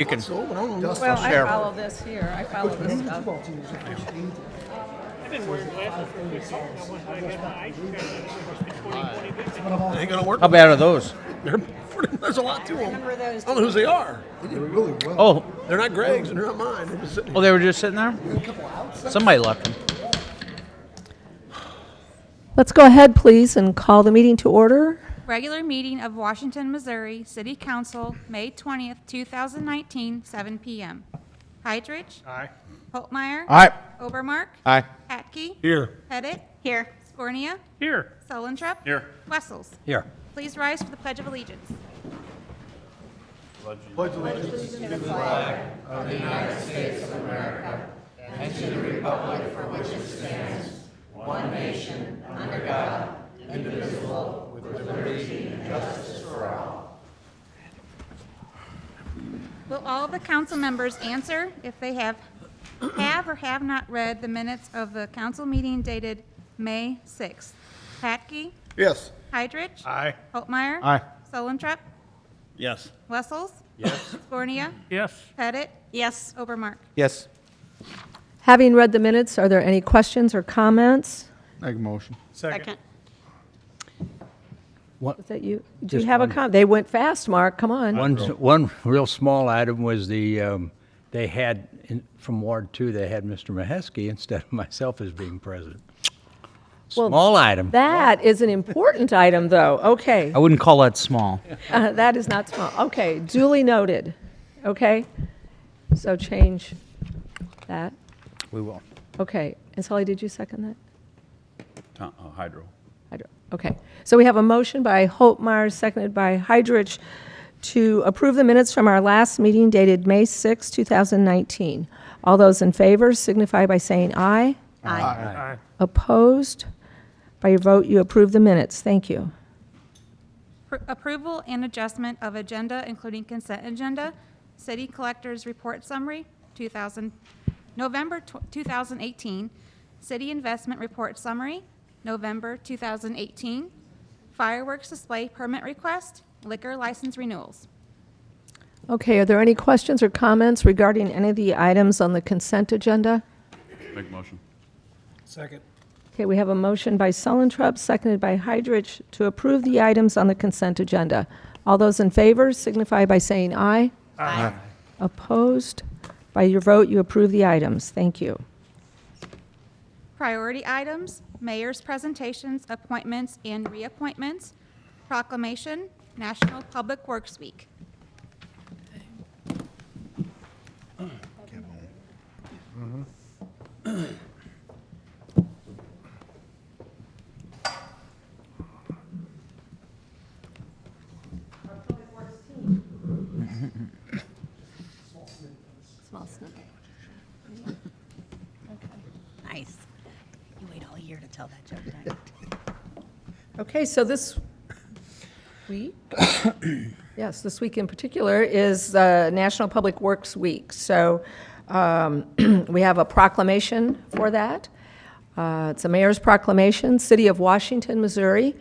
You can. So, but I don't know. Well, I Share. follow this here. I follow this stuff. Football team is the first team. I've been wearing glasses for this summer. Now, once I get my eyes But ain't gonna work. How bad are those? There's a lot to them. Remember those I don't know whose they are. They did really well. Oh, They're not Greg's and they're not mine. They're just sitting oh, they were just sitting there. A couple outside. Somebody left them. Let's go ahead, please, and call the meeting to order. Regular meeting of Washington, Missouri City Council, May 20th, 2019, 7 p.m. Heidrich. Aye. Holtmeyer. Aye. Obermark. Aye. Hatke. here. Pettit. Here. Scornia. Here. Sullentrup. Here. Wessels. Here. Please rise for the Pledge of Allegiance. Will all of the council members answer if they have or have not read the minutes of the council meeting dated May 6th? Hatke. Yes. Heidrich. Aye. Holtmeyer. Aye. Sullentrup. Yes. Wessels. Yes. Scornia. Yes. Pettit. Yes. Obermark. Yes. Having read the minutes, are there any questions or comments? Make a motion. Second. Was that you? Do you Just have a one. comment? They went fast, Mark. Come on. One real small item was they had, from Ward 2, they had Mr. Maheski instead of myself as being president. Well, Small item. That is an important item, though. Okay. I wouldn't call that small. That is not small. Okay, duly noted. Okay? So change that. We will. Okay. And Sully, did you second that? Hydro. Okay. So we have a motion by Holtmeyer, seconded by Heidrich, to approve the minutes from our last meeting dated May 6, 2019. All those in favor signify by saying aye. Aye. Opposed? By your vote, you approve the minutes. Thank you. Approval and adjustment of agenda, including consent agenda. City Collector's Report Summary, November 2018. City Investment Report Summary, November 2018. Fireworks Display Permit Request, Liquor License Renewals. Okay, are there any questions or comments regarding any of the items on the consent agenda? Make motion. Second. Okay, we have a motion by Sullentrup, seconded by Heidrich, to approve the items on the consent agenda. All those in favor signify by saying aye. Aye. Opposed? By your vote, you approve the items. Thank you. Priority items, mayor's presentations, appointments, and reappointments. Proclamation, National Public Works Week. Small snippet. Nice. You wait all year to tell that joke, don't you? Okay, so this week, yes, this week in particular is National Public Works Week. So we have a proclamation for that. It's a mayor's proclamation, City of Washington, Missouri,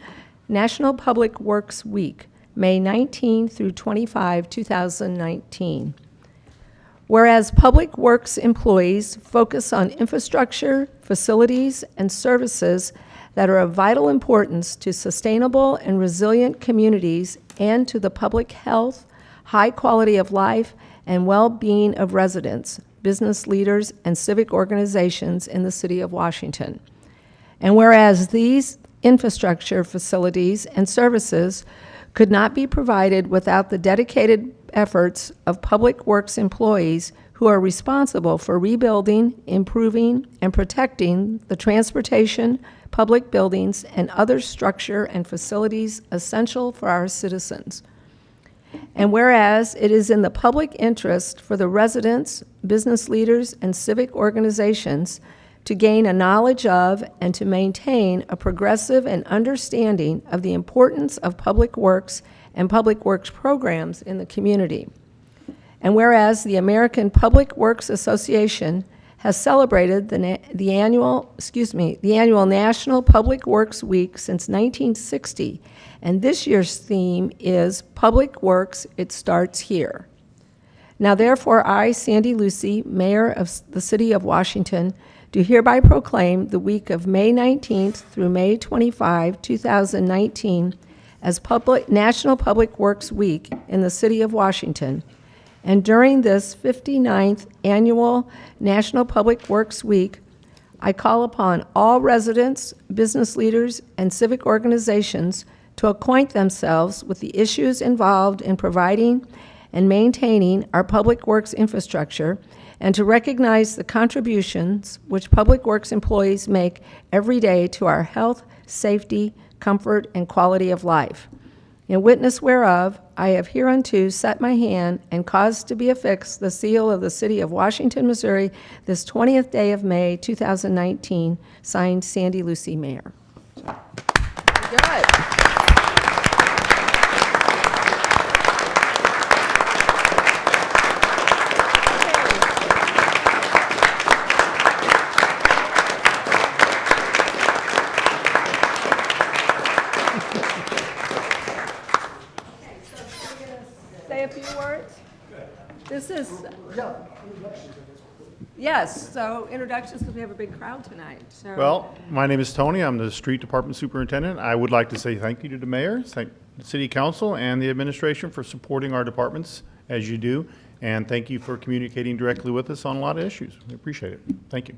National Public Works Week, May 19 through 25, 2019. Whereas public works employees focus on infrastructure, facilities, and services that are of vital importance to sustainable and resilient communities and to the public health, high quality of life, and well-being of residents, business leaders, and civic organizations in the city of Washington. And whereas these infrastructure, facilities, and services could not be provided without the dedicated efforts of public works employees who are responsible for rebuilding, improving, and protecting the transportation, public buildings, and other structure and facilities essential for our citizens. And whereas it is in the public interest for the residents, business leaders, and civic organizations to gain a knowledge of and to maintain a progressive and understanding of the importance of public works and public works programs in the community. And whereas the American Public Works Association has celebrated the annual National Public Works Week since 1960, and this year's theme is Public Works, It Starts Here. Now therefore, I, Sandy Lucy, Mayor of the City of Washington, do hereby proclaim the week of May 19th through May 25, 2019, as National Public Works Week in the City of Washington. And during this 59th Annual National Public Works Week, I call upon all residents, business leaders, and civic organizations to acquaint themselves with the issues involved in providing and maintaining our public works infrastructure, and to recognize the contributions which public works employees make every day to our health, safety, comfort, and quality of life. In witness whereof, I have hereunto set my hand and caused to be affixed the seal of the City of Washington, Missouri, this 20th day of May, 2019, signed Sandy Lucy, Mayor. Good. Say a few words? This is, yes, so introductions, because we have a big crowd tonight, so. Well, my name is Tony. I'm the Street Department Superintendent. I would like to say thank you to the mayor, thank the city council, and the administration for supporting our departments as you do, and thank you for communicating directly with us on a lot of issues. We appreciate it. Thank you.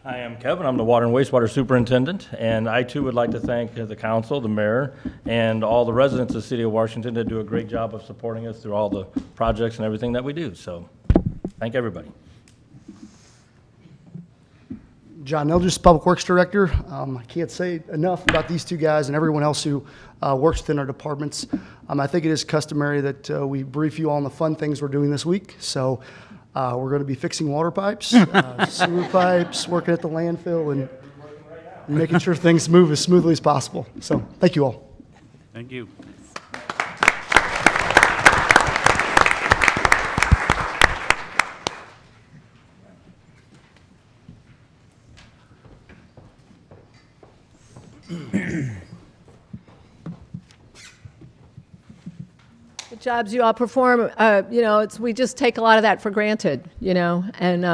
Hi, I'm Kevin. I'm the Water and Wastewater Superintendent, and I too would like to thank the council, the mayor, and all the residents of the city of Washington that do a great job of supporting us through all the projects and everything that we do. So, thank everybody. John Eldridge, Public Works Director. I can't say enough about these two guys and everyone else who works within our departments. I think it is customary that we brief you on the fun things we're doing this week. So we're going to be fixing water pipes, sewer pipes, working at the landfill, and making sure things move as smoothly as possible. So thank you all. Thank you. The jobs you all perform, we just take a lot of that for granted, and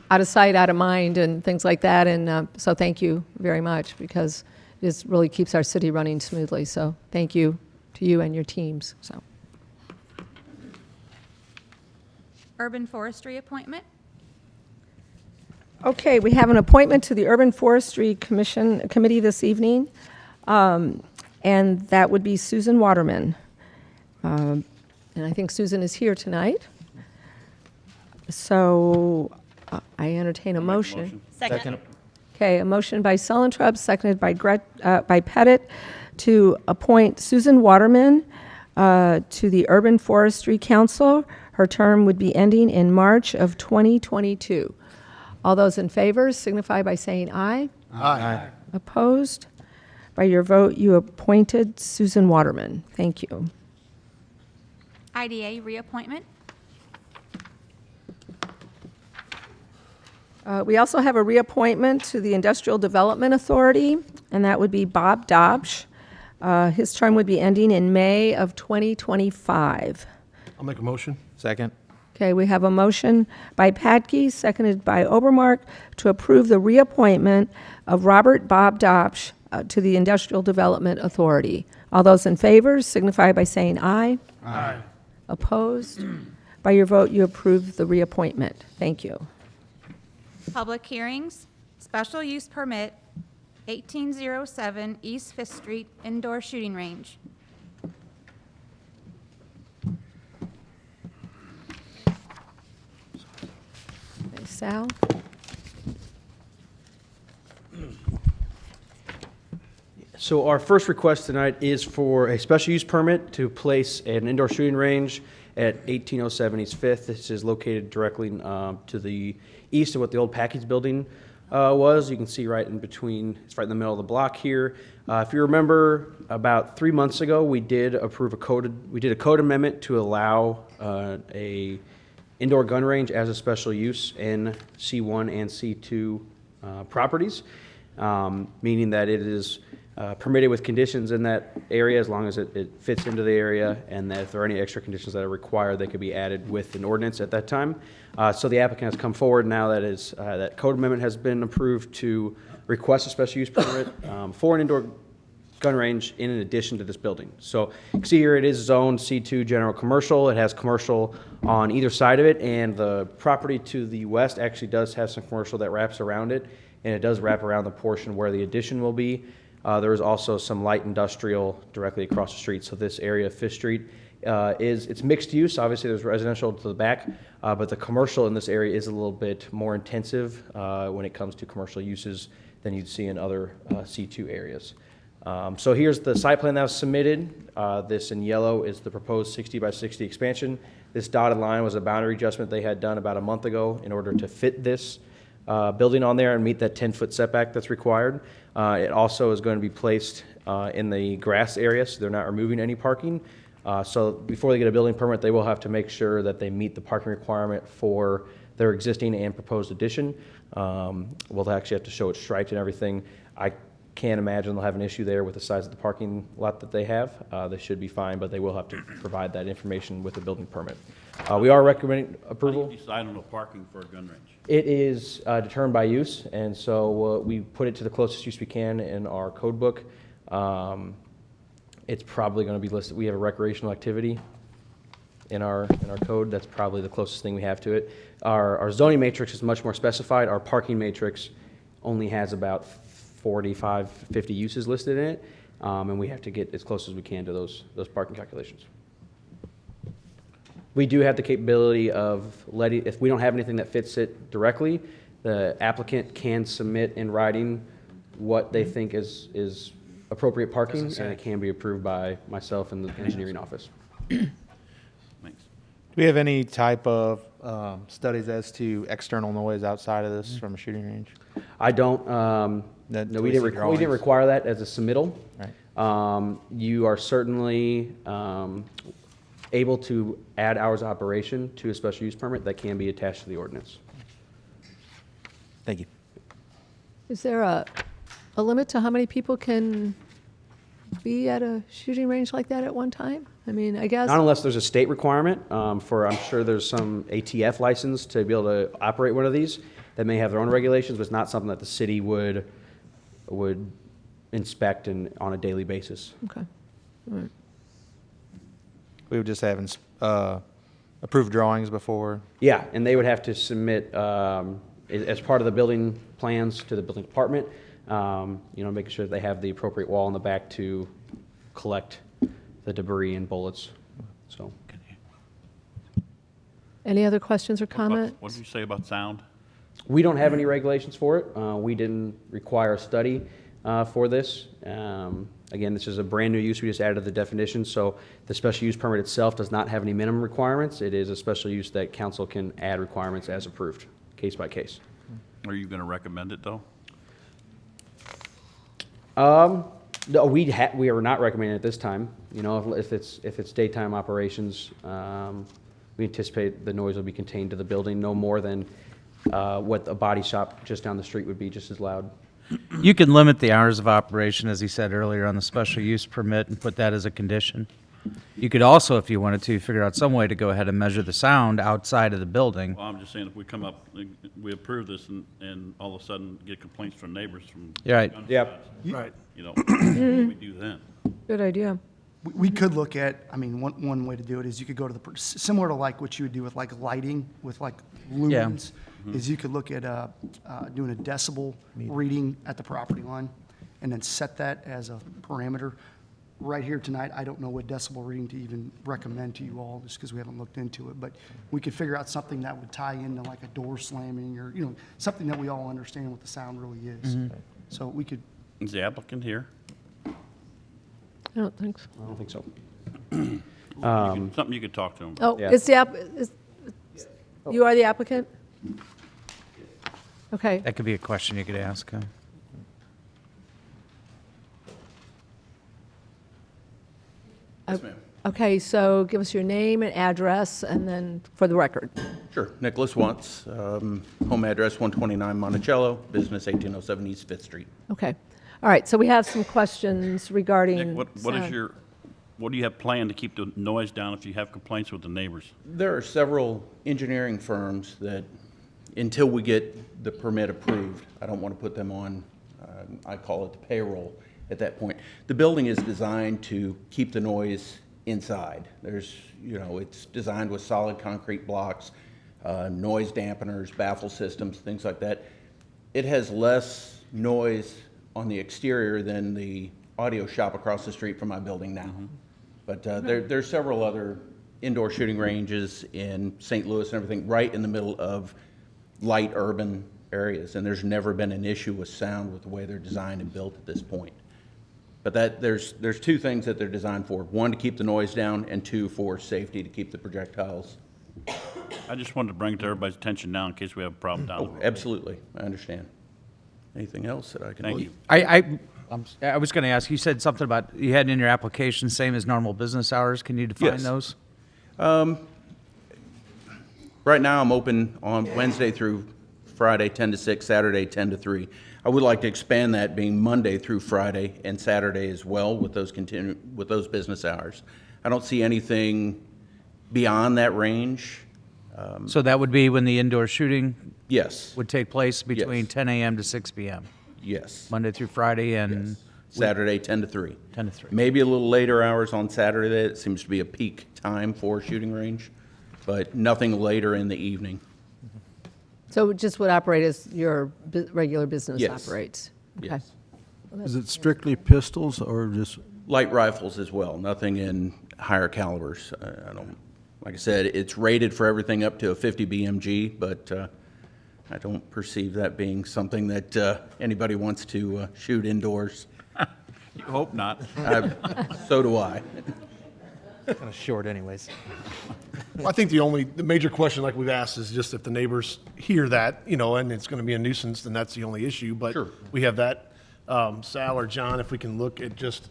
out of sight, out of mind, and things like that. And so thank you very much, because this really keeps our city running smoothly. So thank you to you and your teams. So. Urban Forestry appointment. Okay, we have an appointment to the Urban Forestry Committee this evening, and that would be Susan Waterman. And I think Susan is here tonight. So I entertain a motion. Second. Okay, a motion by Suellentrub, seconded by Pettit, to appoint Susan Waterman to the Urban Forestry Council. Her term would be ending in March of 2022. All those in favor signify by saying aye. Aye. Opposed? By your vote, you appointed Susan Waterman. Thank you. IDA reappointment. We also have a reappointment to the Industrial Development Authority, and that would be Bob Dobsch. His term would be ending in May of 2025. I'll make a motion. Second. Okay, we have a motion by Patke, seconded by Obermark, to approve the reappointment of Robert Bob Dobsch to the Industrial Development Authority. All those in favor signify by saying aye. Aye. Opposed? By your vote, you approve the reappointment. Thank you. Public hearings. Special use permit, 1807 East Fifth Street Indoor Shooting Range. Okay, Sal? So our first request tonight is for a special use permit to place an indoor shooting range at 1807 East Fifth. This is located directly to the east of what the old package building was. You can see right in between, it's right in the middle of the block here. If you remember, about 3 months ago, we did approve a code amendment to allow a indoor gun range as a special use in C1 and C2 properties, meaning that it is permitted with conditions in that area as long as it fits into the area, and that if there are any extra conditions that are required, they could be added with an ordinance at that time. So the applicant has come forward now that code amendment has been approved to request a special use permit for an indoor gun range in addition to this building. So you can see here it is zoned C2 general commercial. It has commercial on either side of it, and the property to the west actually does have some commercial that wraps around it, and it does wrap around the portion where the addition will be. There is also some light industrial directly across the street. So this area of Fifth Street it's mixed use. Obviously, there's residential to the back, but the commercial in this area is a little bit more intensive when it comes to commercial uses than you'd see in other C2 areas. So here's the site plan that was submitted. This in yellow is the proposed 60 by 60 expansion. This dotted line was a boundary adjustment they had done about a month ago in order to fit this building on there and meet that 10-foot setback that's required. It also is going to be placed in the grass area, so they're not removing any parking. So before they get a building permit, they will have to make sure that they meet the parking requirement for their existing and proposed addition. We'll actually have to show it striped and everything. I can't imagine they'll have an issue there with the size of the parking lot that they have. They should be fine, but they will have to provide that information with the building permit. We are recommending approval. How do you decide on the parking for a gun range? It is determined by use, and so we put it to the closest use we can in our code book. It's probably going to be listed. We have a recreational activity in our code. That's probably the closest thing we have to it. Our zoning matrix is much more specified. Our parking matrix only has about 45, 50 uses listed in it, and we have to get as close as we can to those parking calculations. We do have the capability of letting, if we don't have anything that fits it directly, the applicant can submit in writing what they think is appropriate parking, and it can be approved by myself and the engineering office. Thanks. Do we have any type of studies as to external noise outside of this from a shooting range? I don't. No, we didn't require that as a submittal. Right. You are certainly able to add hours of operation to a special use permit that can be attached to the ordinance. Thank you. Is there a limit to how many people can be at a shooting range like that at one time? I mean, I guess. Not unless there's a state requirement for, I'm sure there's some ATF license to be able to operate one of these that may have their own regulations, but it's not something that the city would inspect on a daily basis. Okay. All right. We would just have approved drawings before. Yeah, and they would have to submit as part of the building plans to the building department, making sure that they have the appropriate wall in the back to collect the debris and bullets. So, Any other questions or comments? What did you say about sound? we don't have any regulations for it. We didn't require a study for this. Again, this is a brand new use. We just added the definition. So the special use permit itself does not have any minimum requirements. It is a special use that council can add requirements as approved, case by case. Are you going to recommend it, though? No, we are not recommending it at this time. You know, if it's daytime operations, we anticipate the noise will be contained to the building no more than what a body shop just down the street would be just as loud. You can limit the hours of operation, as he said earlier, on the special use permit and put that as a condition. You could also, if you wanted to, figure out some way to go ahead and measure the sound outside of the building. Well, I'm just saying if we come up, we approve this and all of a sudden get complaints from neighbors from. You're right. Yep. Right. You know, what do we do then? Good idea. We could look at, I mean, one way to do it is you could go to similar to like what you would do with like lighting, with like lumens, is you could look at doing a decibel reading at the property line and then set that as a parameter. Right here tonight, I don't know what decibel reading to even recommend to you all, just because we haven't looked into it, but we could figure out something that would tie into like a door slamming or, you know, something that we all understand what the sound really is. So we could. Is the applicant here? I don't think so. I don't think so. Something you could talk to him. Oh, Yeah. you are the applicant? Okay. That could be a question you could ask him. Yes, ma'am. Okay, so give us your name and address, and then for the record. Sure. Nicholas Wantz, home address 129 Monticello, business 1807 East 5th Street. Okay. All right, so we have some questions regarding. Nick, what is sound. what do you have planned to keep the noise down if you have complaints with the neighbors? There are several engineering firms that, until we get the permit approved, I don't want to put them on, I call it the payroll at that point. The building is designed to keep the noise inside. There's, it's designed with solid concrete blocks, noise dampeners, baffle systems, things like that. It has less noise on the exterior than the audio shop across the street from my building now. But there's several other indoor shooting ranges in St. Louis and everything right in the middle of light urban areas, and there's never been an issue with sound with the way they're designed and built at this point. But there's two things that they're designed for. One, to keep the noise down, and two, for safety, to keep the projectiles. I just wanted to bring it to everybody's attention now in case we have a problem down the Oh, road. absolutely, I understand. Anything else that I can? Thank you. I was going to ask, you said something about, you had in your application, same as normal business hours. Can you define Yes. those? Right now, I'm open on Wednesday through Friday, 10 to 6, Saturday, 10 to 3. I would like to expand that being Monday through Friday and Saturday as well with those business hours. I don't see anything beyond that range. So that would be when the indoor shooting Yes, would take place between Yes. 10 a.m. to 6 p.m., yes. Monday through Friday, and Saturday, 10 to 3. 10 to 3. Maybe a little later hours on Saturday. It seems to be a peak time for shooting range, but nothing later in the evening. So it just would operate as your regular business Yes. operates? Okay. Yes. Is it strictly pistols or just? Light rifles as well, nothing in higher calibers. I don't, like I said, it's rated for everything up to a 50 BMG, but I don't perceive that being something that anybody wants to shoot indoors. You hope not. So do I. Kind of short anyways. Well, I think the major question like we've asked is just if the neighbors hear that, and it's going to be a nuisance, then that's the only issue. But Sure. we have that. Sal or John, if we can look at just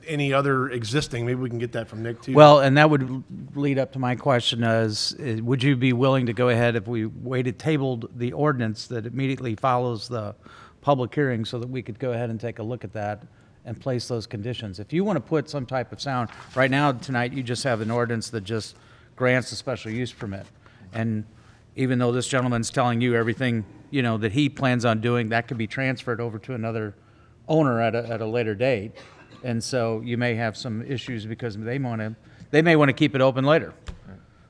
any other existing, maybe we can get that from Nick too. Well, and that would lead up to my question would you be willing to go ahead if we tabled the ordinance that immediately follows the public hearing so that we could go ahead and take a look at that and place those conditions? If you want to put some type of sound, right now, tonight, you just have an ordinance that just grants a special use permit. And even though this gentleman's telling you everything, that he plans on doing, that could be transferred over to another owner at a later date. And so you may have some issues because they may want to keep it open later.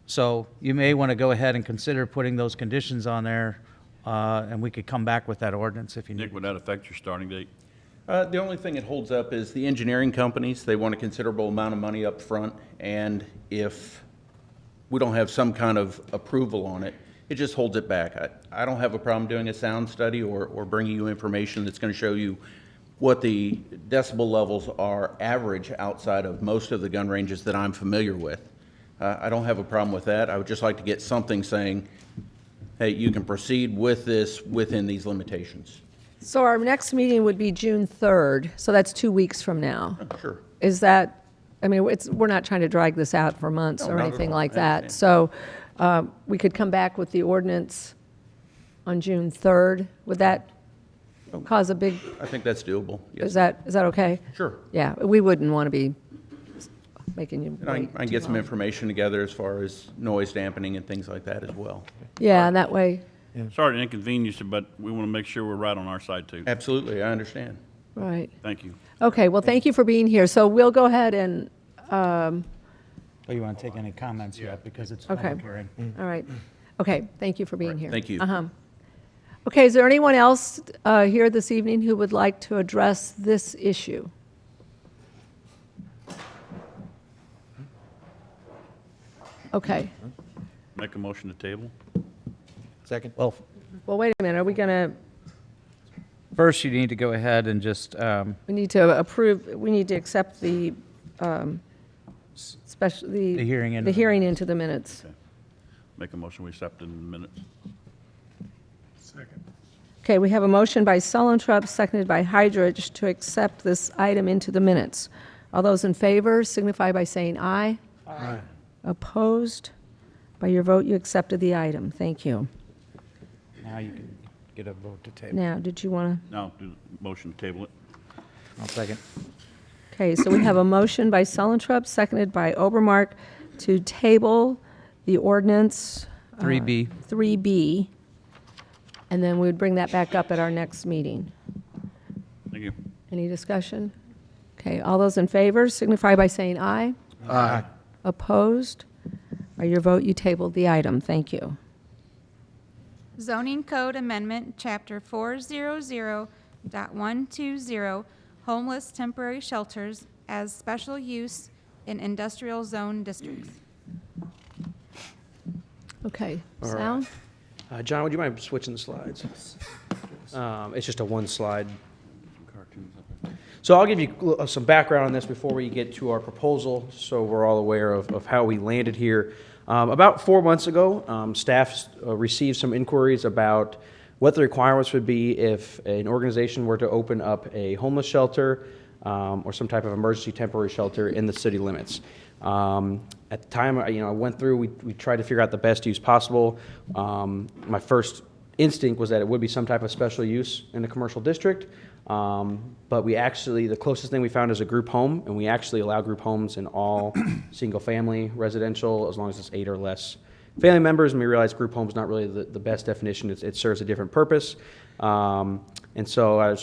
So you may want to go ahead and consider putting those conditions on there, and we could come back with that ordinance if you need. Nick, would that affect your starting date? The only thing it holds up is the engineering companies. They want a considerable amount of money up front, and if we don't have some kind of approval on it, it just holds it back. I don't have a problem doing a sound study or bringing you information that's going to show you what the decibel levels are average outside of most of the gun ranges that I'm familiar with. I don't have a problem with that. I would just like to get something saying, hey, you can proceed with this within these limitations. So our next meeting would be June 3rd, so that's 2 weeks from now. Sure. Is that, we're not trying to drag this out for months No, or not at anything all. like I that. understand. So we could come back with the ordinance on June 3rd. Would that cause a big, I think that's doable. Yes. is that okay? Sure. Yeah, we wouldn't want to be making you And I wait can too get some long. information together as far as noise dampening and things like that as well. Yeah, and that way, Sorry to inconvenience you, but we want to make sure we're right on our side too. Absolutely, I understand. right. Thank you. Okay, well, thank you for being here. So we'll go ahead and, Oh, you want to take any comments yet, because it's a okay. public hearing. All right. Okay, thank you for being here. Thank you. Okay, is there anyone else here this evening who would like to address this issue? Okay. Make a motion to table? Second. Well, Well, wait a minute, are we going to, first, you need to go ahead and just, we need to approve, we need to accept the special, The hearing into the the hearing into the minutes. Make a motion we accept in minutes. Okay, we have a motion by Sullentrup, seconded by Hydrich, to accept this item into the minutes. All those in favor signify by saying aye. Aye. Opposed? By your vote, you accepted the item. Thank you. now you can get a vote to table. Now, did you want Now, do the motion to table it. I'll second. Okay, so we have a motion by Sullentrup, seconded by Obermark, to table the ordinance. 3B. 3B, and then we would bring that back up at our next meeting. Thank you. Any discussion? Okay, all those in favor signify by saying aye. Aye. Opposed? By your vote, you tabled the item. Thank you. Zoning Code Amendment, Chapter 400.120, homeless temporary shelters as special use in industrial zone districts. Okay, All right. sound? John, would you mind switching the slides? It's just a one slide. So I'll give you some background on this before we get to our proposal, so we're all aware of how we landed here. About 4 months ago, staff received some inquiries about what the requirements would be if an organization were to open up a homeless shelter or some type of emergency temporary shelter in the city limits. At the time, I went through, we tried to figure out the best use possible. My first instinct was that it would be some type of special use in the commercial district. But the closest thing we found is a group home, and we actually allow group homes in all single-family residential, as long as it's 8 or less family members, and we realized group home is not really the best definition. It serves a different purpose. And so I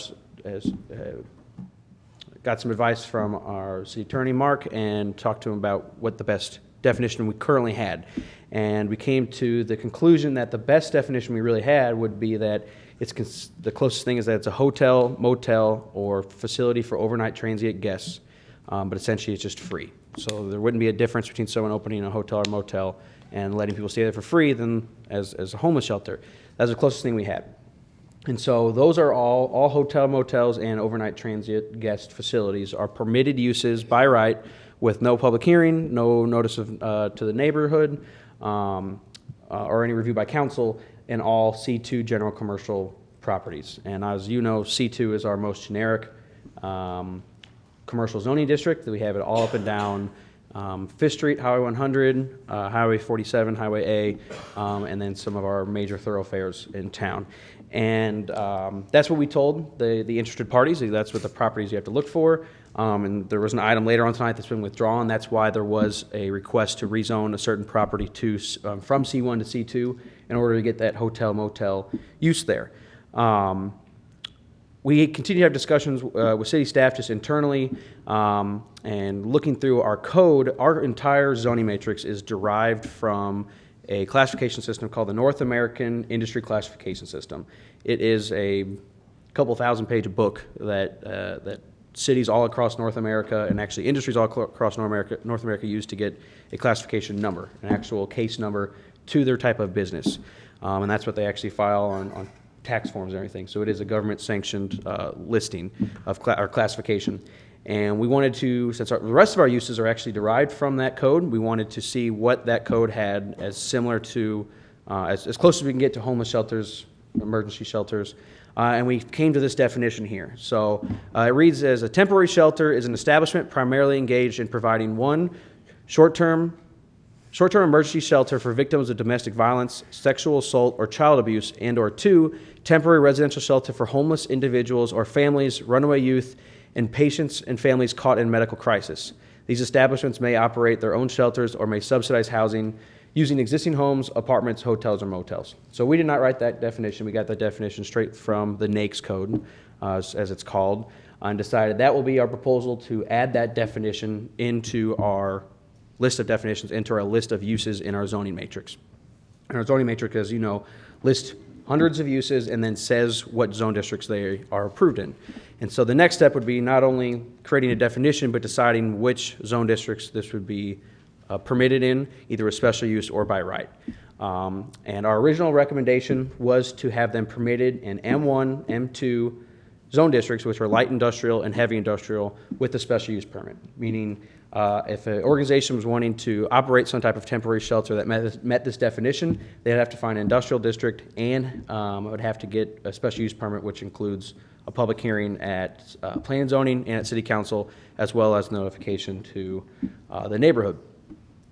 got some advice from our city attorney, Mark, and talked to him about what the best definition we currently had. And we came to the conclusion that the best definition we really had would be that the closest thing is that it's a hotel, motel, or facility for overnight transient guests, but essentially it's just free. So there wouldn't be a difference between someone opening a hotel or motel and letting people stay there for free than as a homeless shelter. That's the closest thing we had. And so those are all hotel, motels, and overnight transient guest facilities are permitted uses by right with no public hearing, no notice to the neighborhood, or any review by council, in all C2 general commercial properties. And as you know, C2 is our most generic commercial zoning district. We have it all up and down Fifth Street, Highway 100, Highway 47, Highway A, and then some of our major thoroughfares in town. And that's what we told the interested parties. That's what the properties you have to look for. And there was an item later on tonight that's been withdrawn. That's why there was a request to rezone a certain property from C1 to C2 in order to get that hotel motel use there. We continue to have discussions with city staff just internally, and looking through our code. Our entire zoning matrix is derived from a classification system called the North American Industry Classification System. It is a couple thousand-page book that cities all across North America, and actually industries all across North America use to get a classification number, an actual case number to their type of business. And that's what they actually file on tax forms and everything. So it is a government-sanctioned listing of our classification. And we wanted to, since the rest of our uses are actually derived from that code, we wanted to see what that code had as similar to, as close as we can get to homeless shelters, emergency shelters. And we came to this definition here. So it reads as: a temporary shelter is an establishment primarily engaged in providing one, short-term emergency shelter for victims of domestic violence, sexual assault, or child abuse, and/or two, temporary residential shelter for homeless individuals or families, runaway youth, and patients and families caught in medical crisis. These establishments may operate their own shelters or may subsidize housing using existing homes, apartments, hotels, or motels. So we did not write that definition. We got that definition straight from the NAICS code, as it's called, and decided that will be our proposal to add that definition into our list of definitions, into our list of uses in our zoning matrix. And our zoning matrix, as you know, lists hundreds of uses and then says what zone districts they are approved in. And so the next step would be not only creating a definition, but deciding which zone districts this would be permitted in, either a special use or by right. And our original recommendation was to have them permitted in M1, M2 zone districts, which are light industrial and heavy industrial, with a special use permit, meaning if an organization was wanting to operate some type of temporary shelter that met this definition, they'd have to find an industrial district and would have to get a special use permit, which includes a public hearing at planning and zoning and at city council, as well as notification to the neighborhood.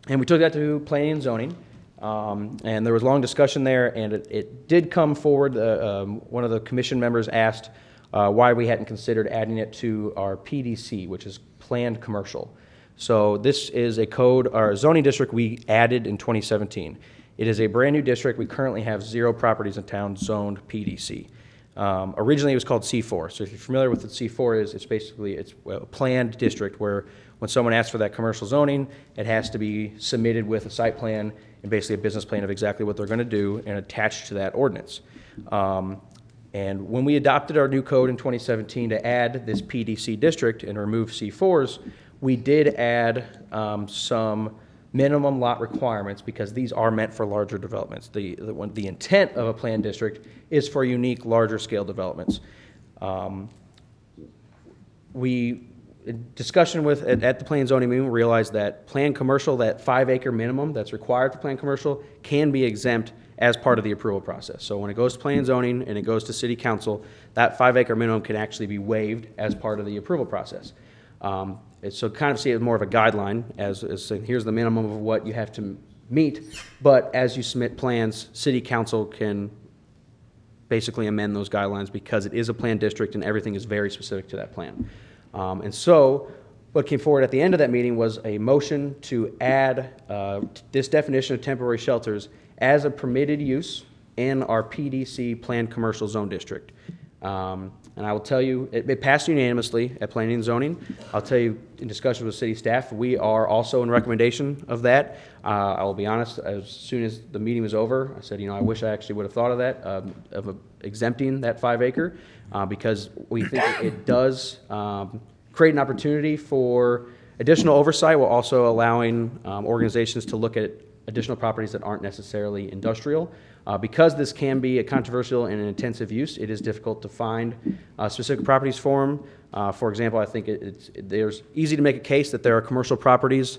And we took that to planning and zoning, and there was long discussion there, and it did come forward. One of the commission members asked, why we hadn't considered adding it to our PDC, which is planned commercial. So this is a code, or zoning district we added in 2017. It is a brand-new district. We currently have 0 properties in town zoned PDC. Originally, it was called C4. So if you're familiar with what C4 is, it's basically a planned district where when someone asks for that commercial zoning, it has to be submitted with a site plan and basically a business plan of exactly what they're going to do and attached to that ordinance. And when we adopted our new code in 2017 to add this PDC district and remove C4s, we did add some minimum lot requirements because these are meant for larger developments. The intent of a planned district is for unique, larger scale developments. In discussion at the Plan Zoning meeting, we realized that planned commercial, that 5-acre minimum that's required for planned commercial, can be exempt as part of the approval process. So when it goes to Plan Zoning and it goes to City Council, that 5-acre minimum can actually be waived as part of the approval process. So kind of see it as more of a guideline, as saying, here's the minimum of what you have to meet, but as you submit plans, City Council can basically amend those guidelines because it is a planned district and everything is very specific to that plan. And so what came forward at the end of that meeting was a motion to add this definition of temporary shelters as a permitted use in our PDC planned commercial zone district. And I will tell you, it passed unanimously at Planning and Zoning. I'll tell you, in discussion with city staff, we are also in recommendation of that. I will be honest, as soon as the meeting was over, I said, I wish I actually would have thought of that, of exempting that 5-acre, because we think it does create an opportunity for additional oversight while also allowing organizations to look at additional properties that aren't necessarily industrial. Because this can be a controversial and an intensive use, it is difficult to find specific properties for them. For example, I think there's easy to make a case that there are commercial properties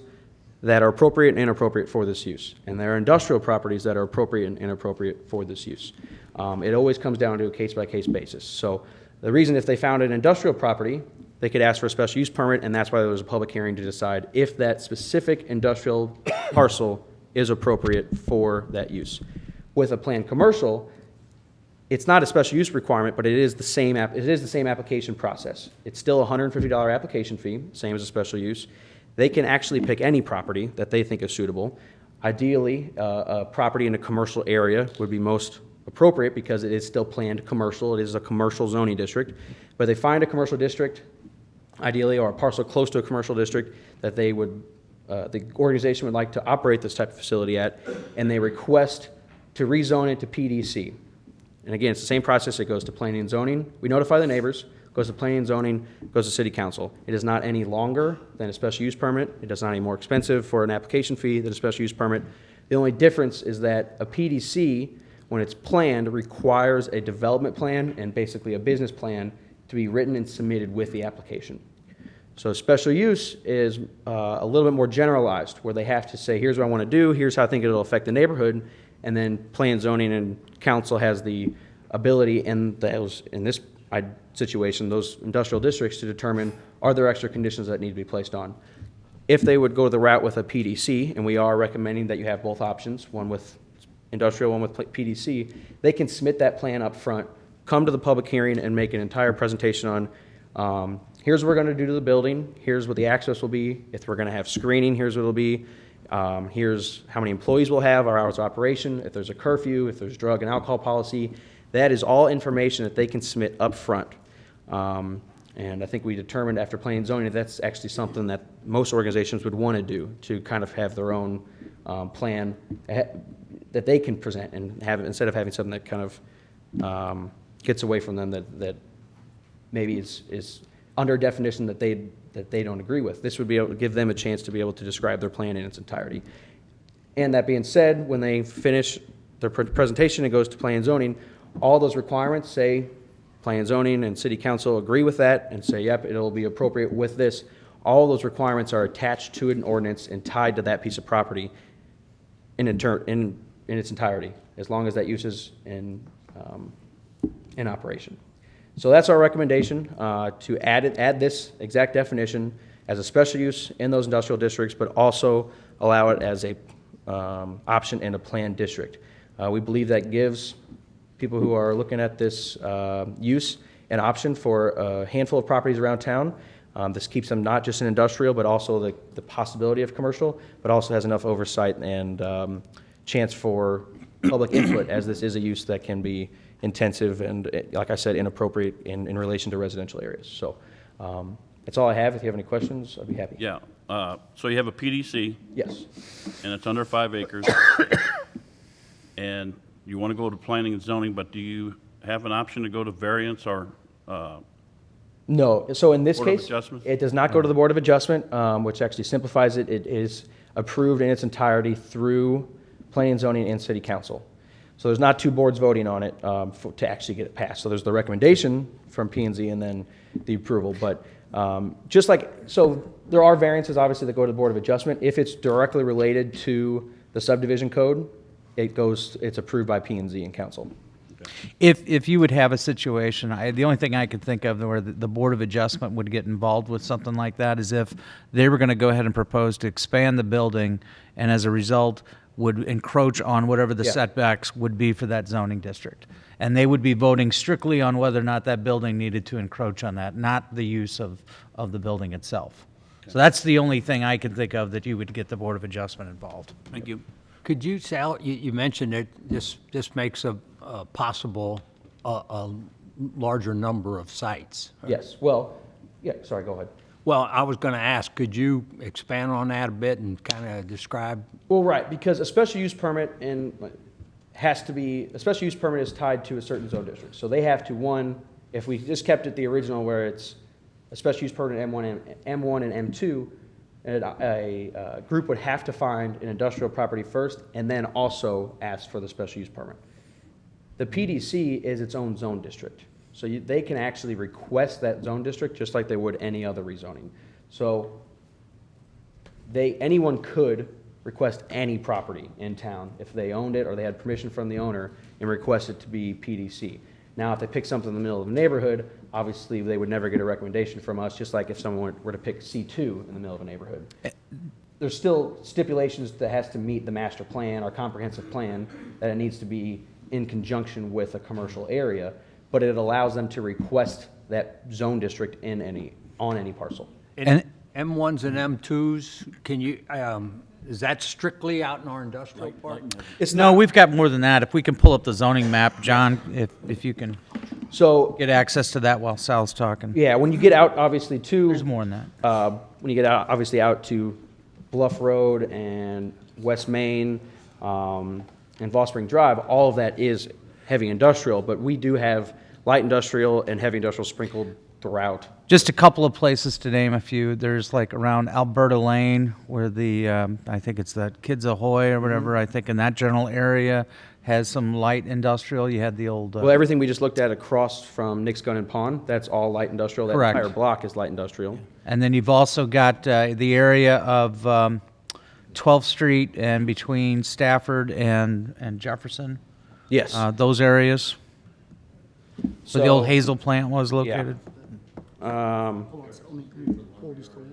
that are appropriate and inappropriate for this use, and there are industrial properties that are appropriate and inappropriate for this use. It always comes down to a case-by-case basis. So the reason if they found an industrial property, they could ask for a special use permit, and that's why there was a public hearing to decide if that specific industrial parcel is appropriate for that use. With a planned commercial, it's not a special use requirement, but it is the same application process. It's still a $150 application fee, same as a special use. They can actually pick any property that they think is suitable. Ideally, a property in a commercial area would be most appropriate because it is still planned commercial. It is a commercial zoning district. But they find a commercial district, ideally, or a parcel close to a commercial district that they would, the organization would like to operate this type of facility at, and they request to rezone it to PDC. And again, it's the same process. It goes to Planning and Zoning. We notify the neighbors, goes to Planning and Zoning, goes to City Council. It is not any longer than a special use permit. It does not any more expensive for an application fee than a special use permit. The only difference is that a PDC, when it's planned, requires a development plan and basically a business plan to be written and submitted with the application. So special use is a little bit more generalized, where they have to say, here's what I want to do, here's how I think it'll affect the neighborhood, and then Plan, Zoning, and Council has the ability in this situation, those industrial districts, to determine are there extra conditions that need to be placed on. If they would go the route with a PDC, and we are recommending that you have both options, one with industrial, one with PDC, they can submit that plan up front, come to the public hearing, and make an entire presentation on here's what we're going to do to the building, here's what the access will be, if we're going to have screening, here's what it'll be, here's how many employees we'll have, our hours of operation, if there's a curfew, if there's drug and alcohol policy. That is all information that they can submit up front. And I think we determined after Planning and Zoning that that's actually something that most organizations would want to do, to kind of have their own plan that they can present and have, instead of having something that kind of gets away from them that maybe is under a definition that they don't agree with. This would be able to give them a chance to be able to describe their plan in its entirety. And that being said, when they finish their presentation, it goes to Plan and Zoning. All those requirements say Plan and Zoning and City Council agree with that and say, yep, it'll be appropriate with this. All those requirements are attached to an ordinance and tied to that piece of property in its entirety, as long as that use is in operation. So that's our recommendation, to add this exact definition as a special use in those industrial districts, but also allow it as a option in a planned district. We believe that gives people who are looking at this use an option for a handful of properties around town. This keeps them not just in industrial, but also the possibility of commercial, but also has enough oversight and chance for public input, as this is a use that can be intensive and, like I said, inappropriate in relation to residential areas. So that's all I have. If you have any questions, I'd be happy. Yeah, so you have a PDC, Yes. and it's under 5 acres, and you want to go to planning and zoning, but do you have an option to go to variance or, No, so in this Board of case, Adjustments? it does not go to the Board of Adjustment, which actually simplifies it. It is approved in its entirety through Planning and Zoning and City Council. So there's not two boards voting on it to actually get it passed. So there's the recommendation from P&Z and then the approval. But just like, so there are variances, obviously, that go to the Board of Adjustment. If it's directly related to the subdivision code, it's approved by P&Z and Council. If you would have a situation, the only thing I could think of where the Board of Adjustment would get involved with something like that is if they were going to go ahead and propose to expand the building, and as a result would encroach on whatever the Yeah. setbacks would be for that zoning district. And they would be voting strictly on whether or not that building needed to encroach on that, not the use of the building itself. So that's the only thing I can think of that you would get the Board of Adjustment involved. thank you. Could you, Sal, you mentioned that this makes a possible, a larger number of sites. Yes, well, yeah, sorry, go ahead. Well, I was going to ask, could you expand on that a bit and kind of describe? Well, right, because a special use permit a special use permit is tied to a certain zone district. So they have to, one, if we just kept it the original where it's a special use permit M1 and M2, and a group would have to find an industrial property first and then also ask for the special use permit. The PDC is its own zone district. So they can actually request that zone district just like they would any other rezoning. So anyone could request any property in town if they owned it or they had permission from the owner and request it to be PDC. Now, if they pick something in the middle of the neighborhood, obviously they would never get a recommendation from us, just like if someone were to pick C2 in the middle of a neighborhood. There's still stipulations that has to meet the master plan or comprehensive plan, that it needs to be in conjunction with a commercial area, but it allows them to request that zone district on any parcel. And M1s and M2s, can you, is that strictly out in our industrial park? No, we've got more than that. If we can pull up the zoning map, John, if you can get access to that while Sal's talking. Yeah, when you get out, obviously, There's more than that. when you get out, obviously, out to Bluff Road and West Main and Vol Spring Drive, all of that is heavy industrial, but we do have light industrial and heavy industrial sprinkled throughout. Just a couple of places to name a few. There's like around Alberta Lane where I think it's that Kids Ahoy or whatever, I think in that general area has some light industrial. You had the old... Well, everything we just looked at across from Nick's Gun and Pawn, that's all light industrial. That Correct. entire block is light industrial. And then you've also got the area of 12th Street and between Stafford and Jefferson. Yes. Those areas. So the old Hazel plant was Yeah. located.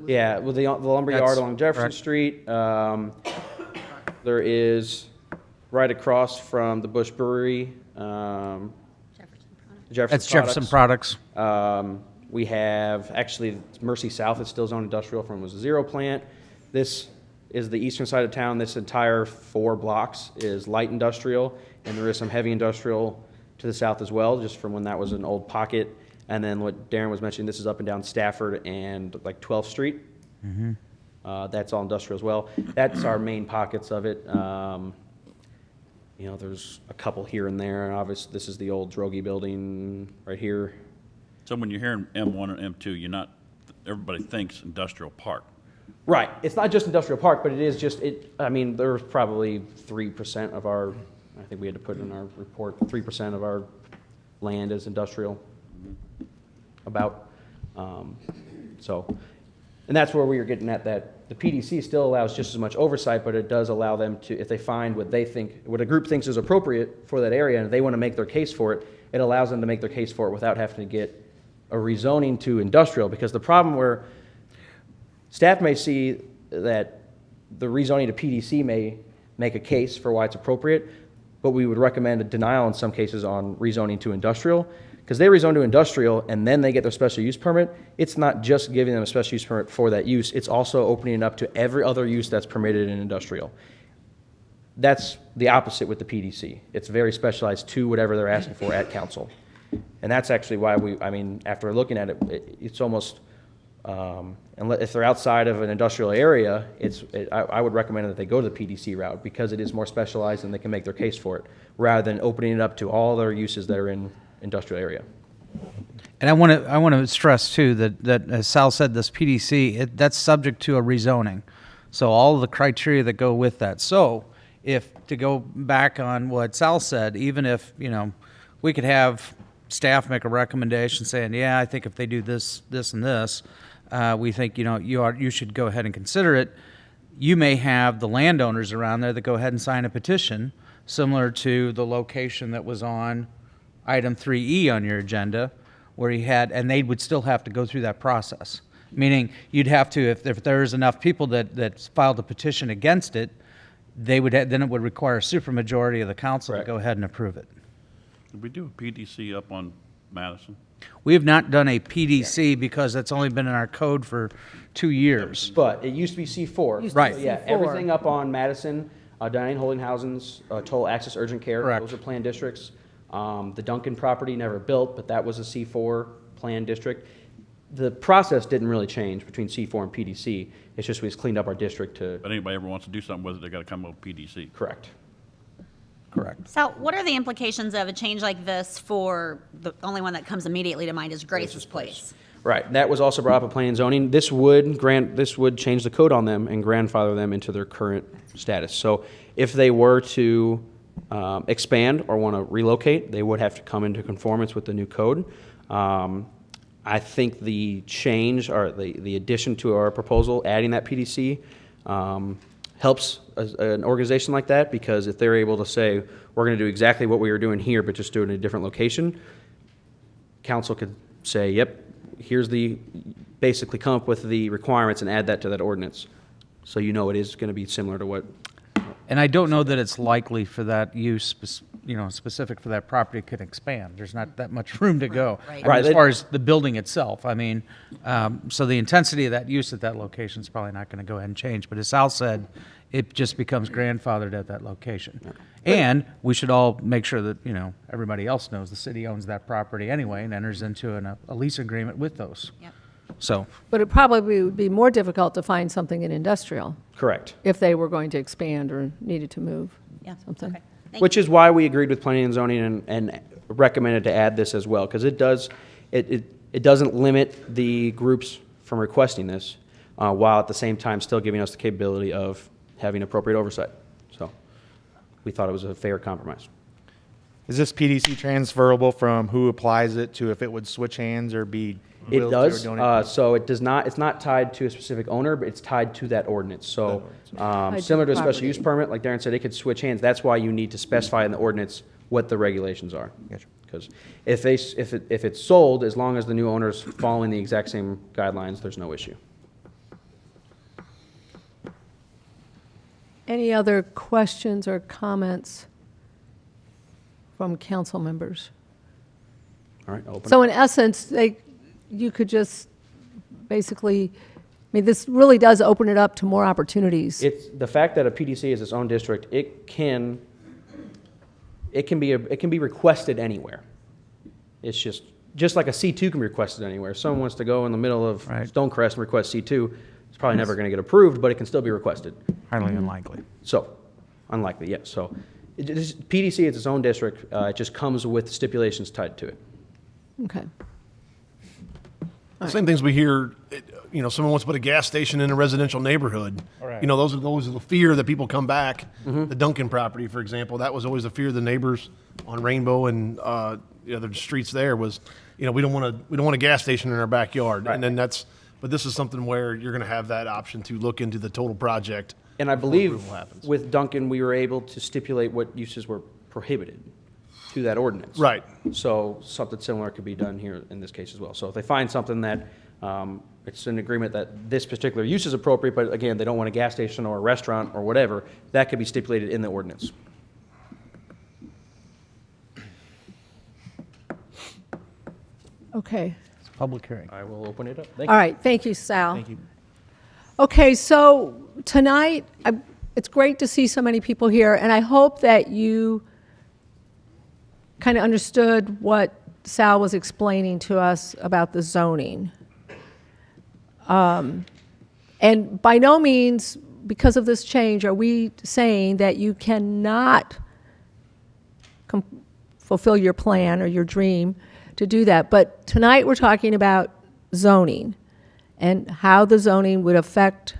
Yeah, with the lumber yard That's along Jefferson correct. Street. There is right across from the Bush Brewery, Jefferson That's Jefferson Products. We have, actually, Mercy South is still zone industrial from was a zero plant. This is the eastern side of town. This entire 4 blocks is light industrial, and there is some heavy industrial to the south as well, just from when that was an old pocket. And then what Darren was mentioning, this is up and down Stafford and like 12th Street. That's all industrial as well. That's our main pockets of it. There's a couple here and there, and obviously this is the old Drogi building right here. So when you're hearing M1 and M2, everybody thinks industrial park. Right. It's not just industrial park, but it is just, there's probably 3% of our, I think we had to put in our report, 3% of our land is industrial. About. And that's where we were getting at, that the PDC still allows just as much oversight, but it does allow them to, if they find what a group thinks is appropriate for that area, and if they want to make their case for it, it allows them to make their case for it without having to get a rezoning to industrial. Because the problem where staff may see that the rezoning to PDC may make a case for why it's appropriate, but we would recommend a denial in some cases on rezoning to industrial, because they rezone to industrial and then they get their special use permit, it's not just giving them a special use permit for that use, it's also opening it up to every other use that's permitted in industrial. That's the opposite with the PDC. It's very specialized to whatever they're asking for at council. And that's actually why after looking at it, it's almost, if they're outside of an industrial area, I would recommend that they go to the PDC route because it is more specialized and they can make their case for it, rather than opening it up to all their uses that are in industrial area. And I want to stress too that as Sal said, this PDC, that's subject to a rezoning. So all of the criteria that go with that. So if, to go back on what Sal said, even if, we could have staff make a recommendation saying, yeah, I think if they do this, this, and this, we think, you should go ahead and consider it. You may have the landowners around there that go ahead and sign a petition, similar to the location that was on item 3E on your agenda, where you had, and they would still have to go through that process. Meaning, you'd have to, if there's enough people that filed a petition against it, then it would require a supermajority of the council to go ahead and approve it. Did we do a PDC up on Madison? We have not done a PDC because that's only been in our code for 2 years. But it used to be C4. Used to be Right. Yeah, C4. everything up on Madison, Diane Holdinghausen's total access urgent care. Correct. Those are planned districts. The Duncan property never built, but that was a C4 planned district. The process didn't really change between C4 and PDC. It's just we just cleaned up our district to. But anybody ever wants to do something with it, they gotta come up with PDC. Correct. Correct. So what are the implications of a change like this for, the only one that comes immediately to mind is Grace's Place? Right, that was also brought up at planning and zoning. This would change the code on them and grandfather them into their current status. So if they were to expand or want to relocate, they would have to come into conformance with the new code. I think the change or the addition to our proposal, adding that PDC, helps an organization like that, because if they're able to say, we're going to do exactly what we were doing here, but just do it in a different location, council could say, yep, basically come up with the requirements and add that to that ordinance. So it is going to be similar to what. And I don't know that it's likely for that use, specific for that property could expand. There's not that much room to go. Right. I mean, as far as the building itself, so the intensity of that use at that location is probably not going to go ahead and change. But as Sal said, it just becomes grandfathered at that location. And we should all make sure that, everybody else knows the city owns that property anyway and enters into a lease agreement with those. Yep. So, But it probably would be more difficult to find something in industrial Correct. if they were going to expand or needed to move. Yeah, Something. okay. Thank Which is why we agreed with planning and zoning and recommended to add this as well, because it doesn't limit the groups from requesting this, while at the same time still giving us the capability of having appropriate oversight. So we thought it was a fair compromise. Is this PDC transferable from who applies it to if it would switch hands or be It willed to or does, donated? so it does not, it's not tied to a specific owner, but it's tied to that ordinance. So, to similar to a special property. use permit, like Darren said, it could switch hands. That's why you need to specify in the ordinance what the regulations are. Gotcha. Because if it's sold, as long as the new owner's following the exact same guidelines, there's no issue. Any other questions or comments from council members? All right, I'll open. So in essence, you could just basically, this really does open it up to more opportunities. It's the fact that a PDC is its own district. It can be requested anywhere. It's just like a C2 can be requested anywhere. If someone wants to go in the middle of Stonecrest and request C2, it's probably never going to get approved, but it can still be requested. highly unlikely. So, unlikely, yes. So, PDC is its own district. It just comes with stipulations tied to it. Okay. Same things we hear, someone wants to put a gas station in a residential neighborhood. Right. Those are the fear that people come back. The Duncan property, for example, that was always the fear of the neighbors on Rainbow and the other streets there was, we don't want a gas station in our backyard. Right. And then but this is something where you're going to have that option to look into the total project. And I believe approval happens. with Duncan, we were able to stipulate what uses were prohibited to that ordinance. Right. So something similar could be done here in this case as well. So if they find something that it's an agreement that this particular use is appropriate, but again, they don't want a gas station or a restaurant or whatever, that could be stipulated in the ordinance. Okay. It's a public hearing. I will open it up. Thank All you. right, thank you, Sal. Thank you. Okay, so tonight, it's great to see so many people here, and I hope that you kind of understood what Sal was explaining to us about the zoning. And by no means, because of this change, are we saying that you cannot fulfill your plan or your dream to do that. But tonight, we're talking about zoning and how the zoning would affect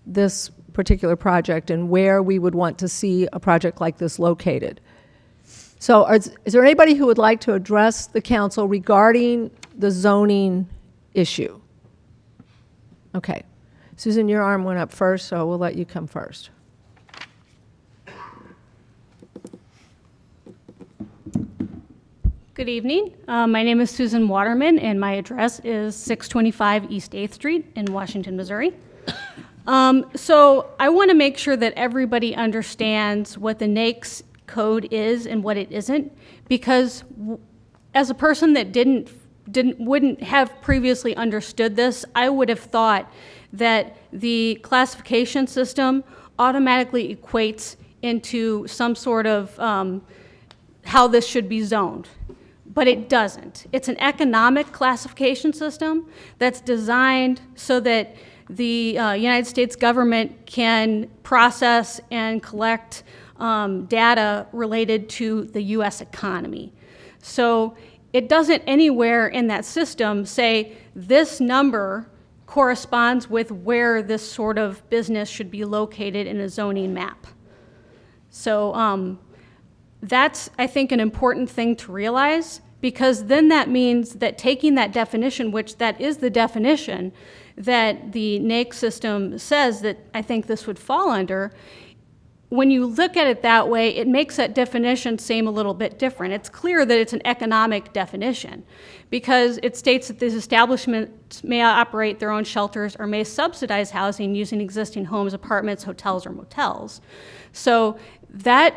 this particular project and where we would want to see a project like this located. So is there anybody who would like to address the council regarding the zoning issue? Okay. Susan, your arm went up first, so we'll let you come first. Good evening. My name is Susan Waterman, and my address is 625 East 8th Street in Washington, Missouri. So I want to make sure that everybody understands what the NAICS code is and what it isn't, because as a person that wouldn't have previously understood this, I would have thought that the classification system automatically equates into some sort of how this should be zoned. But it doesn't. It's an economic classification system that's designed so that the United States government can process and collect data related to the U.S. economy. So it doesn't anywhere in that system say this number corresponds with where this sort of business should be located in a zoning map. So that's, I think, an important thing to realize, because then that means that taking that definition, which that is the definition that the NAICS system says that I think this would fall under, when you look at it that way, it makes that definition seem a little bit different. It's clear that it's an economic definition because it states that these establishments may operate their own shelters or may subsidize housing using existing homes, apartments, hotels, or motels. So that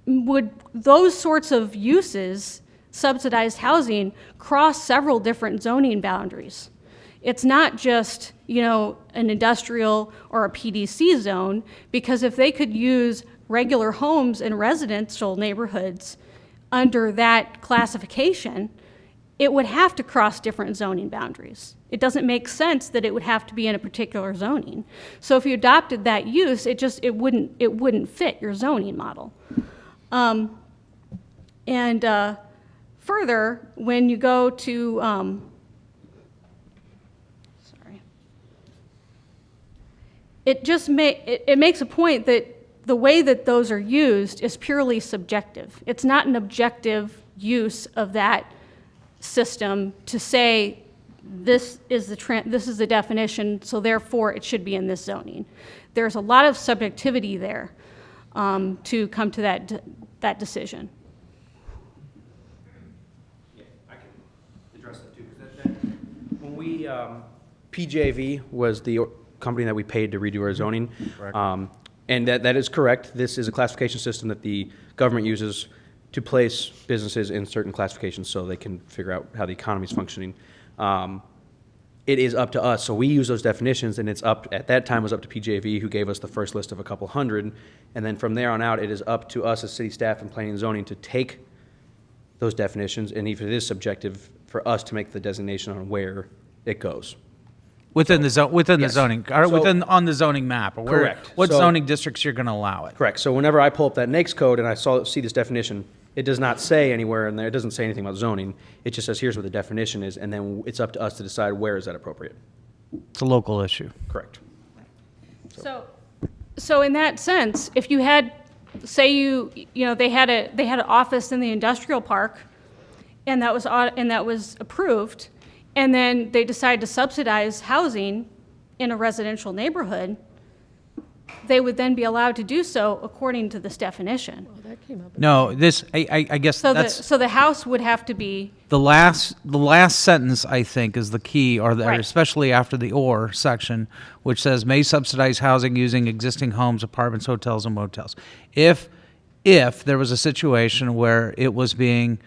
those sorts of uses, subsidized housing, cross several different zoning boundaries. It's not just, an industrial or a PDC zone, because if they could use regular homes in residential neighborhoods under that classification, it would have to cross different zoning boundaries. It doesn't make sense that it would have to be in a particular zoning. So if you adopted that use, it wouldn't fit your zoning model. Further, when you go to, it makes a point that the way that those are used is purely subjective. It's not an objective use of that system to say this is the definition, so therefore it should be in this zoning. There's a lot of subjectivity there to come to that decision. I can address that too. When we, PJV was the company that we paid to redo our zoning. And that is correct. This is a classification system that the government uses to place businesses in certain classifications so they can figure out how the economy is functioning. It is up to us. So we use those definitions, and at that time, it was up to PJV, who gave us the first list of a couple hundred. And then from there on out, it is up to us as city staff and planning and zoning to take those definitions, and if it is subjective, for us to make the designation on where it goes. Within the zoning, So- on the zoning map, or where, Correct. what So- zoning districts you're going to allow it. Correct. So whenever I pull up that NAICS code and I see this definition, it does not say anywhere in there, it doesn't say anything about zoning. It just says, here's what the definition is, and then it's up to us to decide where is that appropriate. It's a local issue. Correct. So in that sense, if you had, say they had an office in the industrial park, and that was approved, and then they decide to subsidize housing in a residential neighborhood, they would then be allowed to do so according to this definition. No, I guess So that's the house would have to be, the last sentence, I think, is the key, or Right. especially after the "or" section, which says may subsidize housing using existing homes, apartments, hotels, and motels. If there was a situation where it was being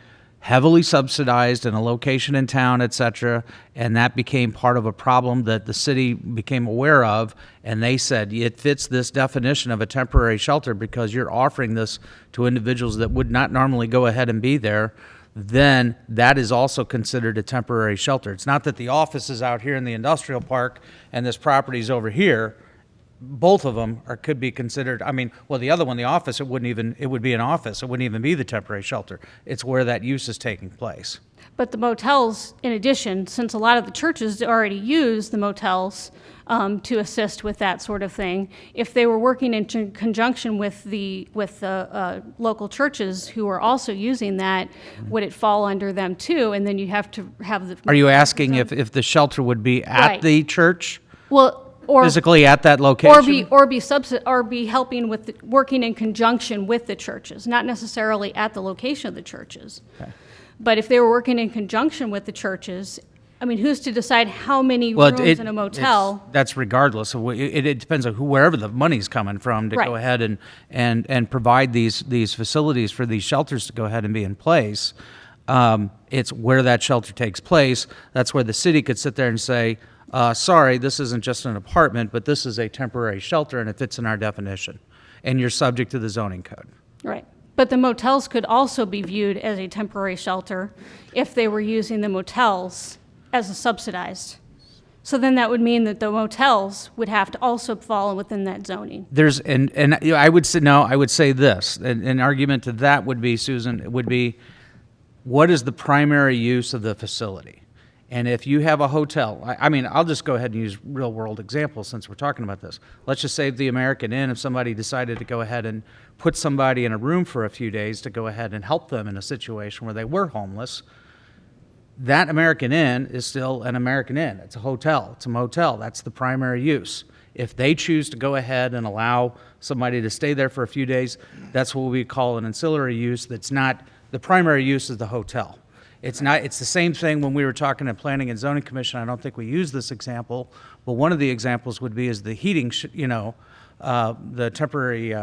heavily subsidized in a location in town, et cetera, and that became part of a problem that the city became aware of, and they said, it fits this definition of a temporary shelter because you're offering this to individuals that would not normally go ahead and be there, then that is also considered a temporary shelter. It's not that the office is out here in the industrial park and this property's over here. Both of them could be considered, I mean, well, the other one, the office, it would be an office. It wouldn't even be the temporary shelter. It's where that use is taking place. But the motels, in addition, since a lot of the churches already use the motels to assist with that sort of thing, if they were working in conjunction with the local churches who are also using that, would it fall under them too? And then you have to have the. Are you asking if the shelter would be at Right. the church? Well, or physically at that location? Or be helping with working in conjunction with the churches, not necessarily at the location of the churches. Okay. But if they were working in conjunction with the churches, I mean, who's to decide how many rooms in a motel? That's regardless. It depends on wherever the money's coming from to Right. go ahead and provide these facilities for these shelters to go ahead and be in place. It's where that shelter takes place. That's where the city could sit there and say, sorry, this isn't just an apartment, but this is a temporary shelter and it fits in our definition. And you're subject to the zoning code. Right. But the motels could also be viewed as a temporary shelter if they were using the motels as a subsidized. So then that would mean that the motels would have to also fall within that zoning. There's, and you know, I would say this, an argument to that would be, Susan, would be, what is the primary use of the facility? And if you have a hotel, I mean, I'll just go ahead and use real world examples since we're talking about this. Let's just say the American Inn, if somebody decided to go ahead and put somebody in a room for a few days to go ahead and help them in a situation where they were homeless, that American Inn is still an American Inn. It's a hotel, it's a motel, that's the primary use. If they choose to go ahead and allow somebody to stay there for a few days, that's what we call an ancillary use. That's not, the primary use is the hotel. It's not, it's the same thing when we were talking at Planning and Zoning Commission. I don't think we used this example, but one of the examples would be is the heating, the temporary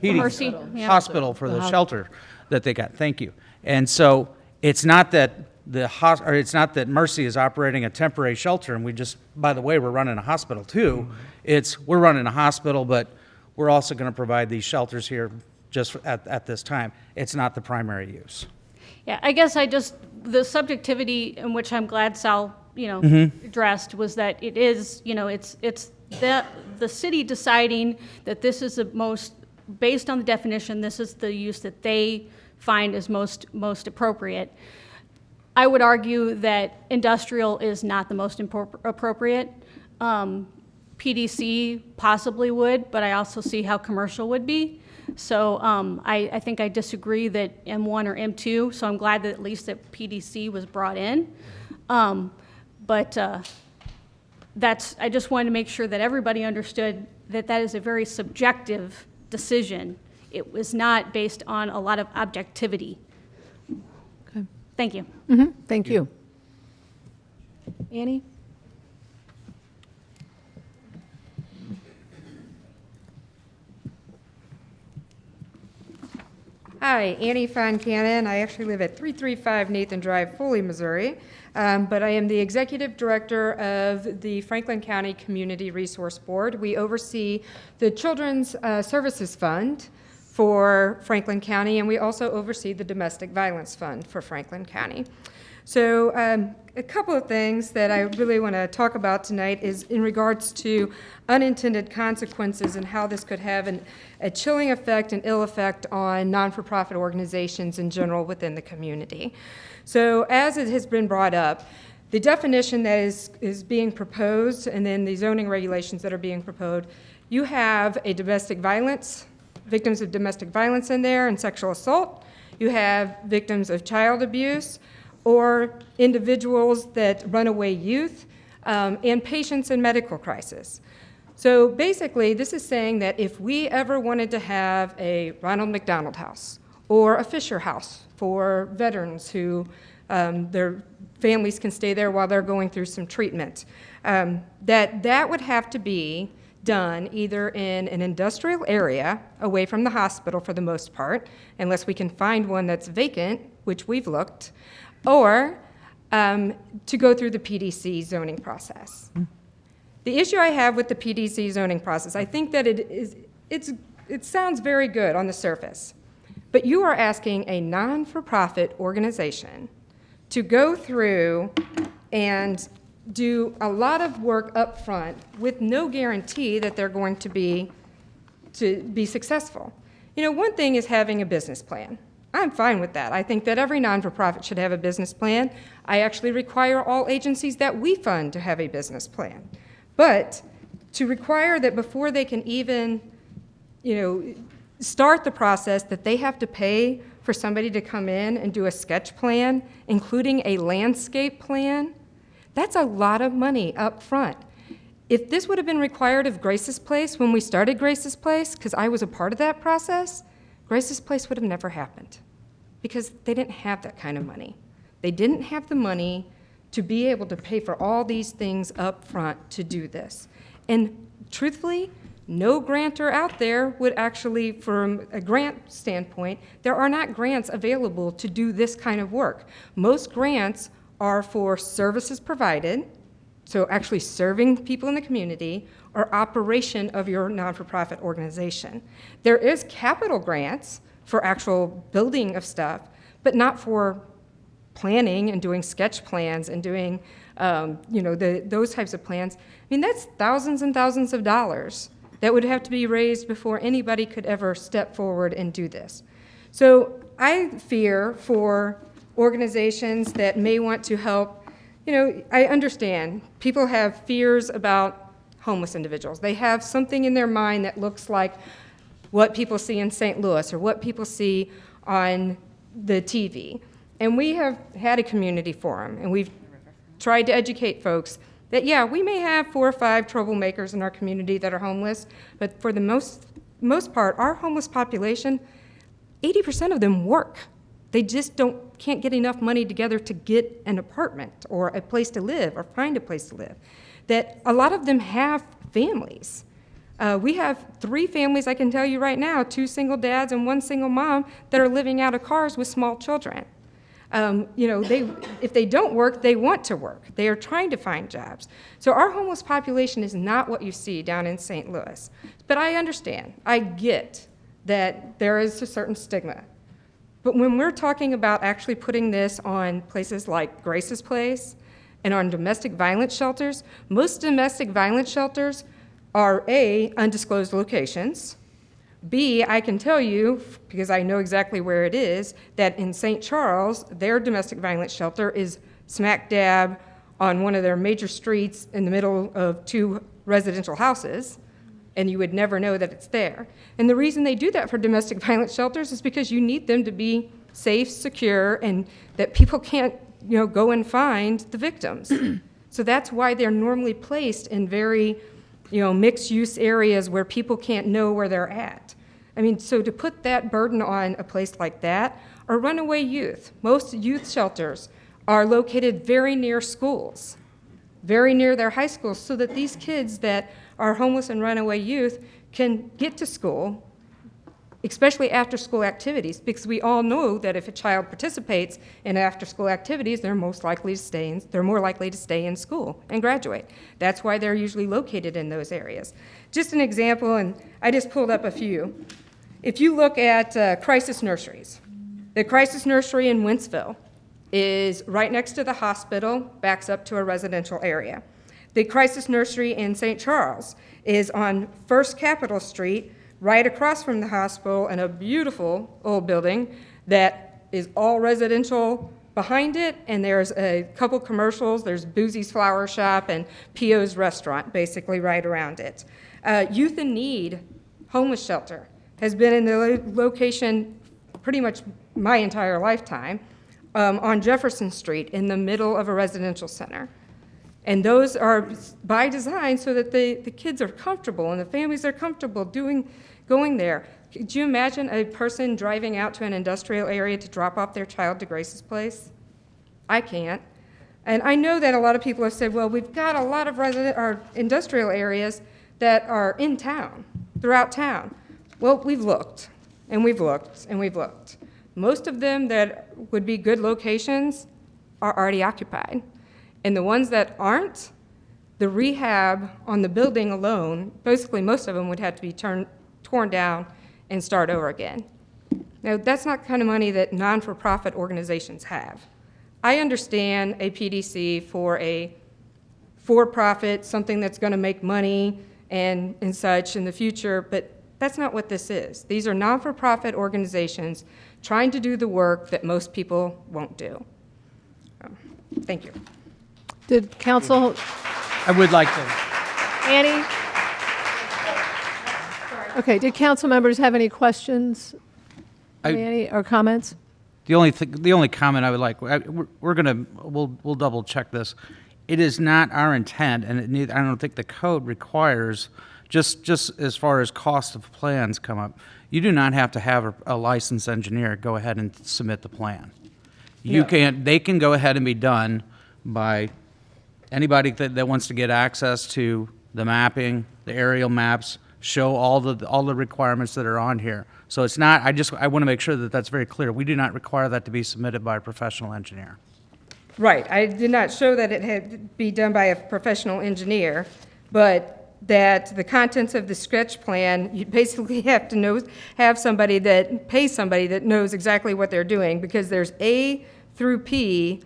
heating Mercy, yeah. hospital for the shelter that they got. Thank you. And so it's not that it's not that Mercy is operating a temporary shelter and we just, by the way, we're running a hospital too. It's, we're running a hospital, but we're also going to provide these shelters here just at this time. It's not the primary use. Yeah, I guess the subjectivity in which I'm glad Sal, addressed was that it is, it's the city deciding that this is the most, based on the definition, this is the use that they find is most appropriate. I would argue that industrial is not the most appropriate. PDC possibly would, but I also see how commercial would be. So I think I disagree that M1 or M2, so I'm glad that at least that PDC was brought in. But I just wanted to make sure that everybody understood that that is a very subjective decision. It was not based on a lot of objectivity. Okay. Thank you. Thank you. Annie? Hi, Annie Foncannon. I actually live at 335 Nathan Drive, Foley, Missouri. But I am the executive director of the Franklin County Community Resource Board. We oversee the Children's Services Fund for Franklin County, and we also oversee the Domestic Violence Fund for Franklin County. So a couple of things that I really want to talk about tonight is in regards to unintended consequences and how this could have a chilling effect and ill effect on non-for-profit organizations in general within the community. So as it has been brought up, the definition that is being proposed and then the zoning regulations that are being proposed, you have a domestic violence, victims of domestic violence in there and sexual assault. You have victims of child abuse, or individuals that runaway youth, and patients in medical crisis. So basically, this is saying that if we ever wanted to have a Ronald McDonald House or a Fisher House for veterans who their families can stay there while they're going through some treatment, that would have to be done either in an industrial area away from the hospital for the most part, unless we can find one that's vacant, which we've looked, or to go through the PDC zoning process. The issue I have with the PDC zoning process, I think that it sounds very good on the surface, but you are asking a non-for-profit organization to go through and do a lot of work up front with no guarantee that they're going to be successful. You know, one thing is having a business plan. I'm fine with that. I think that every non-for-profit should have a business plan. I actually require all agencies that we fund to have a business plan. But to require that before they can even, start the process, that they have to pay for somebody to come in and do a sketch plan, including a landscape plan, that's a lot of money up front. If this would have been required of Grace's Place when we started Grace's Place, because I was a part of that process, Grace's Place would have never happened because they didn't have that kind of money. They didn't have the money to be able to pay for all these things up front to do this. And truthfully, no grantor out there would actually, from a grant standpoint, there are not grants available to do this kind of work. Most grants are for services provided, so actually serving people in the community, or operation of your non-for-profit organization. There is capital grants for actual building of stuff, but not for planning and doing sketch plans and doing, those types of plans. I mean, that's thousands and thousands of dollars that would have to be raised before anybody could ever step forward and do this. So I fear for organizations that may want to help. I understand people have fears about homeless individuals. They have something in their mind that looks like what people see in St. Louis or what people see on the TV. And we have had a community forum, and we've tried to educate folks that, yeah, we may have 4 or 5 troublemakers in our community that are homeless, but for the most part, our homeless population, 80% of them work. They just can't get enough money together to get an apartment or a place to live or find a place to live. That a lot of them have families. We have 3 families, I can tell you right now, 2 single dads and 1 single mom that are living out of cars with small children. If they don't work, they want to work. They are trying to find jobs. So our homeless population is not what you see down in St. Louis. But I understand, I get that there is a certain stigma. But when we're talking about actually putting this on places like Grace's Place and on domestic violence shelters, most domestic violence shelters are A, undisclosed locations. B, I can tell you, because I know exactly where it is, that in St. Charles, their domestic violence shelter is smack dab on one of their major streets in the middle of 2 residential houses, and you would never know that it's there. And the reason they do that for domestic violence shelters is because you need them to be safe, secure, and that people can't, go and find the victims. So that's why they're normally placed in very, mixed-use areas where people can't know where they're at. I mean, so to put that burden on a place like that, or runaway youth. Most youth shelters are located very near schools, very near their high schools, so that these kids that are homeless and runaway youth can get to school, especially after-school activities, because we all know that if a child participates in after-school activities, they're more likely to stay in school and graduate. That's why they're usually located in those areas. Just an example, and I just pulled up a few. If you look at crisis nurseries, the crisis nursery in Wentzville is right next to the hospital, backs up to a residential area. The crisis nursery in St. Charles is on First Capitol Street, right across from the hospital, in a beautiful old building that is all residential behind it, and there's a couple commercials. There's Boozy's Flower Shop and P.O.'s Restaurant, basically right around it. Youth in Need Homeless Shelter has been in the location pretty much my entire lifetime, on Jefferson Street in the middle of a residential center. And those are by design so that the kids are comfortable and the families are comfortable going there. Could you imagine a person driving out to an industrial area to drop off their child to Grace's Place? I can't. And I know that a lot of people have said, well, we've got a lot of industrial areas that are in town, throughout town. Well, we've looked, and we've looked, and we've looked. Most of them that would be good locations are already occupied. And the ones that aren't, the rehab on the building alone, basically most of them would have to be torn down and start over again. Now, that's not the kind of money that non-for-profit organizations have. I understand a PDC for a for-profit, something that's going to make money and such in the future, but that's not what this is. These are non-for-profit organizations trying to do the work that most people won't do. Thank you. Did council, I would like to. Annie? Okay, did council members have any questions, Annie, or comments? The only comment I would like, we'll double check this. It is not our intent, and I don't think the code requires, just as far as cost of plans come up, you do not have to have a licensed engineer go ahead and submit the plan. They can go ahead and be done by anybody that wants to get access to the mapping, the aerial maps, show all the requirements that are on here. So it's not, I want to make sure that that's very clear. We do not require that to be submitted by a professional engineer. Right, I did not show that it had to be done by a professional engineer, but that the contents of the sketch plan, you basically have to have somebody that pays somebody that knows exactly what they're doing, because there's A through P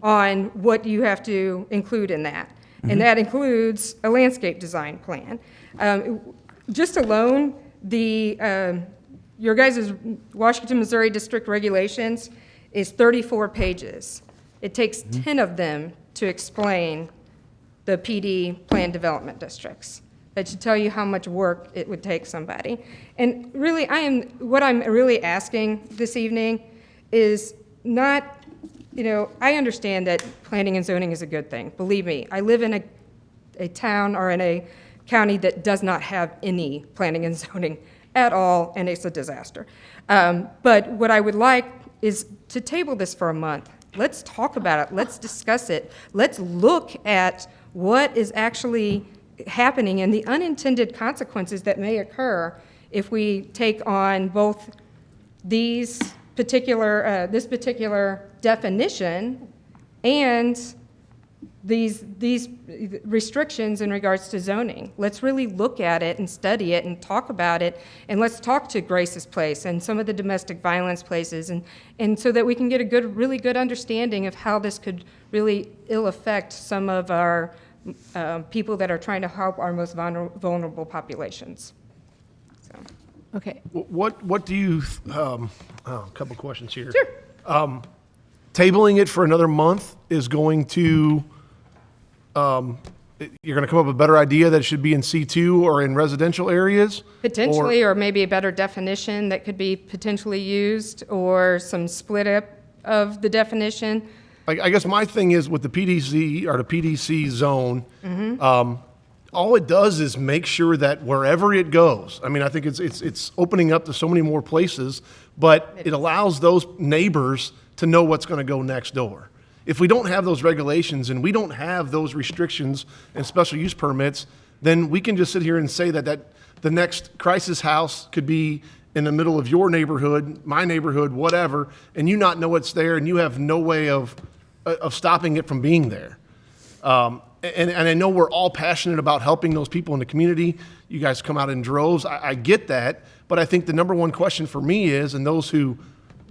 on what you have to include in that. And that includes a landscape design plan. Just alone, your guys' Washington, Missouri District Regulations is 34 pages. It takes 10 of them to explain the PD plan development districts. That should tell you how much work it would take somebody. And really, what I'm really asking this evening is not, I understand that planning and zoning is a good thing. Believe me, I live in a town or in a county that does not have any planning and zoning at all, and it's a disaster. But what I would like is to table this for a month. Let's talk about it. Let's discuss it. Let's look at what is actually happening and the unintended consequences that may occur if we take on both this particular definition and these restrictions in regards to zoning. Let's really look at it and study it and talk about it, and let's talk to Grace's Place and some of the domestic violence places, and so that we can get a really good understanding of how this could really ill affect some of our people that are trying to help our most vulnerable populations. So. Okay. What do you, a couple questions here. Sure. Tabling it for another month is going to, you're going to come up with a better idea that it should be in C2 or in residential areas? Potentially, or maybe a better definition that could be potentially used, or some split up of the definition. I guess my thing is with the PDC or the PDC zone, all it does is make sure that wherever it goes, I mean, I think it's opening up to so many more places, but it allows those neighbors to know what's going to go next door. If we don't have those regulations and we don't have those restrictions and special use permits, then we can just sit here and say that the next crisis house could be in the middle of your neighborhood, my neighborhood, whatever, and you not know it's there and you have no way of stopping it from being there. And I know we're all passionate about helping those people in the community. You guys come out in droves. I get that. But I think the number one question for me is, and those who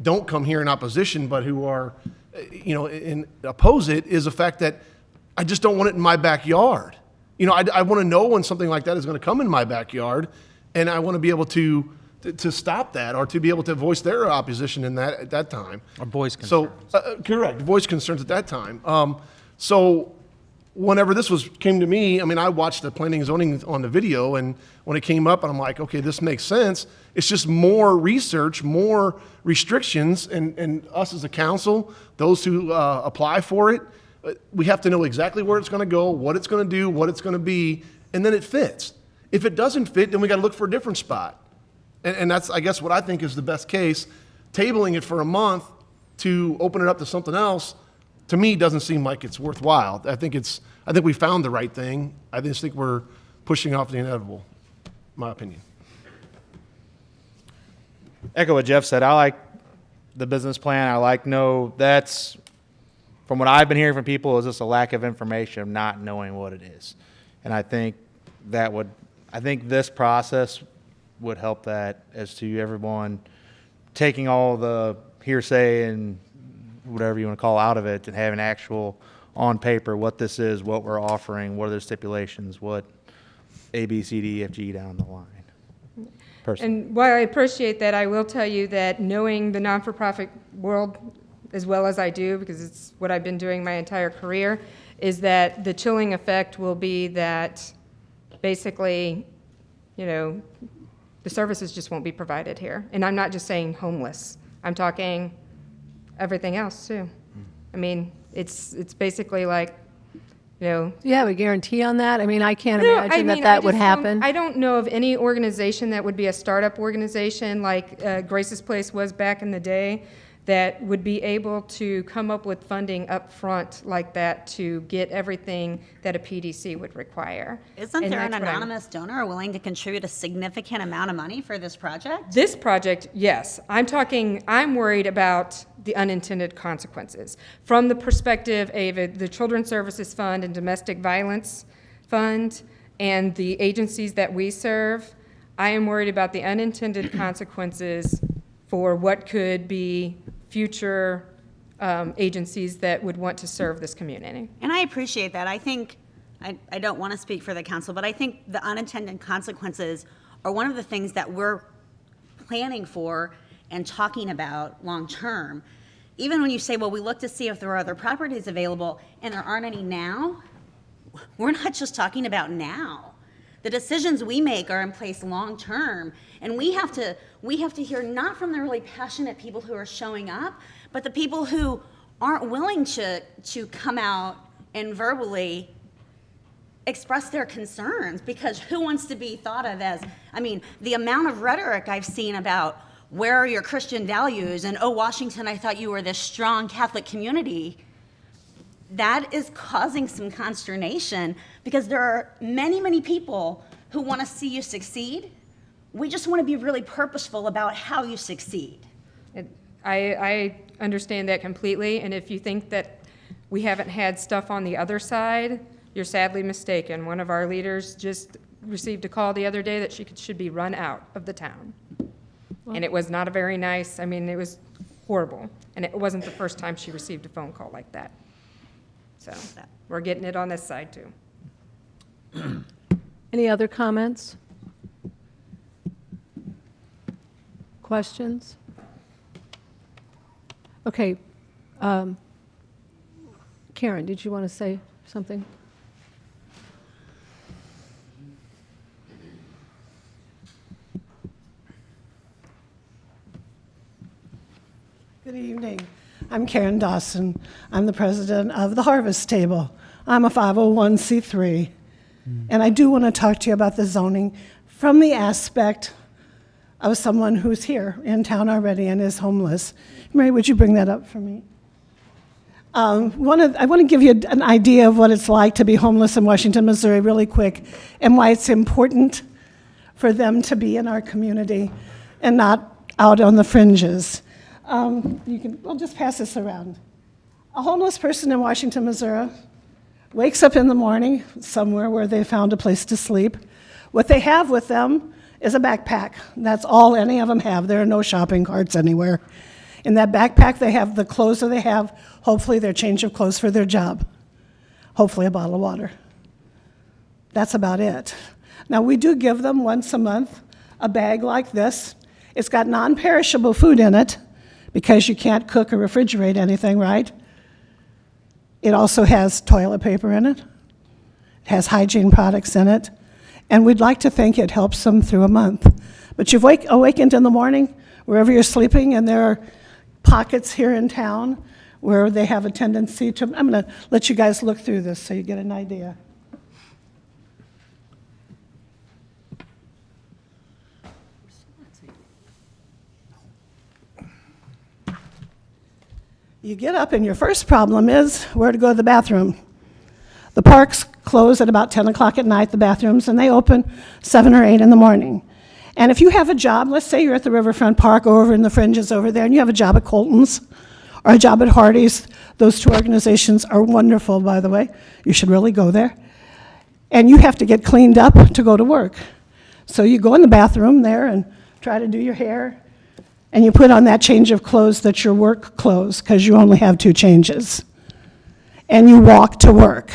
don't come here in opposition, but who are, oppose it, is the fact that I just don't want it in my backyard. I want to know when something like that is going to come in my backyard, and I want to be able to stop that, or to be able to voice their opposition in that at that time. Or voice concerns. So, correct, voice concerns at that time. So whenever this came to me, I mean, I watched the planning and zoning on the video, and when it came up, and I'm like, okay, this makes sense. It's just more research, more restrictions, and us as a council, those who apply for it, we have to know exactly where it's going to go, what it's going to do, what it's going to be, and then it fits. If it doesn't fit, then we got to look for a different spot. And that's, I guess, what I think is the best case. Tabling it for a month to open it up to something else, to me, doesn't seem like it's worthwhile. I think we found the right thing. I just think we're pushing off the inevitable, my opinion. Echo what Jeff said. I like the business plan. I like that's, from what I've been hearing from people, is just a lack of information of not knowing what it is. And I think this process would help that, as to everyone taking all the hearsay and whatever you want to call out of it and having actual on paper what this is, what we're offering, what are the stipulations, what A, B, C, D, E, F, G down the line. Personally. And while I appreciate that, I will tell you that knowing the non-for-profit world as well as I do, because it's what I've been doing my entire career, is that the chilling effect will be that basically, the services just won't be provided here. And I'm not just saying homeless. I'm talking everything else too. I mean, it's basically like, Do you have a guarantee on that? I mean, I can't No, imagine I mean, that I would just happen. I don't know of any organization that would be a startup organization like Grace's Place was back in the day that would be able to come up with funding up front like that to get everything that a PDC would require. Isn't And there an that's what I'm- anonymous donor willing to contribute a significant amount of money for this project? This project, yes. I'm worried about the unintended consequences. From the perspective of the Children's Services Fund and Domestic Violence Fund and the agencies that we serve, I am worried about the unintended consequences for what could be future agencies that would want to serve this community. And I appreciate that. I think, I don't want to speak for the council, but I think the unintended consequences are one of the things that we're planning for and talking about long-term. Even when you say, well, we look to see if there are other properties available, and there aren't any now, we're not just talking about now. The decisions we make are in place long-term, and we have to hear not from the really passionate people who are showing up, but the people who aren't willing to come out and verbally express their concerns, because who wants to be thought of as, the amount of rhetoric I've seen about where are your Christian values, and oh, Washington, I thought you were this strong Catholic community, that is causing some consternation, because there are many, many people who want to see you succeed. We just want to be really purposeful about how you succeed. I understand that completely, and if you think that we haven't had stuff on the other side, you're sadly mistaken. One of our leaders just received a call the other day that she should be run out of the town. And it was not a very nice, it was horrible. And it wasn't the first time she received a phone call like that. So we're getting it on this side too. Any other comments? Questions? Okay. Karen, did you want to say something? Good evening. I'm Karen Dawson. I'm the president of the Harvest Table. I'm a 501c3. And I do want to talk to you about the zoning from the aspect of someone who's here in town already and is homeless. Mary, would you bring that up for me? I want to give you an idea of what it's like to be homeless in Washington, Missouri really quick, and why it's important for them to be in our community and not out on the fringes. We'll just pass this around. A homeless person in Washington, Missouri wakes up in the morning somewhere where they found a place to sleep. What they have with them is a backpack. That's all any of them have. There are no shopping carts anywhere. In that backpack, they have the clothes that they have, hopefully their change of clothes for their job, hopefully a bottle of water. That's about it. Now, we do give them once a month a bag like this. It's got non-perishable food in it, because you can't cook or refrigerate anything, right? It also has toilet paper in it. It has hygiene products in it. And we'd like to think it helps them through a month. But you've awakened in the morning, wherever you're sleeping, and there are pockets here in town where they have a tendency to, I'm going to let you guys look through this so you get an idea. You get up and your first problem is where to go to the bathroom. The parks close at about 10 o'clock at night, the bathrooms, and they open 7 or 8 in the morning. And if you have a job, let's say you're at the Riverfront Park or over in the fringes over there, and you have a job at Colton's or a job at Hardee's, those two organizations are wonderful, by the way. You should really go there. And you have to get cleaned up to go to work. So you go in the bathroom there and try to do your hair, and you put on that change of clothes that's your work clothes, because you only have 2 changes. And you walk to work.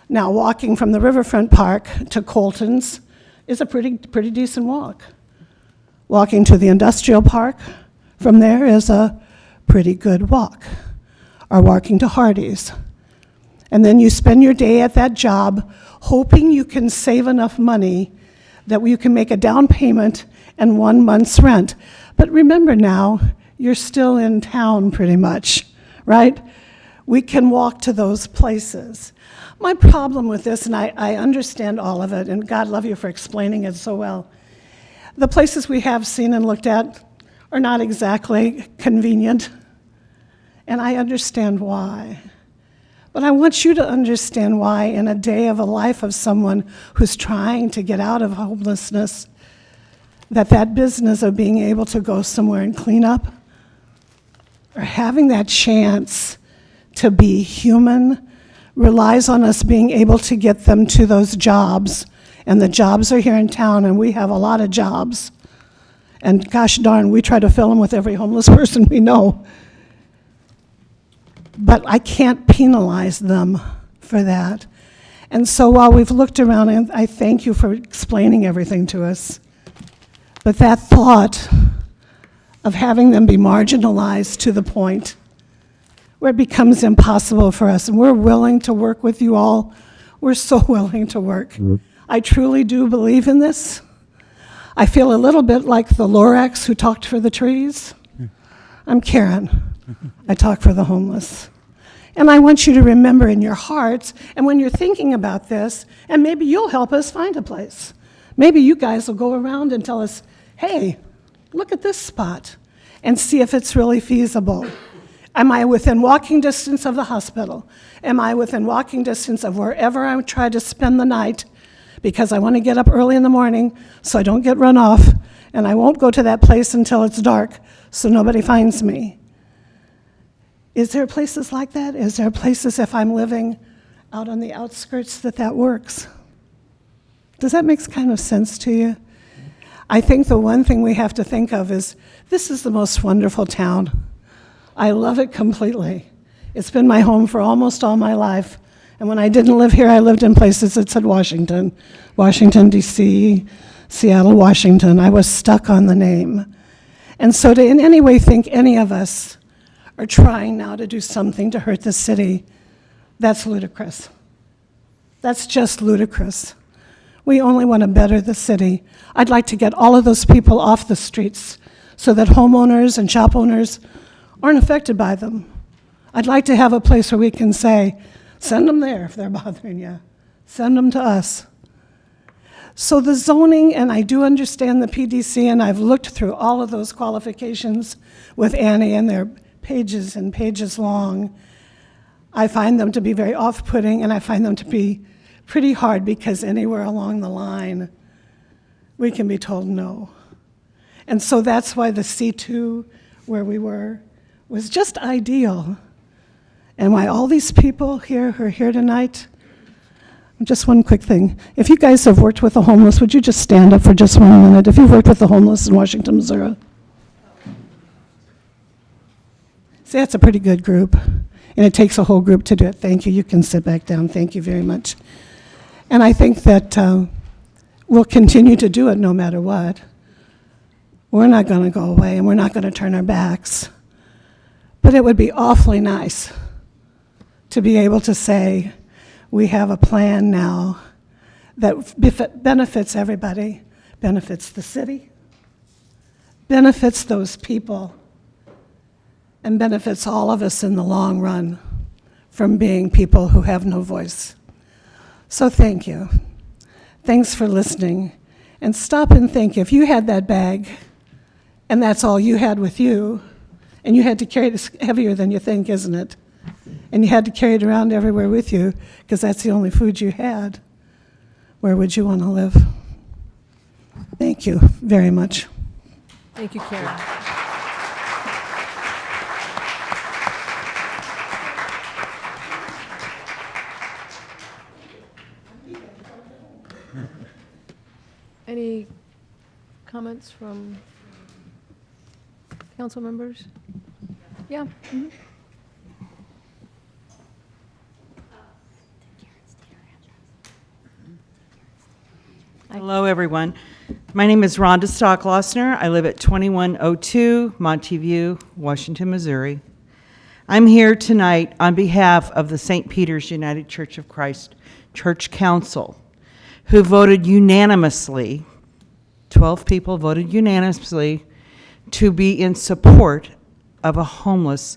Now, walking from the Riverfront Park to Colton's is a pretty decent walk. Walking to the industrial park from there is a pretty good walk. Or walking to Hardee's. And then you spend your day at that job hoping you can save enough money that you can make a down payment and 1 month's rent. But remember now, you're still in town pretty much, right? We can walk to those places. My problem with this, and I understand all of it, and God love you for explaining it so well, the places we have seen and looked at are not exactly convenient, and I understand why. But I want you to understand why in a day of a life of someone who's trying to get out of homelessness, that business of being able to go somewhere and clean up, or having that chance to be human, relies on us being able to get them to those jobs. And the jobs are here in town, and we have a lot of jobs. And gosh darn, we try to fill them with every homeless person we know. But I can't penalize them for that. And so while we've looked around, and I thank you for explaining everything to us, but that thought of having them be marginalized to the point where it becomes impossible for us, and we're willing to work with you all. We're so willing to work. I truly do believe in this. I feel a little bit like the Lorax who talked for the trees. I'm Karen. I talk for the homeless. And I want you to remember in your hearts, and when you're thinking about this, and maybe you'll help us find a place. Maybe you guys will go around and tell us, hey, look at this spot, and see if it's really feasible. Am I within walking distance of the hospital? Am I within walking distance of wherever I try to spend the night? Because I want to get up early in the morning so I don't get run off, and I won't go to that place until it's dark so nobody finds me. Is there places like that? Is there places if I'm living out on the outskirts that works? Does that make kind of sense to you? I think the one thing we have to think of is this is the most wonderful town. I love it completely. It's been my home for almost all my life. And when I didn't live here, I lived in places that said Washington, Washington, D.C., Seattle, Washington. I was stuck on the name. And so to in any way think any of us are trying now to do something to hurt the city, that's ludicrous. That's just ludicrous. We only want to better the city. I'd like to get all of those people off the streets so that homeowners and shop owners aren't affected by them. I'd like to have a place where we can say, send them there if they're bothering you. Send them to us. So the zoning, and I do understand the PDC, and I've looked through all of those qualifications with Annie, and they're pages and pages long. I find them to be very off-putting, and I find them to be pretty hard because anywhere along the line, we can be told no. And so that's why the C2, where we were, was just ideal. And why all these people here who are here tonight, just one quick thing. If you guys have worked with the homeless, would you just stand up for just 1 minute? If you've worked with the homeless in Washington, Missouri. See, that's a pretty good group. And it takes a whole group to do it. Thank you. You can sit back down. Thank you very much. And I think that we'll continue to do it no matter what. We're not going to go away, and we're not going to turn our backs. But it would be awfully nice to be able to say, we have a plan now that benefits everybody, benefits the city, benefits those people, and benefits all of us in the long run from being people who have no voice. So thank you. Thanks for listening. And stop and think, if you had that bag and that's all you had with you, and you had to carry it, it's heavier than you think, isn't it? and you had to carry it around everywhere with you because that's the only food you had, where would you want to live? Thank you very much. Thank you, Karen. Any comments from council members? Yeah. Mhm. Hello, everyone. My name is Rhonda Stocklossner. I live at 2102 Montview, Washington, Missouri. I'm here tonight on behalf of the St. Peter's United Church of Christ Church Council, who voted unanimously, 12 people voted unanimously, to be in support of a homeless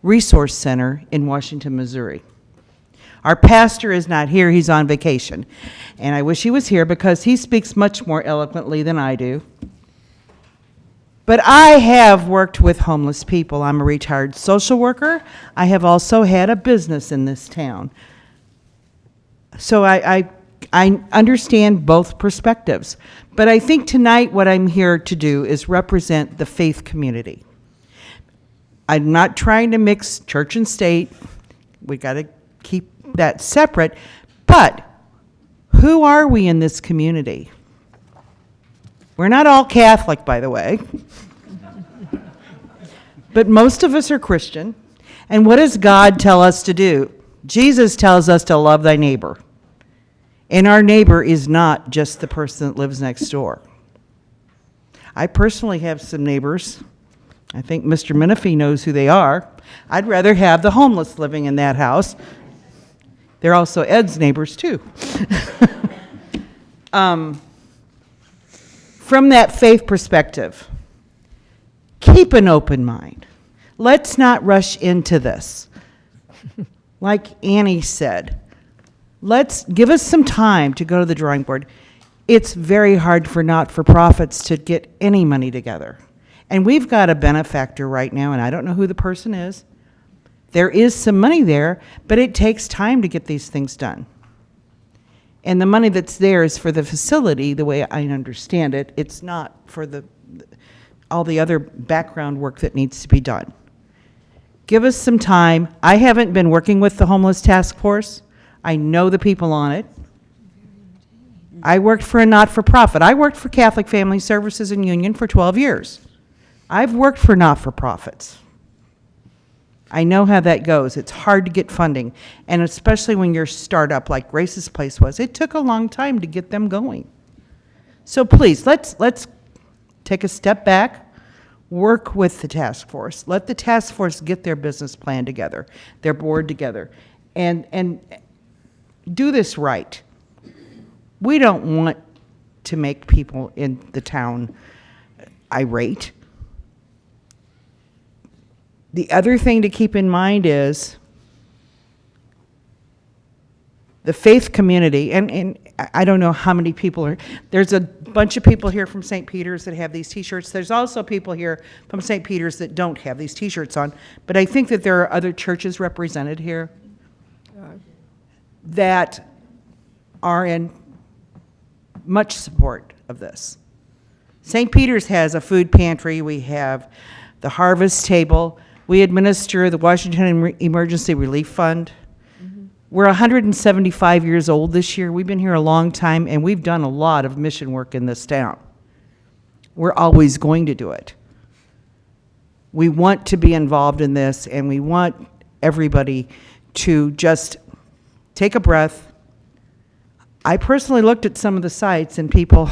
resource center in Washington, Missouri. Our pastor is not here, he's on vacation. And I wish he was here because he speaks much more eloquently than I do. But I have worked with homeless people. I'm a retired social worker. I have also had a business in this town. So I understand both perspectives. But I think tonight what I'm here to do is represent the faith community. I'm not trying to mix church and state. We got to keep that separate. But who are we in this community? We're not all Catholic, by the way. But most of us are Christian. And what does God tell us to do? Jesus tells us to love thy neighbor. And our neighbor is not just the person that lives next door. I personally have some neighbors. I think Mr. Menifee knows who they are. I'd rather have the homeless living in that house. They're also Ed's neighbors, too. From that faith perspective, keep an open mind. Let's not rush into this. Like Annie said, let's give us some time to go to the drawing board. It's very hard for not-for-profits to get any money together. And we've got a benefactor right now, and I don't know who the person is. There is some money there, but it takes time to get these things done. And the money that's there is for the facility, the way I understand it. It's not for all the other background work that needs to be done. Give us some time. I haven't been working with the Homeless Task Force. I know the people on it. I worked for a not-for-profit. I worked for Catholic Family Services and Union for 12 years. I've worked for not-for-profits. I know how that goes. It's hard to get funding, and especially when you're a startup like Grace's Place was. It took a long time to get them going. So please, let's take a step back, work with the task force. Let the task force get their business plan together, their board together, and do this right. We don't want to make people in the town irate. The other thing to keep in mind is the faith community, and I don't know how many people are, there's a bunch of people here from St. Peter's that have these t-shirts. There's also people here from St. Peter's that don't have these t-shirts on, but I think that there are other churches represented here that are in much support of this. St. Peter's has a food pantry. We have the Harvest Table. We administer the Washington Emergency Relief Fund. We're 175 years old this year. We've been here a long time, and we've done a lot of mission work in this town. We're always going to do it. We want to be involved in this, and we want everybody to just take a breath. I personally looked at some of the sites, and people,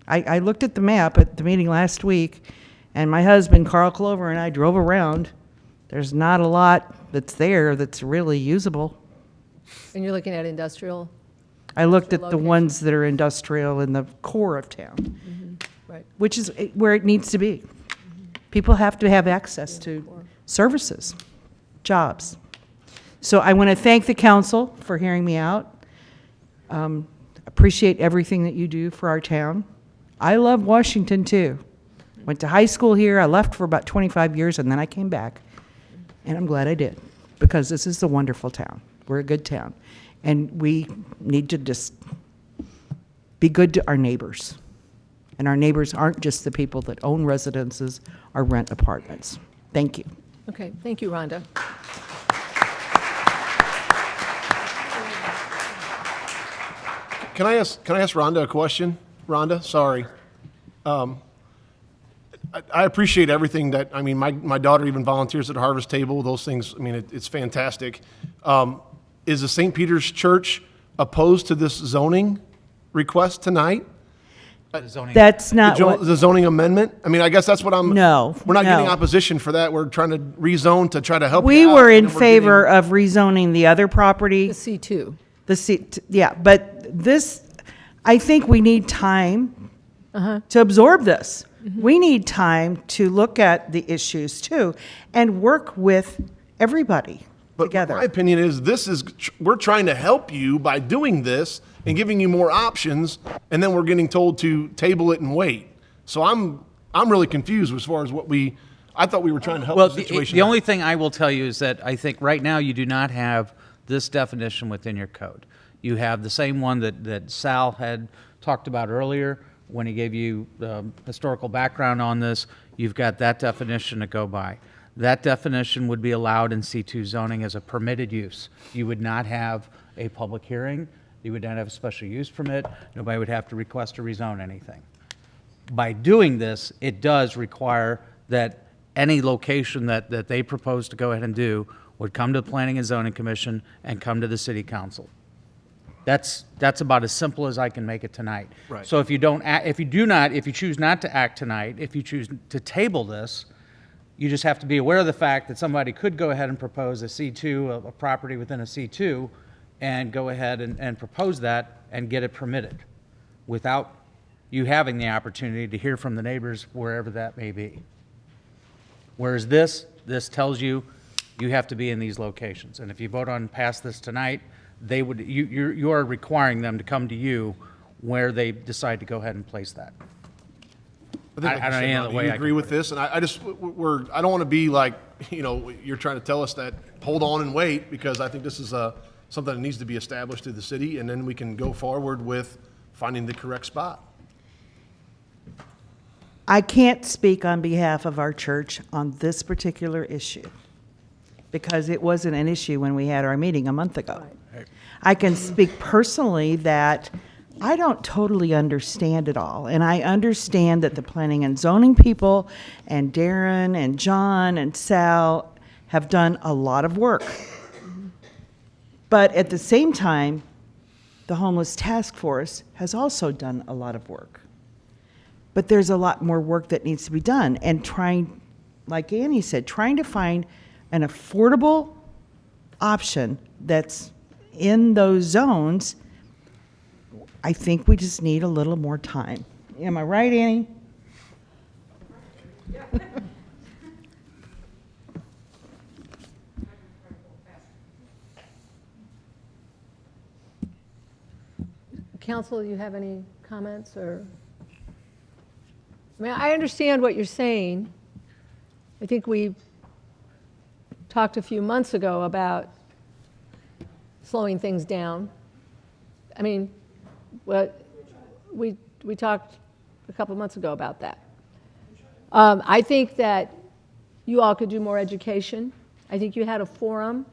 I looked at the map at the meeting last week, and my husband, Carl Clover, and I drove around. There's not a lot that's there that's really usable. And you're looking at industrial? I looked at the location. ones that are industrial in the core of town, Right. which is where it needs to be. People have to have access to services, jobs. So I want to thank the council for hearing me out. Appreciate everything that you do for our town. I love Washington too. Went to high school here. I left for about 25 years and then I came back. And I'm glad I did. because this is a wonderful town. We're a good town. And we need to just be good to our neighbors. And our neighbors aren't just the people that own residences or rent apartments. Thank you. Okay, thank you, Rhonda. Can I ask Rhonda a question? Rhonda, sorry. I appreciate everything that, I mean, my daughter even volunteers at Harvest Table, those things, I mean, it's fantastic. Is the St. Peter's Church opposed to this zoning request tonight? That's not what, The zoning amendment? I mean, I guess that's what I'm. No, We're not getting no. opposition for that. We're trying to rezone to try to help we you out, were and in then we're favor of rezoning the other property. The C2. Yeah, but this, I think we need time to absorb this. We need time to look at the issues too and work with everybody together. My opinion is we're trying to help you by doing this and giving you more options, and then we're getting told to table it and wait. So I'm really confused as far as I thought we were trying to help Well, the situation. the only thing I will tell you is that I think right now you do not have this definition within your code. You have the same one that Sal had talked about earlier when he gave you the historical background on this. You've got that definition to go by. That definition would be allowed in C2 zoning as a permitted use. You would not have a public hearing. You would not have a special use permit. Nobody would have to request to rezone anything. By doing this, it does require that any location that they propose to go ahead and do would come to the Planning and Zoning Commission and come to the City Council. That's about as simple as I can make it tonight. Right. So if you choose not to act tonight, if you choose to table this, you just have to be aware of the fact that somebody could go ahead and propose a C2, a property within a C2, and go ahead and propose that and get it permitted without you having the opportunity to hear from the neighbors wherever that may be. Whereas this tells you you have to be in these locations. And if you vote on pass this tonight, you are requiring them to come to you where they decide to go ahead and place that. I think, like you said, Rhonda, you agree with this, and I don't want to be like, you're trying to tell us that hold on and wait, because I think this is something that needs to be established through the city, and then we can go forward with finding the correct spot. I can't speak on behalf of our church on this particular issue because it wasn't an issue when we had our meeting a month ago. I can speak personally that I don't totally understand it all. And I understand that the planning and zoning people and Darren and John and Sal have done a lot of work. But at the same time, the Homeless Task Force has also done a lot of work. But there's a lot more work that needs to be done. And trying, like Annie said, trying to find an affordable option that's in those zones, I think we just need a little more time. Am I right, Annie? Council, you have any comments or? I mean, I understand what you're saying. I think we talked a few months ago about slowing things down. I mean, we talked a couple months ago about that. I think that you all could do more education. I think you had a forum.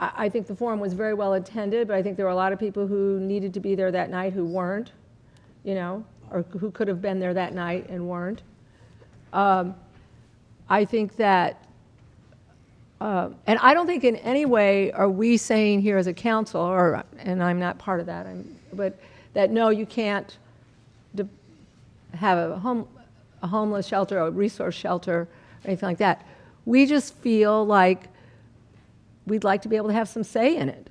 I think the forum was very well attended, but I think there were a lot of people who needed to be there that night who weren't, or who could have been there that night and weren't. I think that, and I don't think in any way are we saying here as a council, and I'm not part of that, but that no, you can't have a homeless shelter, a resource shelter, or anything like that. We just feel like we'd like to be able to have some say in it.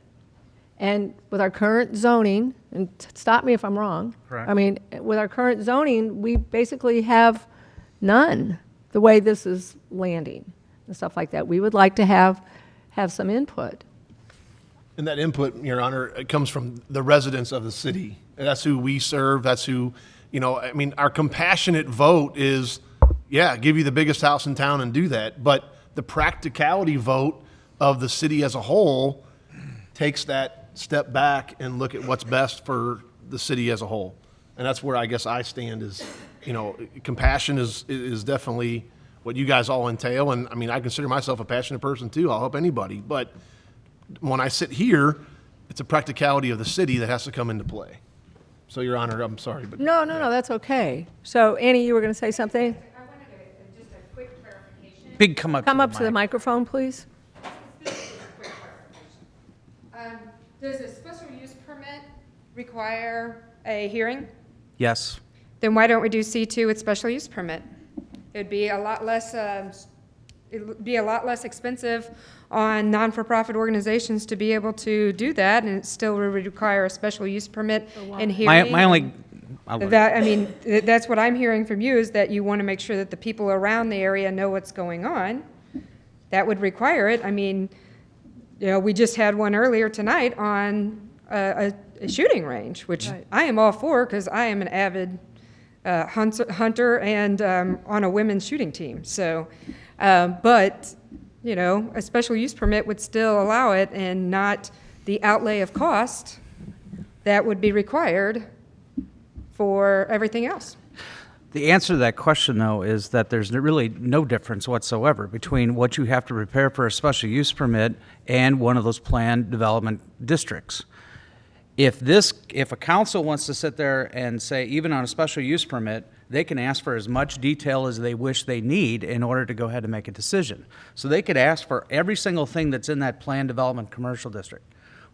And with our current zoning, and stop me if I'm wrong. Correct. I mean, with our current zoning, we basically have none the way this is landing and stuff like that. We would like to have some input. And that input, Your Honor, it comes from the residents of the city. And that's who we serve. That's who, I mean, our compassionate vote is yeah, give you the biggest house in town and do that. But the practicality vote of the city as a whole takes that step back and look at what's best for the city as a whole. And that's where I guess I stand is, compassion is definitely what you guys all entail. And I mean, I consider myself a passionate person too. I'll help anybody. But when I sit here, it's a practicality of the city that has to come into play. So, Your Honor, I'm sorry, but. No, that's okay. So Annie, you were going to say something? I wanted just a quick clarification. Big come up. Come up to the microphone, please. Does a special use permit require a hearing? Yes. Then why don't we do C2 with special use permit? It'd be a lot less, expensive on non-for-profit organizations to be able to do that, and it still would require a special use permit and hearing. My only. That's what I'm hearing from you, is that you want to make sure that the people around the area know what's going on. That would require it. I mean, we just had one earlier tonight on a shooting range, which I am all for because I am an avid hunter and on a women's shooting team. So, but, a special use permit would still allow it and not the outlay of cost that would be required for everything else. The answer to that question, though, is that there's really no difference whatsoever between what you have to prepare for a special use permit and one of those planned development districts. If a council wants to sit there and say, even on a special use permit, they can ask for as much detail as they wish they need in order to go ahead and make a decision. So they could ask for every single thing that's in that planned development commercial district.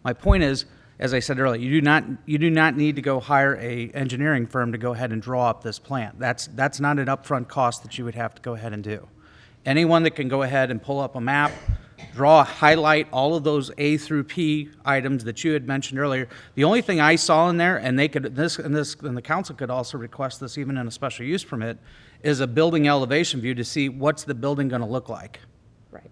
My point is, as I said earlier, you do not need to go hire a engineering firm to go ahead and draw up this plan. That's not an upfront cost that you would have to go ahead and do. Anyone that can go ahead and pull up a map, highlight all of those A through P items that you had mentioned earlier. The only thing I saw in there, and the council could also request this even in a special use permit, is a building elevation view to see what's the building going to look like. Right.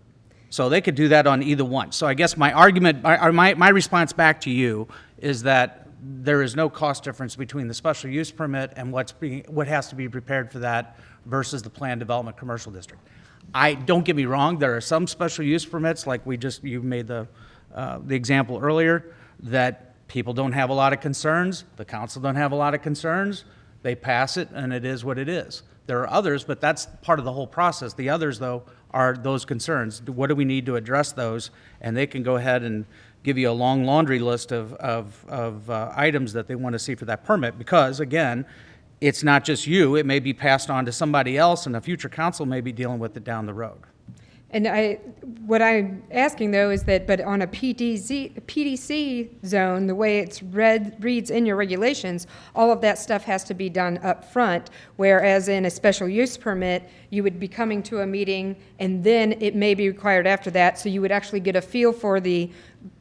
So they could do that on either one. So I guess my argument, my response back to you is that there is no cost difference between the special use permit and what has to be prepared for that versus the planned development commercial district. Don't get me wrong, there are some special use permits, like you made the example earlier, that people don't have a lot of concerns, the council don't have a lot of concerns, they pass it and it is what it is. There are others, but that's part of the whole process. The others, though, are those concerns. What do we need to address those? And they can go ahead and give you a long laundry list of items that they want to see for that permit, because, again, it's not just you. It may be passed on to somebody else, and a future council may be dealing with it down the road. And what I'm asking, though, is that, but on a PDC zone, the way it's reads in your regulations, all of that stuff has to be done up front, whereas in a special use permit, you would be coming to a meeting, and then it may be required after that, so you would actually get a feel for the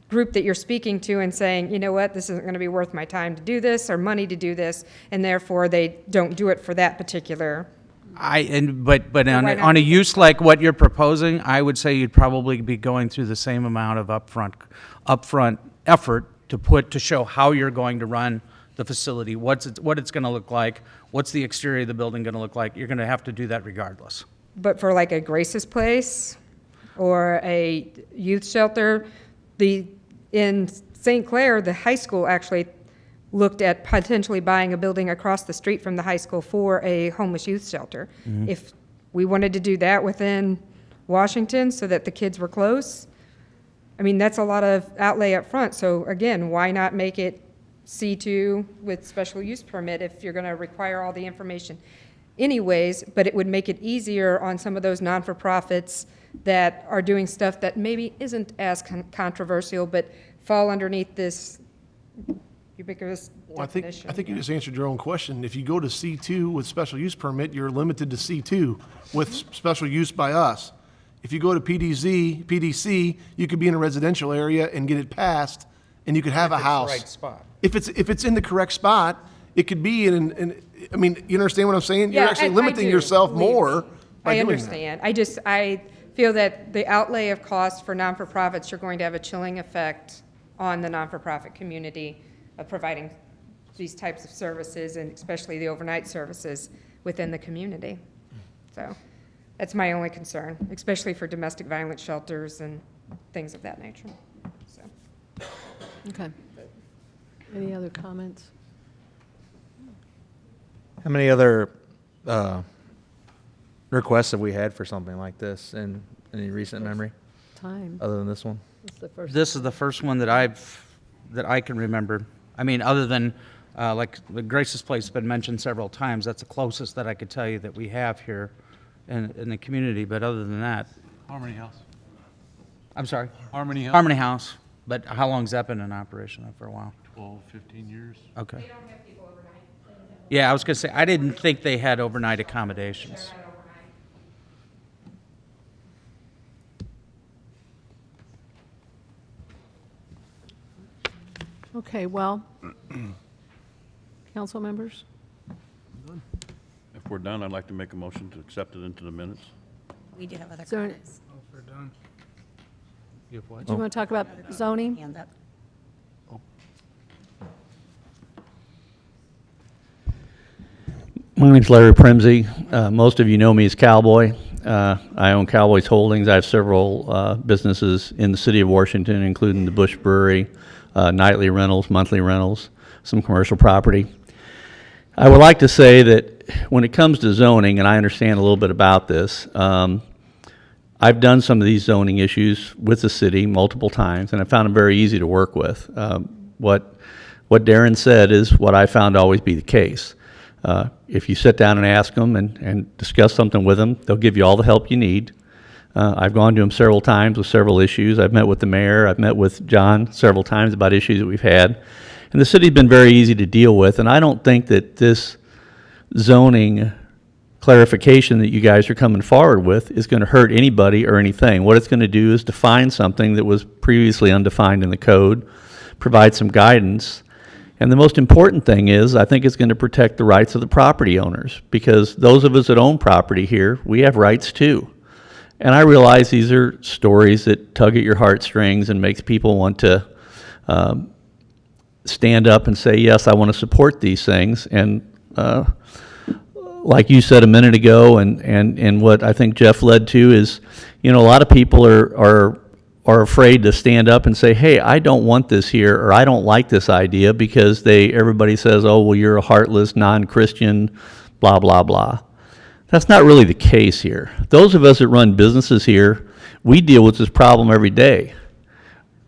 group that you're speaking to and saying, you know what, this isn't going to be worth my time to do this or money to do this, and therefore they don't do it for that particular. But on a use like what you're proposing, I would say you'd probably be going through the same amount of upfront effort to show how you're going to run the facility, what it's going to look like, what's the exterior of the building going to look like. You're going to have to do that regardless. But for like a Grace's Place or a youth shelter, in St. Clair, the high school actually looked at potentially buying a building across the street from the high school for a homeless youth shelter. Mm-hmm. If we wanted to do that within Washington so that the kids were close, I mean, that's a lot of outlay up front. So again, why not make it C2 with special use permit if you're going to require all the information anyways, but it would make it easier on some of those non-for-profits that are doing stuff that maybe isn't as controversial, but fall underneath this ubiquitous definition. I think you just answered your own question. If you go to C2 with special use permit, you're limited to C2 with special use by us. If you go to PDC, you could be in a residential area and get it passed, and you could have a house. If it's the right spot. If it's in the correct spot, it could be I mean, you understand what I'm saying? Yeah, you're actually limiting yourself more by I doing understand. I feel that the outlay of cost for non-for-profits, you're going to have a chilling effect on the non-for-profit community of providing these types of services, and especially the overnight services within the community. So that's my only concern, especially for domestic violence shelters and things of that nature. So. Okay. Any other comments? How many other requests have we had for something like this in any recent memory, Time. other than this one? It's the first. This is the first one that I can remember. I mean, other than, like, the Grace's Place has been mentioned several times. That's the closest that I could tell you that we have here in the community, but other than that, Harmony House. I'm sorry? Harmony House. Harmony House, but how long's that been in operation? For a while? 12, 15 years. Okay. Yeah, I was gonna say, I didn't think they had overnight accommodations. Okay, well, council members? If we're done, I'd like to make a motion to accept it into the minutes. We do have other So- comments. We're done. You have what? Do you want to talk about zoning? Hand up. My name's Larry Primsey. Most of you know me as Cowboy. I own Cowboys Holdings. I have several businesses in the city of Washington, including the Bush Brewery, nightly rentals, monthly rentals, some commercial property. I would like to say that when it comes to zoning, and I understand a little bit about this, I've done some of these zoning issues with the city multiple times, and I found them very easy to work with. What Darren said is what I found to always be the case. If you sit down and ask them and discuss something with them, they'll give you all the help you need. I've gone to them several times with several issues. I've met with the mayor. I've met with John several times about issues that we've had. And the city's been very easy to deal with, and I don't think that this zoning clarification that you guys are coming forward with is going to hurt anybody or anything. What it's going to do is define something that was previously undefined in the code, provide some guidance, and the most important thing is I think it's going to protect the rights of the property owners, because those of us that own property here, we have rights too. And I realize these are stories that tug at your heartstrings and makes people want to stand up and say, yes, I want to support these things. And like you said a minute ago, and what I think Jeff led to is, a lot of people are afraid to stand up and say, hey, I don't want this here, or I don't like this idea, because everybody says, oh, well, you're a heartless, non-Christian, blah, blah, blah. That's not really the case here. Those of us that run businesses here, we deal with this problem every day.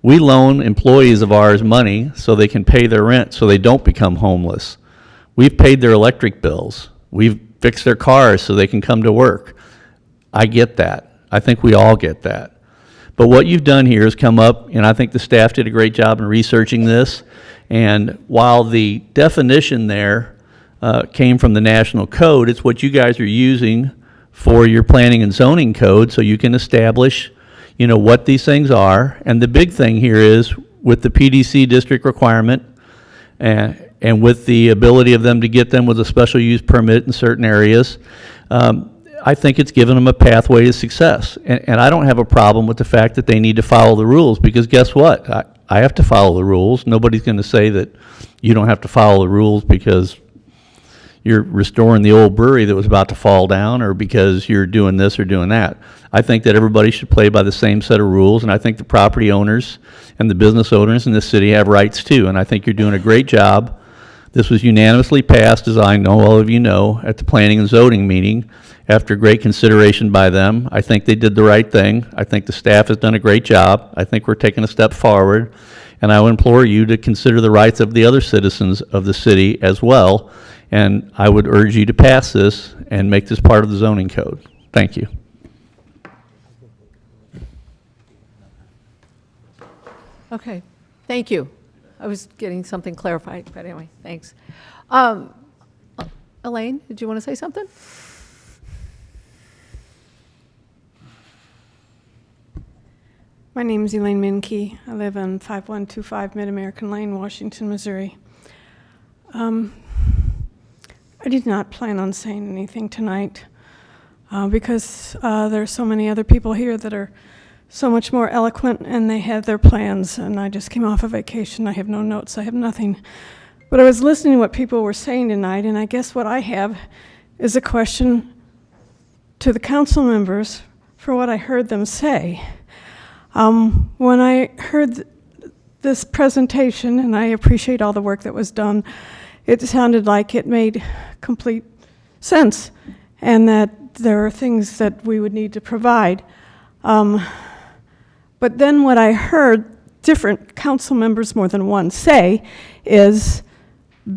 We loan employees of ours money so they can pay their rent so they don't become homeless. We've paid their electric bills. We've fixed their cars so they can come to work. I get that. I think we all get that. But what you've done here is come up, and I think the staff did a great job in researching this, and while the definition there came from the national code, it's what you guys are using for your planning and zoning code, so you can establish, what these things are. And the big thing here is with the PDC district requirement and with the ability of them to get them with a special use permit in certain areas, I think it's given them a pathway to success. And I don't have a problem with the fact that they need to follow the rules, because guess what? I have to follow the rules. Nobody's going to say that you don't have to follow the rules because you're restoring the old brewery that was about to fall down, or because you're doing this or doing that. I think that everybody should play by the same set of rules, and I think the property owners and the business owners in this city have rights too, and I think you're doing a great job. This was unanimously passed, as I know all of you know, at the planning and zoning meeting after great consideration by them. I think they did the right thing. I think the staff has done a great job. I think we're taking a step forward, and I would implore you to consider the rights of the other citizens of the city as well. And I would urge you to pass this and make this part of the zoning code. Thank you. Okay, thank you. I was getting something clarified, but anyway, thanks. Elaine, did you want to say something? My name is Elaine Minke. I live on 5125 Mid-American Lane, Washington, Missouri. I did not plan on saying anything tonight because there are so many other people here that are so much more eloquent, and they have their plans, and I just came off a vacation. I have no notes. I have nothing. But I was listening to what people were saying tonight, and I guess what I have is a question to the council members for what I heard them say. When I heard this presentation, and I appreciate all the work that was done, it sounded like it made complete sense, and that there are things that we would need to provide. But then what I heard different council members, more than one, say is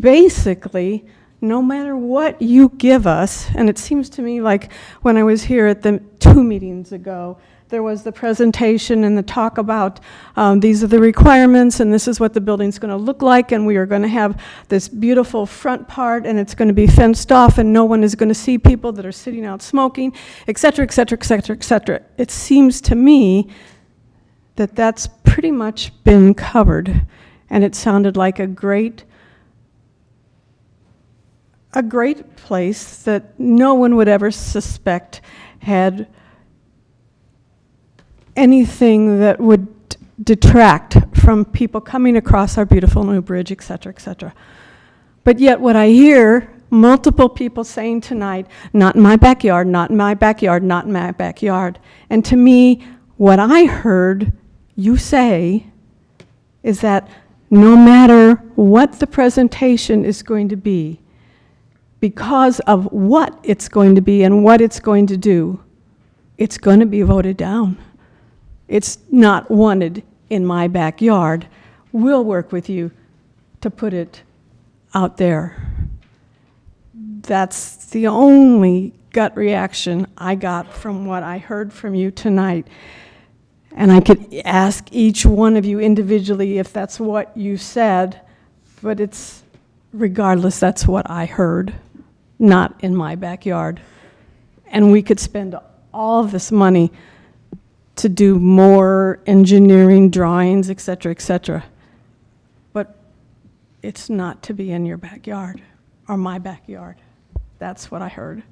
basically, no matter what you give us, and it seems to me like when I was here at the 2 meetings ago, there was the presentation and the talk about these are the requirements and this is what the building's going to look like, and we are going to have this beautiful front part and it's going to be fenced off and no one is going to see people that are sitting out smoking, et cetera, et cetera, et cetera, et cetera. It seems to me that that's pretty much been covered, and it sounded like a great place that no one would ever suspect had anything that would detract from people coming across our beautiful new bridge, et cetera, et cetera. But yet what I hear multiple people saying tonight, not in my backyard, not in my backyard, not in my backyard. And to me, what I heard you say is that no matter what the presentation is going to be, because of what it's going to be and what it's going to do, it's going to be voted down. It's not wanted in my backyard. We'll work with you to put it out there. That's the only gut reaction I got from what I heard from you tonight. And I could ask each one of you individually if that's what you said, but it's, regardless, that's what I heard, not in my backyard. And we could spend all of this money to do more engineering drawings, et cetera, but it's not to be in your backyard or my backyard. That's what I heard.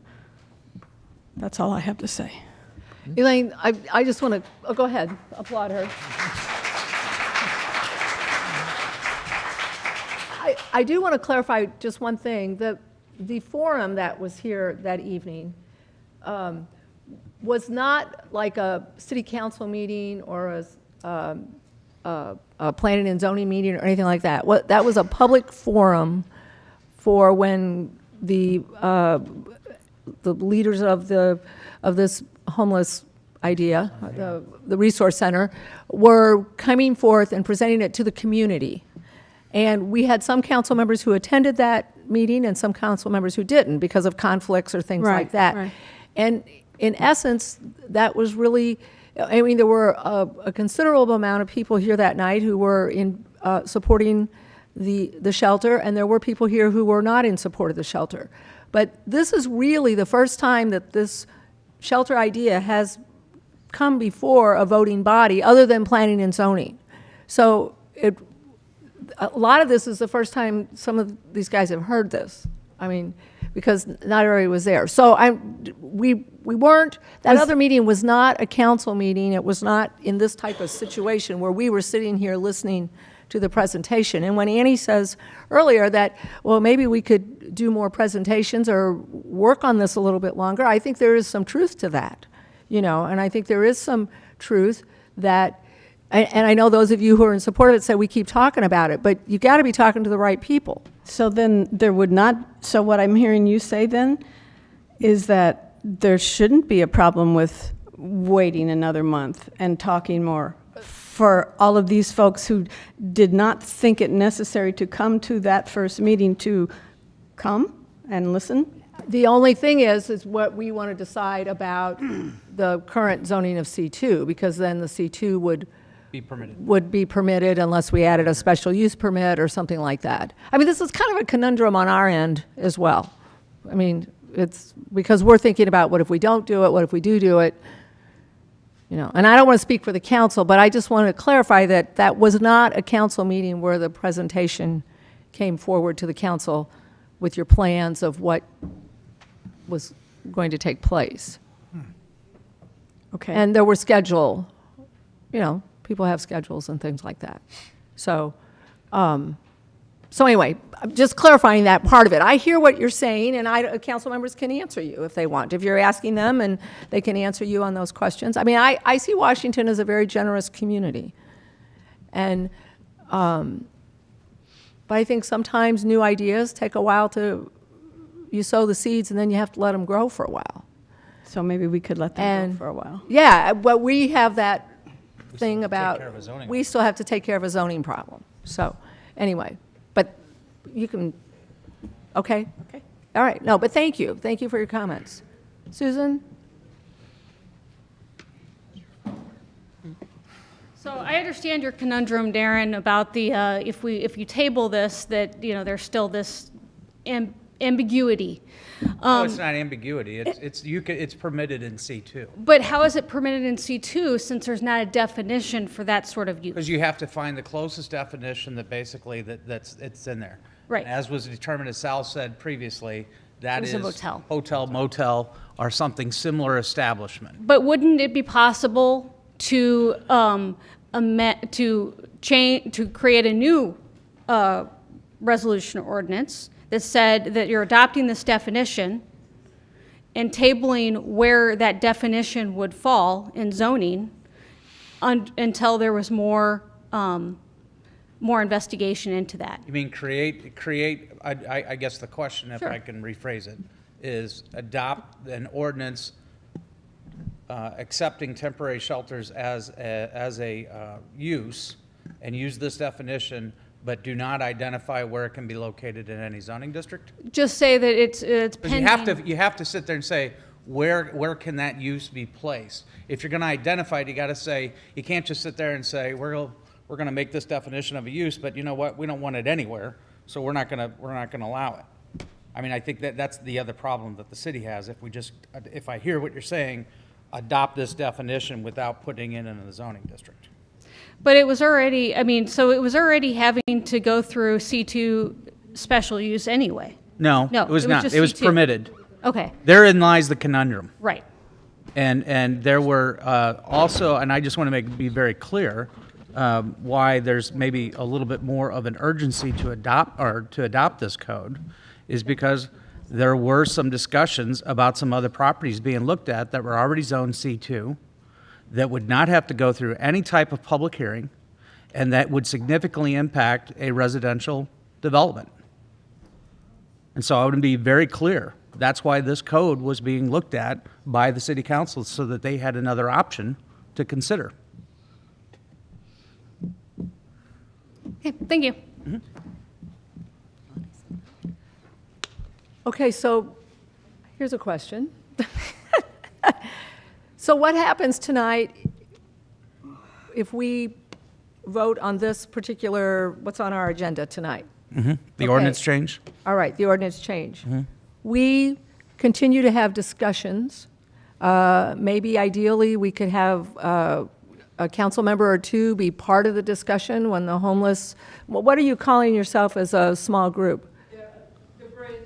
That's all I have to say. Elaine, I just want to, go ahead, applaud her. I do want to clarify just one thing. The forum that was here that evening was not like a city council meeting or a planning and zoning meeting or anything like that. That was a public forum for when the leaders of this homeless idea, the resource center, were coming forth and presenting it to the community. And we had some council members who attended that meeting and some council members who didn't because of conflicts or things like that. Right. And in essence, that was really, I mean, there were a considerable amount of people here that night who were in supporting the shelter, and there were people here who were not in support of the shelter. But this is really the first time that this shelter idea has come before a voting body other than planning and zoning. So a lot of this is the first time some of these guys have heard this. I mean, because not everybody was there. So we weren't, that other meeting was not a council meeting. It was not in this type of situation where we were sitting here listening to the presentation. And when Annie says earlier that, well, maybe we could do more presentations or work on this a little bit longer, I think there is some truth to that, you know, and I think there is some truth that, and I know those of you who are in support of it say we keep talking about it, but you got to be talking to the right people. So then there would not, so what I'm hearing you say then is that there shouldn't be a problem with waiting another month and talking more for all of these folks who did not think it necessary to come to that first meeting to come and listen? The only thing is what we want to decide about the current zoning of C2, because then the C2 would be permitted unless we added a special use permit or something like that. I mean, this is kind of a conundrum on our end as well. I mean, it's because we're thinking about what if we don't do it, what if we do it, you know. And I don't want to speak for the council, but I just wanted to clarify that that was not a council meeting where the presentation came forward to the council with your plans of what was going to take place. Okay. And there were schedule, you know, people have schedules and things like that. So So anyway, I'm just clarifying that part of it. I hear what you're saying, and council members can answer you if they want. If you're asking them, and they can answer you on those questions. I mean, I see Washington as a very generous community. And, but I think sometimes new ideas take a while you sow the seeds, and then you have to let them grow for a while. So maybe we could let them go for a while. Yeah, but we have that thing about, care of a zoning we still have to take care of a zoning problem. So, anyway, but you can, okay? Okay. All right, no, but thank you. Thank you for your comments. Susan? So I understand your conundrum, Darren, about the, if you table this, that, there's still this ambiguity. No, it's not ambiguity. It's permitted in C2. But how is it permitted in C2 since there's not a definition for that sort of use? Because you have to find the closest definition that basically it's in there. Right. And as was determined, as Sal said previously, that It is was a motel. hotel, motel, or something similar establishment. But wouldn't it be possible to create a new resolution or ordinance that said that you're adopting this definition and tabling where that definition would fall in zoning until there was more investigation into that? You mean create, I guess the question, if Sure. I can rephrase it, is adopt an ordinance accepting temporary shelters as a use, and use this definition, but do not identify where it can be located in any zoning district? Just say that it's 'Cause pending. you have to sit there and say, where can that use be placed? If you're gonna identify it, you gotta say, you can't just sit there and say, we're gonna make this definition of a use, but you know what, we don't want it anywhere, so we're not gonna allow it. I mean, I think that's the other problem that the city has. If I hear what you're saying, adopt this definition without putting it in the zoning district. But it was already, so it was already having to go through C2 special use anyway. No, No, it was it was not. just It was C2. permitted. Okay, Therein lies the conundrum. right. And there were also, and I just want to be very clear, why there's maybe a little bit more of an urgency to adopt this code, is because there were some discussions about some other properties being looked at that were already zoned C2, that would not have to go through any type of public hearing, and that would significantly impact a residential development. And so I want to be very clear. That's why this code was being looked at by the city council, so that they had another option to consider. Okay, thank you. Okay, so here's a question. So what happens tonight if we vote on this particular, what's on our agenda tonight? The Okay. ordinance change? All right, the ordinance change. We continue to have discussions. Maybe ideally, we could have a council member or two be part of the discussion when the homeless, what are you calling yourself as a small group? The bridge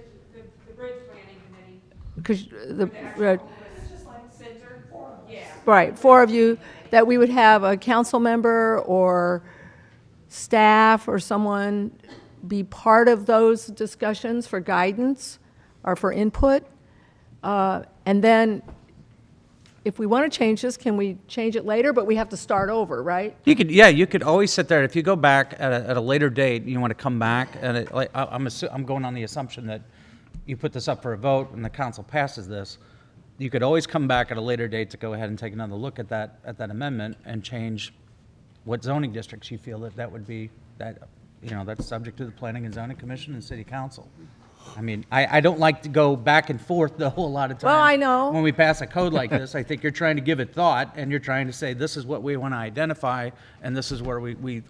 planning committee. Because It's just like center, yeah. right, four of you, that we would have a council member or staff or someone be part of those discussions for guidance or for input. And then, if we want to change this, can we change it later? But we have to start over, right? You could always sit there. If you go back at a later date, you want to come back, and I'm going on the assumption that you put this up for a vote and the council passes this. You could always come back at a later date to go ahead and take another look at that amendment and change what zoning districts you feel that would be, that's subject to the Planning and Zoning Commission and City Council. I mean, I don't like to go back and forth the whole lot of times. Well, I know. When we pass a code like this, I think you're trying to give it thought, and you're trying to say, this is what we want to identify, and this is where we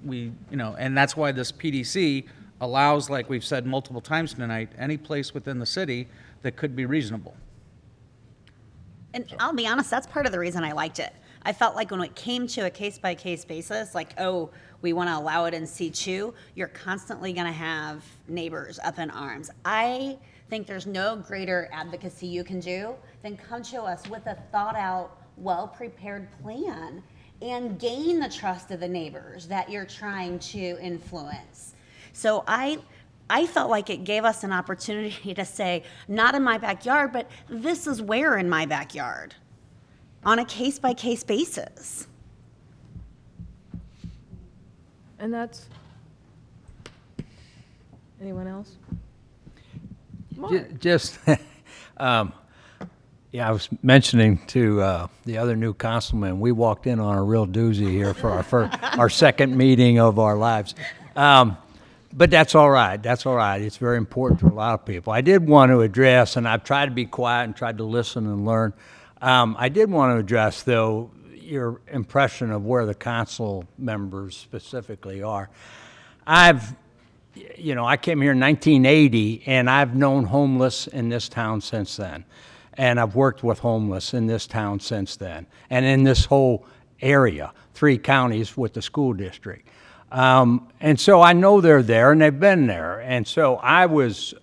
and that's why this PDC allows, like we've said multiple times tonight, any place within the city that could be reasonable. And I'll be honest, that's part of the reason I liked it. I felt like when it came to a case-by-case basis, like, oh, we want to allow it in C2, you're constantly going to have neighbors up in arms. I think there's no greater advocacy you can do than come to us with a thought-out, well-prepared plan and gain the trust of the neighbors that you're trying to influence. So I I felt like it gave us an opportunity to say, not in my backyard, but this is where in my backyard, on a case-by-case basis. And that's, anyone else? Just, yeah, I was mentioning to the other new councilman, we walked in on a real doozy here for our second meeting of our lives. But that's all right. That's all right. It's very important to a lot of people. I did want to address, and I've tried to be quiet and tried to listen and learn. I did want to address, though, your impression of where the council members specifically are. I came here in 1980, and I've known homeless in this town since then. And I've worked with homeless in this town since then, and in this whole area, 3 counties with the school district. And so I know they're there, and they've been there. And so I was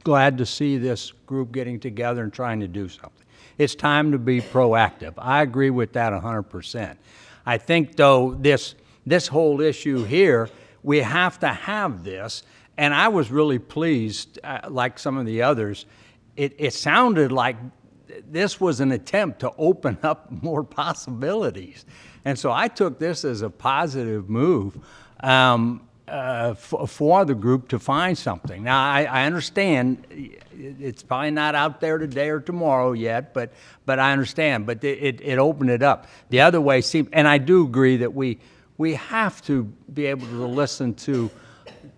glad to see this group getting together and trying to do something. It's time to be proactive. I agree with that 100%. I think, though, this whole issue here, we have to have this, and I was really pleased, like some of the others. It sounded like this was an attempt to open up more possibilities. And so I took this as a positive move for the group to find something. Now, I understand it's probably not out there today or tomorrow yet, but I understand. But it opened it up. The other way seemed, and I do agree that we have to be able to listen to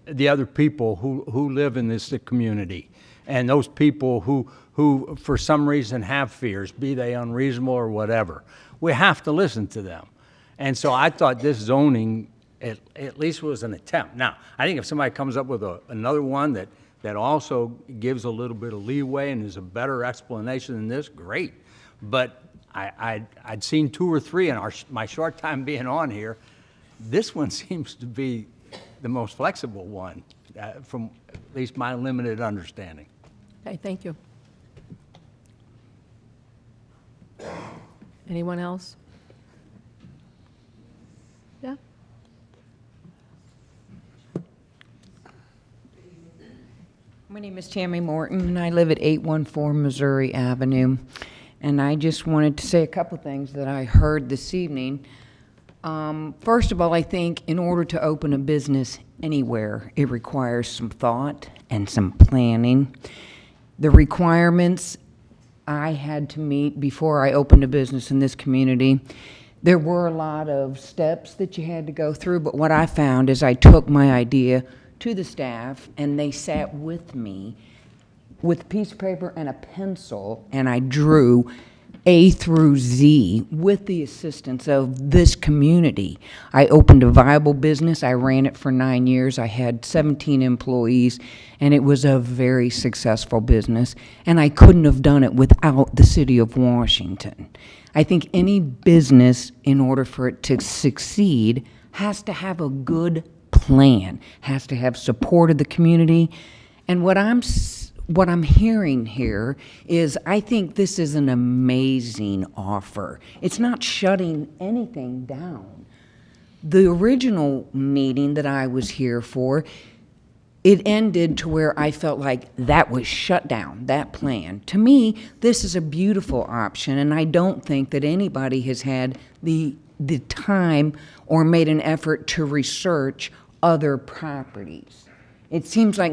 the other people who live in this community, and those people who for some reason have fears, be they unreasonable or whatever. We have to listen to them. And so I thought this zoning at least was an attempt. Now, I think if somebody comes up with another one that also gives a little bit of leeway and is a better explanation than this, great. But I'd seen 2 or 3 in my short time being on here. This one seems to be the most flexible one, from at least my limited understanding. Okay, thank you. Anyone else? Yeah? My name is Tammy Morton, and I live at 814 Missouri Avenue. And I just wanted to say a couple things that I heard this evening. First of all, I think in order to open a business anywhere, it requires some thought and some planning. The requirements I had to meet before I opened a business in this community, there were a lot of steps that you had to go through, but what I found is I took my idea to the staff, and they sat with me with a piece of paper and a pencil, and I drew A through Z with the assistance of this community. I opened a viable business. I ran it for 9 years. I had 17 employees, and it was a very successful business, and I couldn't have done it without the city of Washington. I think any business, in order for it to succeed, has to have a good plan, has to have support of the community. And what I'm hearing here is I think this is an amazing offer. It's not shutting anything down. The original meeting that I was here for, it ended to where I felt like that was shut down, that plan. To me, this is a beautiful option, and I don't think that anybody has had the time or made an effort to research other properties. It seems like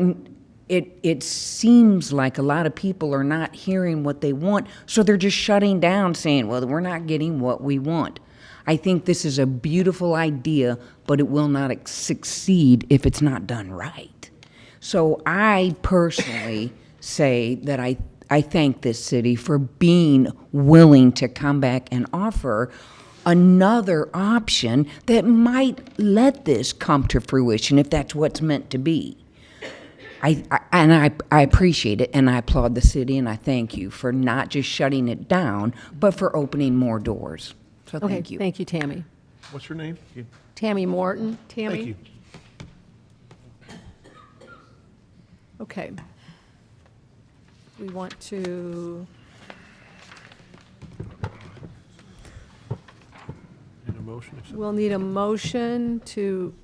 a lot of people are not hearing what they want, so they're just shutting down, saying, well, we're not getting what we want. I think this is a beautiful idea, but it will not succeed if it's not done right. So I personally say that I thank this city for being willing to come back and offer another option that might let this come to fruition if that's what's meant to be. I appreciate it, and I applaud the city, and I thank you for not just shutting it down, but for opening more doors. So thank you. Thank you, Tammy. What's your name? Tammy Morton. Tammy? Thank you. Okay. We want to, Need a motion? we'll need a motion to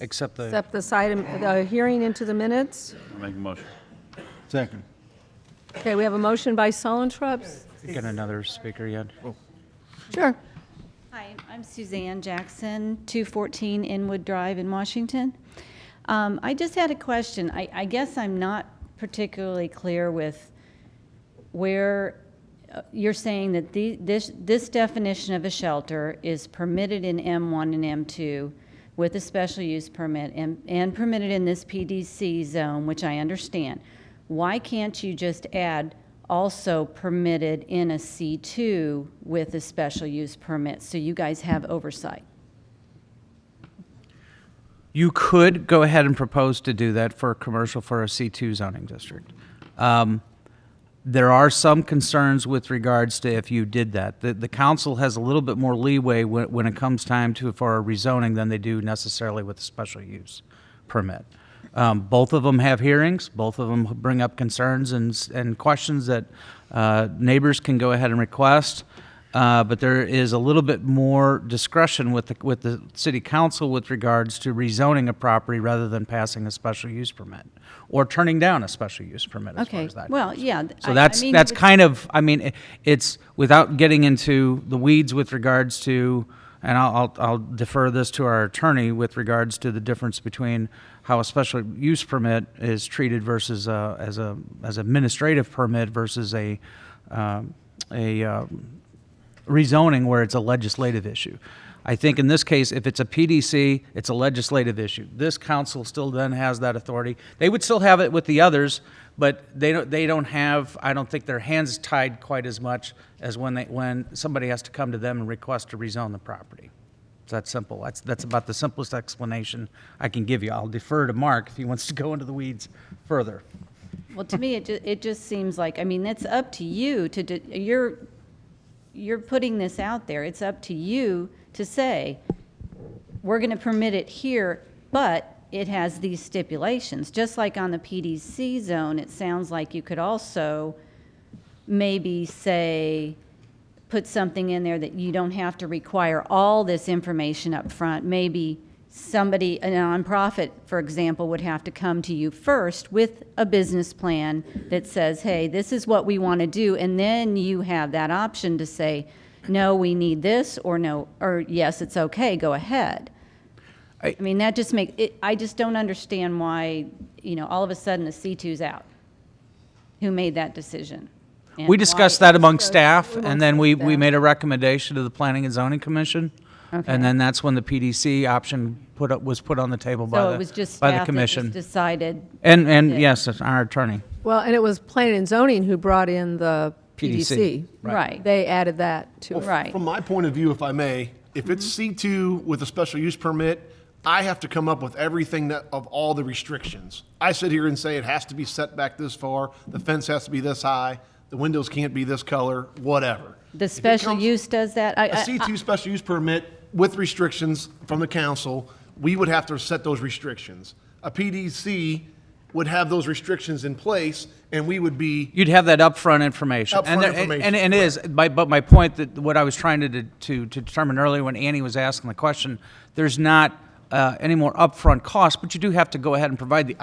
Accept the, accept this item, the hearing into the minutes. I make a motion. Second. Okay, we have a motion by Sullentrup. get another speaker yet? Sure. Hi, I'm Suzanne Jackson, 214 Inwood Drive in Washington. I just had a question. I guess I'm not particularly clear with where you're saying that this definition of a shelter is permitted in M1 and M2 with a special use permit and permitted in this PDC zone, which I understand. Why can't you just add also permitted in a C2 with a special use permit so you guys have oversight? You could go ahead and propose to do that for a commercial for a C2 zoning district. There are some concerns with regards to if you did that. The council has a little bit more leeway when it comes time for a rezoning than they do necessarily with a special use permit. Both of them have hearings. Both of them bring up concerns and questions that neighbors can go ahead and request. But there is a little bit more discretion with the city council with regards to rezoning a property rather than passing a special use permit or turning down a special use permit. As far Okay, as that well, goes. yeah. So I mean, that's it's- kind of, I mean, it's without getting into the weeds with regards to, and I'll defer this to our attorney with regards to the difference between how a special use permit is treated versus as administrative permit versus a rezoning where it's a legislative issue. I think in this case, if it's a PDC, it's a legislative issue. This council still then has that authority. They would still have it with the others, but they don't have, I don't think their hands tied quite as much as when somebody has to come to them and request to rezone the property. It's that simple. That's about the simplest explanation I can give you. I'll defer to Mark if he wants to go into the weeds further. Well, to me, it just seems like, I mean, it's up to you you're putting this out there. It's up to you to say, we're going to permit it here, but it has these stipulations. Just like on the PDC zone, it sounds like you could also maybe say, put something in there that you don't have to require all this information up front. Maybe somebody, a nonprofit, for example, would have to come to you first with a business plan that says, hey, this is what we want to do, and then you have that option to say, no, we need this, or no, or yes, it's okay, go ahead. I mean, that just makes it, I just don't understand why, all of a sudden the C2's out. Who made that decision? And We discussed why- that among staff, and then we made a recommendation to the Planning and Zoning Commission. Okay. And then that's when the PDC option was put on the table So by it was just by the staff that commission. just decided. And that- yes, our attorney. Well, and it was Planning and Zoning who brought in the PDC. Right. They added that to it. Right. From my point of view, if I may, if it's C2 with a special use permit, I have to come up with everything of all the restrictions. I sit here and say it has to be set back this far, the fence has to be this high, the windows can't be this color, whatever. The special use does that? A C2 special use permit with restrictions from the council, we would have to set those restrictions. A PDC would have those restrictions in place, and we would be, You'd have that upfront information. Upfront information, And it is, but my point that what I was trying to determine earlier when Annie was asking the question, there's not any more upfront cost, but you do have to go ahead and provide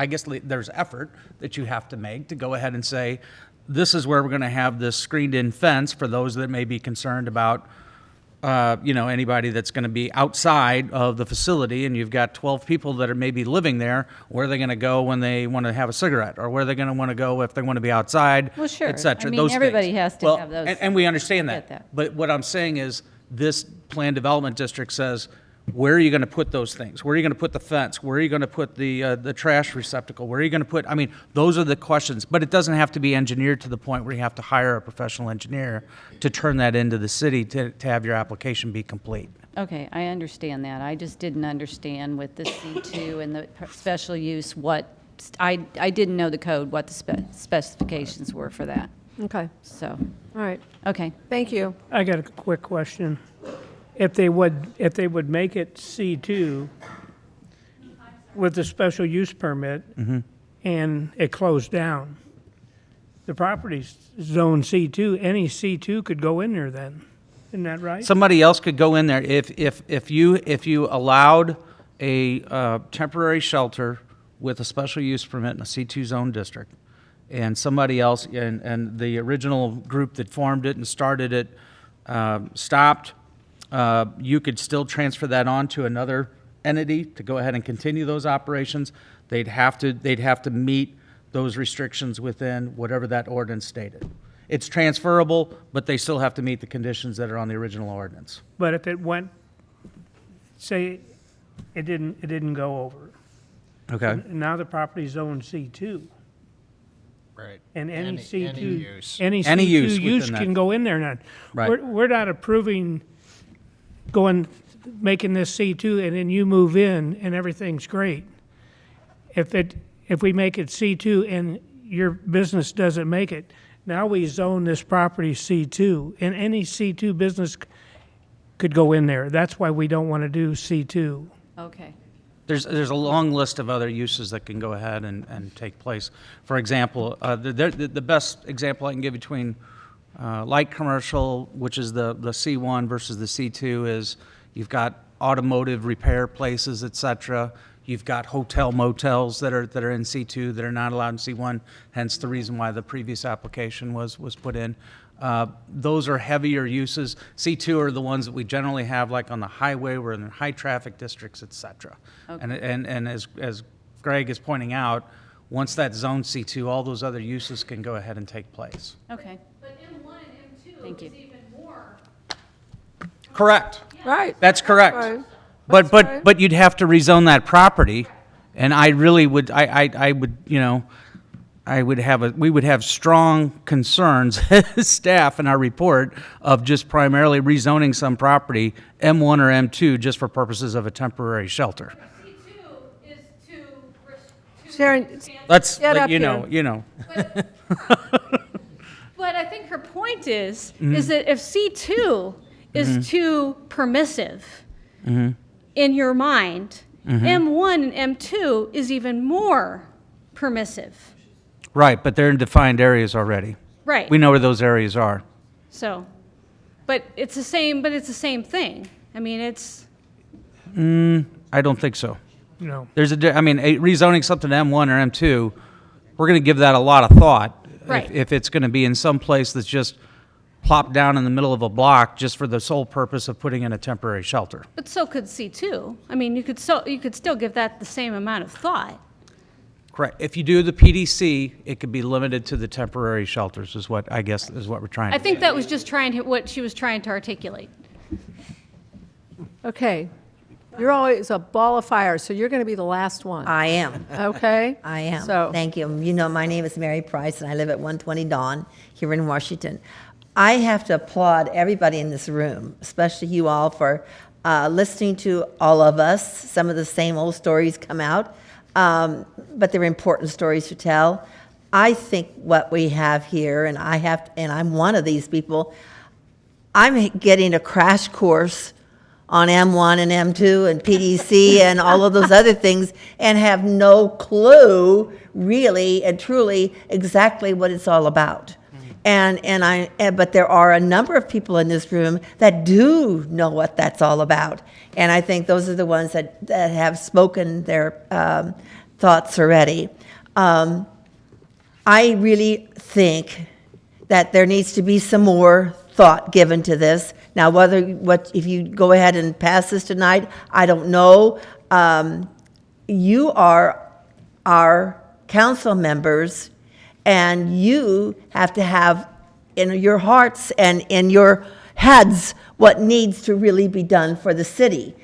there's effort that you have to make to go ahead and say, this is where we're going to have this screened-in fence for those that may be concerned about anybody that's going to be outside of the facility, and you've got 12 people that are maybe living there. Where are they going to go when they want to have a cigarette, or where are they going to want to go if they want to be outside, Well, sure. et cetera, I mean, those everybody things. has to Well, have those. and we understand I get that. that. But what I'm saying is, this planned development district says, where are you going to put those things? Where are you going to put the fence? Where are you going to put the trash receptacle? Where are you going to put? I mean, those are the questions. But it doesn't have to be engineered to the point where you have to hire a professional engineer to turn that into the city to have your application be complete. Okay, I understand that. I just didn't understand with the C2 and the special use I didn't know the code, what the specifications were for that. Okay, So, all right. okay. Thank you. I got a quick question. If they would make it C2 with the special use permit and it closed down, the property's zone C2, any C2 could go in there then. Isn't that right? Somebody else could go in there if you allowed a temporary shelter with a special use permit in a C2 zone district, and somebody else, and the original group that formed it and started it stopped, you could still transfer that on to another entity to go ahead and continue those operations. They'd have to meet those restrictions within whatever that ordinance stated. It's transferable, but they still have to meet the conditions that are on the original ordinance. But if it went, say, it didn't go over. Okay. And now the property's zoned C2. Right. And any Any C2, use. any Any C2 use use within can that. go in there now. Right. We're not approving making this C2 and then you move in and everything's great. If we make it C2 and your business doesn't make it, now we zone this property C2 and any C2 business could go in there. That's why we don't want to do C2. Okay. There's a long list of other uses that can go ahead and take place. For example, the best example I can give between light commercial, which is the C1 versus the C2, is you've got automotive repair places, et cetera. You've got hotel motels that are in C2 that are not allowed in C1, hence the reason why the previous application was put in. Those are heavier uses. C2 are the ones that we generally have like on the highway, we're in the high traffic districts, et cetera. Okay. And as Greg is pointing out, once that's zone C2, all those other uses can go ahead and take place. Okay. But M1 and M2 Thank you. is even more. Correct. Right. That's correct. Right. But you'd have to rezone that property, and I really would, I would, you know, we would have strong concerns as staff in our report of just primarily rezoning some property, M1 or M2, just for purposes of a temporary shelter. C2 is to Sharon, Let's, Get up you here. know, you know. But I think her point is that if C2 is too permissive in your mind, M1 and M2 is even more permissive. Right, but they're in defined areas already. Right. We know where those areas are. So, but it's the same thing. I mean, it's, I don't think so. No. There's rezoning something to M1 or M2, we're going to give that a lot of thought. Right. If it's going to be in some place that's just plopped down in the middle of a block just for the sole purpose of putting in a temporary shelter. but so could C2. I mean, you could still give that the same amount of thought. Correct. If you do the PDC, it could be limited to the temporary shelters is what I guess is what we're trying I to do. think that was just what she was trying to articulate. okay. You're always a ball of fire, so you're going to be the last one. I am. Okay? I am. So, Thank you. You know, my name is Mary Price, and I live at 120 Dawn here in Washington. I have to applaud everybody in this room, especially you all, for listening to all of us. Some of the same old stories come out, but they're important stories to tell. I think what we have here, and I'm one of these people, I'm getting a crash course on M1 and M2 and PDC and all of those other things and have no clue really and truly exactly what it's all about. But there are a number of people in this room that do know what that's all about. And I think those are the ones that have spoken their thoughts already. I really think that there needs to be some more thought given to this. Now, if you go ahead and pass this tonight, I don't know. You are our council members, and you have to have in your hearts and in your heads what needs to really be done for the city.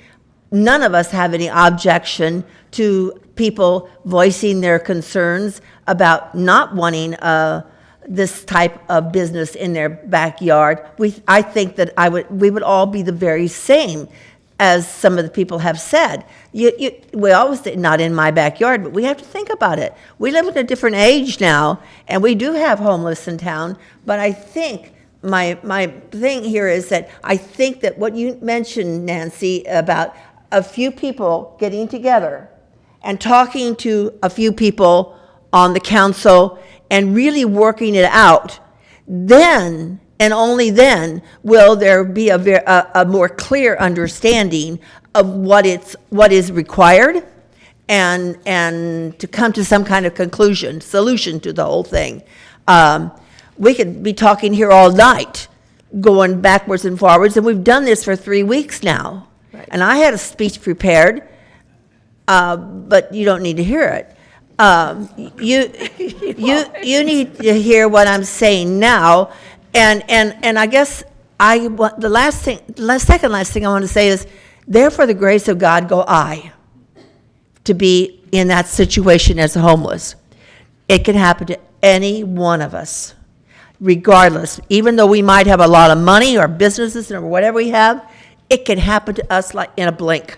None of us have any objection to people voicing their concerns about not wanting this type of business in their backyard. I think that we would all be the very same, as some of the people have said. We always say, not in my backyard, but we have to think about it. We live in a different age now, and we do have homeless in town, but I think my thing here is that I think that what you mentioned, Nancy, about a few people getting together and talking to a few people on the council and really working it out, then And only then will there be a more clear understanding of what is required and to come to some kind of solution to the whole thing. We could be talking here all night, going backwards and forwards, and we've done this for 3 weeks now. Right. And I had a speech prepared, but you don't need to hear it. You need to hear what I'm saying now, and I guess the second last thing I want to say is, there for the grace of God go I, to be in that situation as a homeless. It can happen to any one of us, regardless. Even though we might have a lot of money or businesses or whatever we have, it can happen to us like in a blink.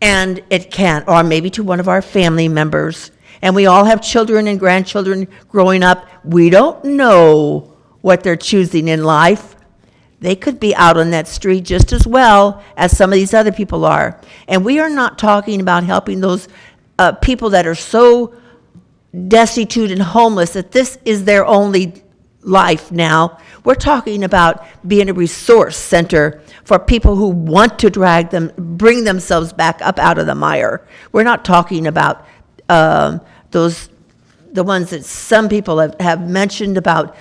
And it can, or maybe to one of our family members. And we all have children and grandchildren growing up. We don't know what they're choosing in life. They could be out on that street just as well as some of these other people are. And we are not talking about helping those people that are so destitute and homeless that this is their only life now. We're talking about being a resource center for people who want to bring themselves back up out of the mire. We're not talking about the ones that some people have mentioned about.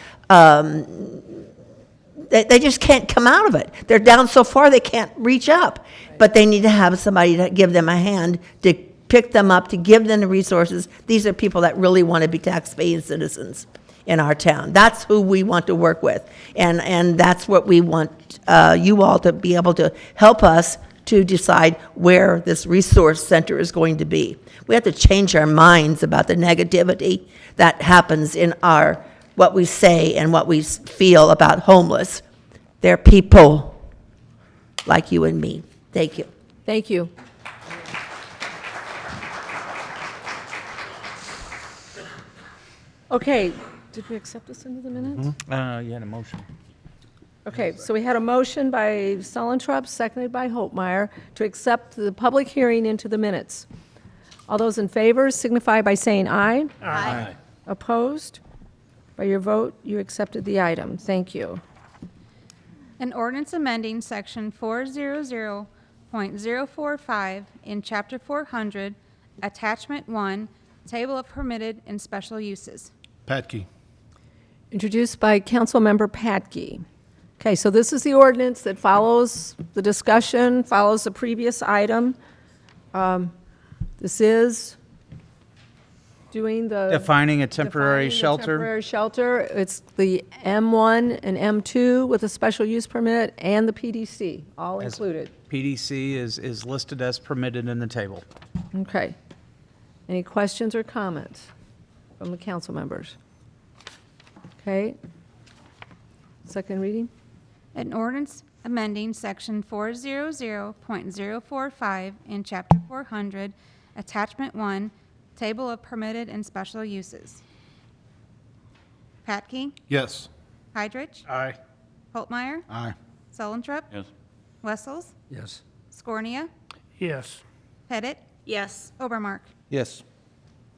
They just can't come out of it. They're down so far they can't reach up. But they need to have somebody to give them a hand, to pick them up, to give them the resources. These are people that really want to be tax-paying citizens in our town. That's who we want to work with. And that's what we want you all to be able to help us to decide where this resource center is going to be. We have to change our minds about the negativity that happens in what we say and what we feel about homeless. They're people like you and me. Thank you. Thank you. Okay, did we accept this into the minutes? You had a motion. Okay, so we had a motion by Sullentrup, seconded by Holtmeyer, to accept the public hearing into the minutes. All those in favor signify by saying aye. Aye. Opposed? By your vote, you accepted the item. Thank you. An ordinance amending section 400.045 in chapter 400, attachment 1, table of permitted and special uses. Patke. Introduced by Councilmember Patke. Okay, so this is the ordinance that follows the discussion, follows the previous item. This is doing the... Defining a temporary shelter. Temporary shelter. It's the M1 and M2 with a special use permit and the PDC, all As- included. PDC is listed as permitted in the table. Okay. Any questions or comments from the council members? Okay. Second reading? An ordinance amending section 400.045 in chapter 400, attachment 1, table of permitted and special uses. Patke? Yes. Heidrich? Aye. Holtmeyer? Aye. Sullentrup? Yes. Wessels? Yes. Scornia? Yes. Pettit? Yes. Obermark? Yes.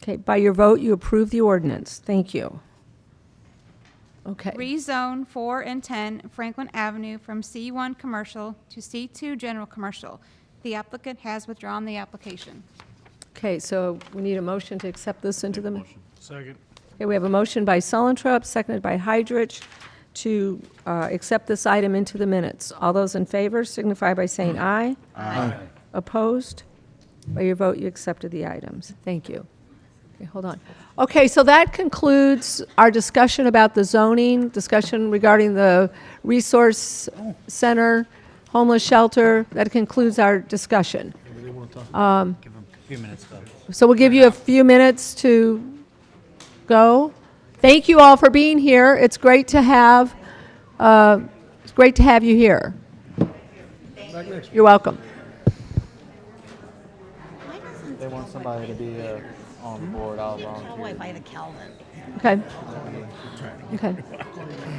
Okay, by your vote, you approve the ordinance. Thank you. Okay. Rezone 4 and 10 Franklin Avenue from C1 Commercial to C2 General Commercial. The applicant has withdrawn the application. Okay, so we need a motion to accept this into the... Second. Okay, we have a motion by Sullentrup, seconded by Heidrich, to accept this item into the minutes. All those in favor signify by saying aye. Aye. Opposed? By your vote, you accepted the items. Thank you. Okay, hold on. Okay, so that concludes our discussion about the zoning, discussion regarding the resource center, homeless shelter. That concludes our discussion. Give them a few minutes, though. So we'll give you a few minutes to go. Thank you all for being here. It's great to have you here. You're welcome. They want somebody to be on the board, I'll Callaway volunteer. by the Calvin. Okay. Okay.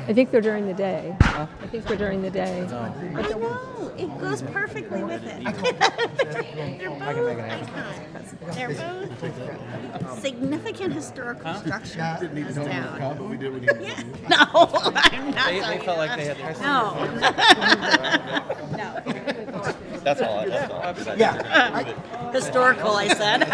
I think they're during the day. I think they're during the day. I know, it goes perfectly with it. They're both significant historical structures in this town. Yeah. No, I'm not. They felt like they had their. No. No. That's all. Yeah. Historical, I said.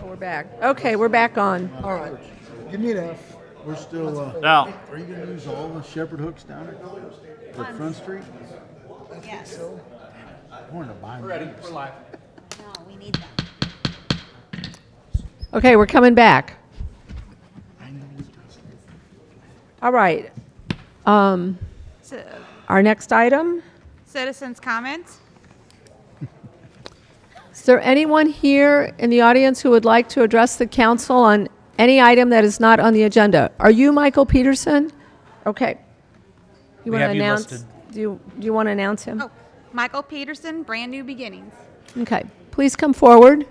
We're back. Okay, we're back on. All right, give me an F. We're still, Now, are you gonna use all the shepherd hooks down at Front Street? Yes. I wanted to buy them. No, we need them. Okay, we're coming back. All right. So, Our next item, citizens' comments? is there anyone here in the audience who would like to address the council on any item that is not on the agenda? Are you Michael Peterson? Okay. You We want to have you announce? listed. Do you want to announce him? Oh, Michael Peterson, Brand New Beginnings. Okay, please come forward.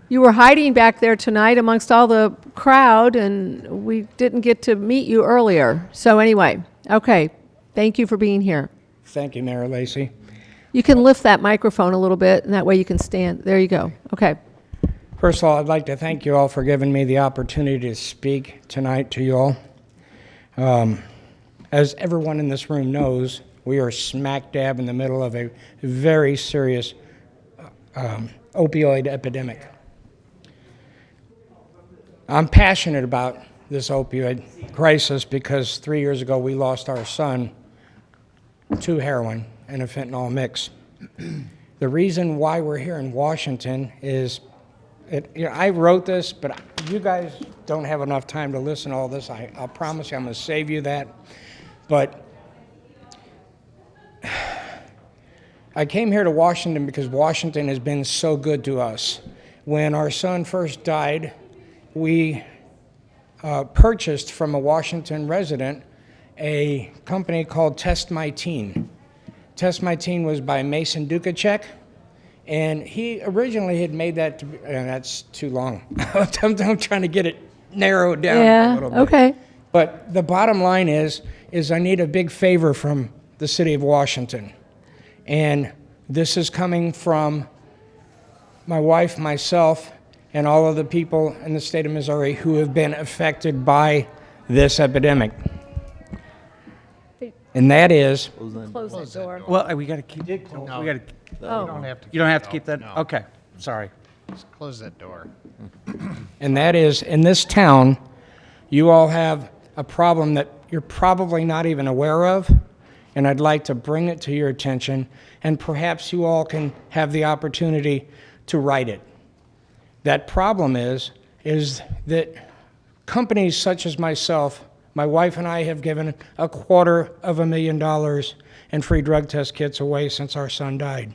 You were hiding back there tonight amongst all the crowd, and we didn't get to meet you earlier. So anyway, okay, thank you for being here. Thank you, Mayor Lacy. You can lift that microphone a little bit, and that way you can stand. There you go. Okay. First of all, I'd like to thank you all for giving me the opportunity to speak tonight to you all. As everyone in this room knows, we are smack dab in the middle of a very serious opioid epidemic. I'm passionate about this opioid crisis because 3 years ago we lost our son to heroin and a fentanyl mix. The reason why we're here in Washington is, I wrote this, but you guys don't have enough time to listen to all this. I'll promise you I'm going to save you that. But I came here to Washington because Washington has been so good to us. When our son first died, we purchased from a Washington resident a company called Test My Teen. Test My Teen was by Mason Dukacek, and he originally had made that, that's too long. I'm trying to get it narrowed down a little bit. Okay. But the bottom line is I need a big favor from the city of Washington. And this is coming from my wife, myself, and all of the people in the state of Missouri who have been affected by this epidemic. And that is, Close the door. Well, we got to keep, we got to, Oh. you don't have to keep that? Okay, sorry. Just close that door. and that is, in this town, you all have a problem that you're probably not even aware of, and I'd like to bring it to your attention, and perhaps you all can have the opportunity to write it. That problem is that companies such as myself, my wife and I have given $250,000 in free drug test kits away since our son died.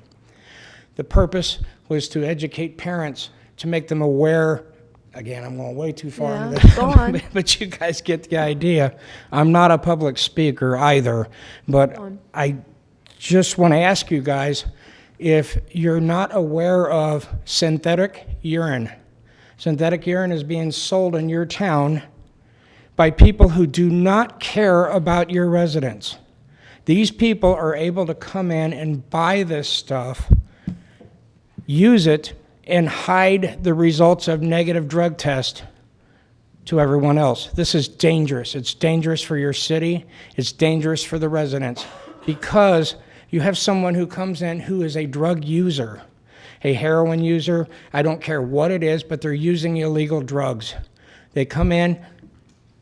The purpose was to educate parents, to make them aware. Again, I'm going way too far into this, go on. but you guys get the idea. I'm not a public speaker either, but I just want to ask you guys, if you're not aware of synthetic urine. Synthetic urine is being sold in your town by people who do not care about your residents. These people are able to come in and buy this stuff, use it, and hide the results of negative drug tests to everyone else. This is dangerous. It's dangerous for your city. It's dangerous for the residents because you have someone who comes in who is a drug user, a heroin user. I don't care what it is, but they're using illegal drugs. They come in,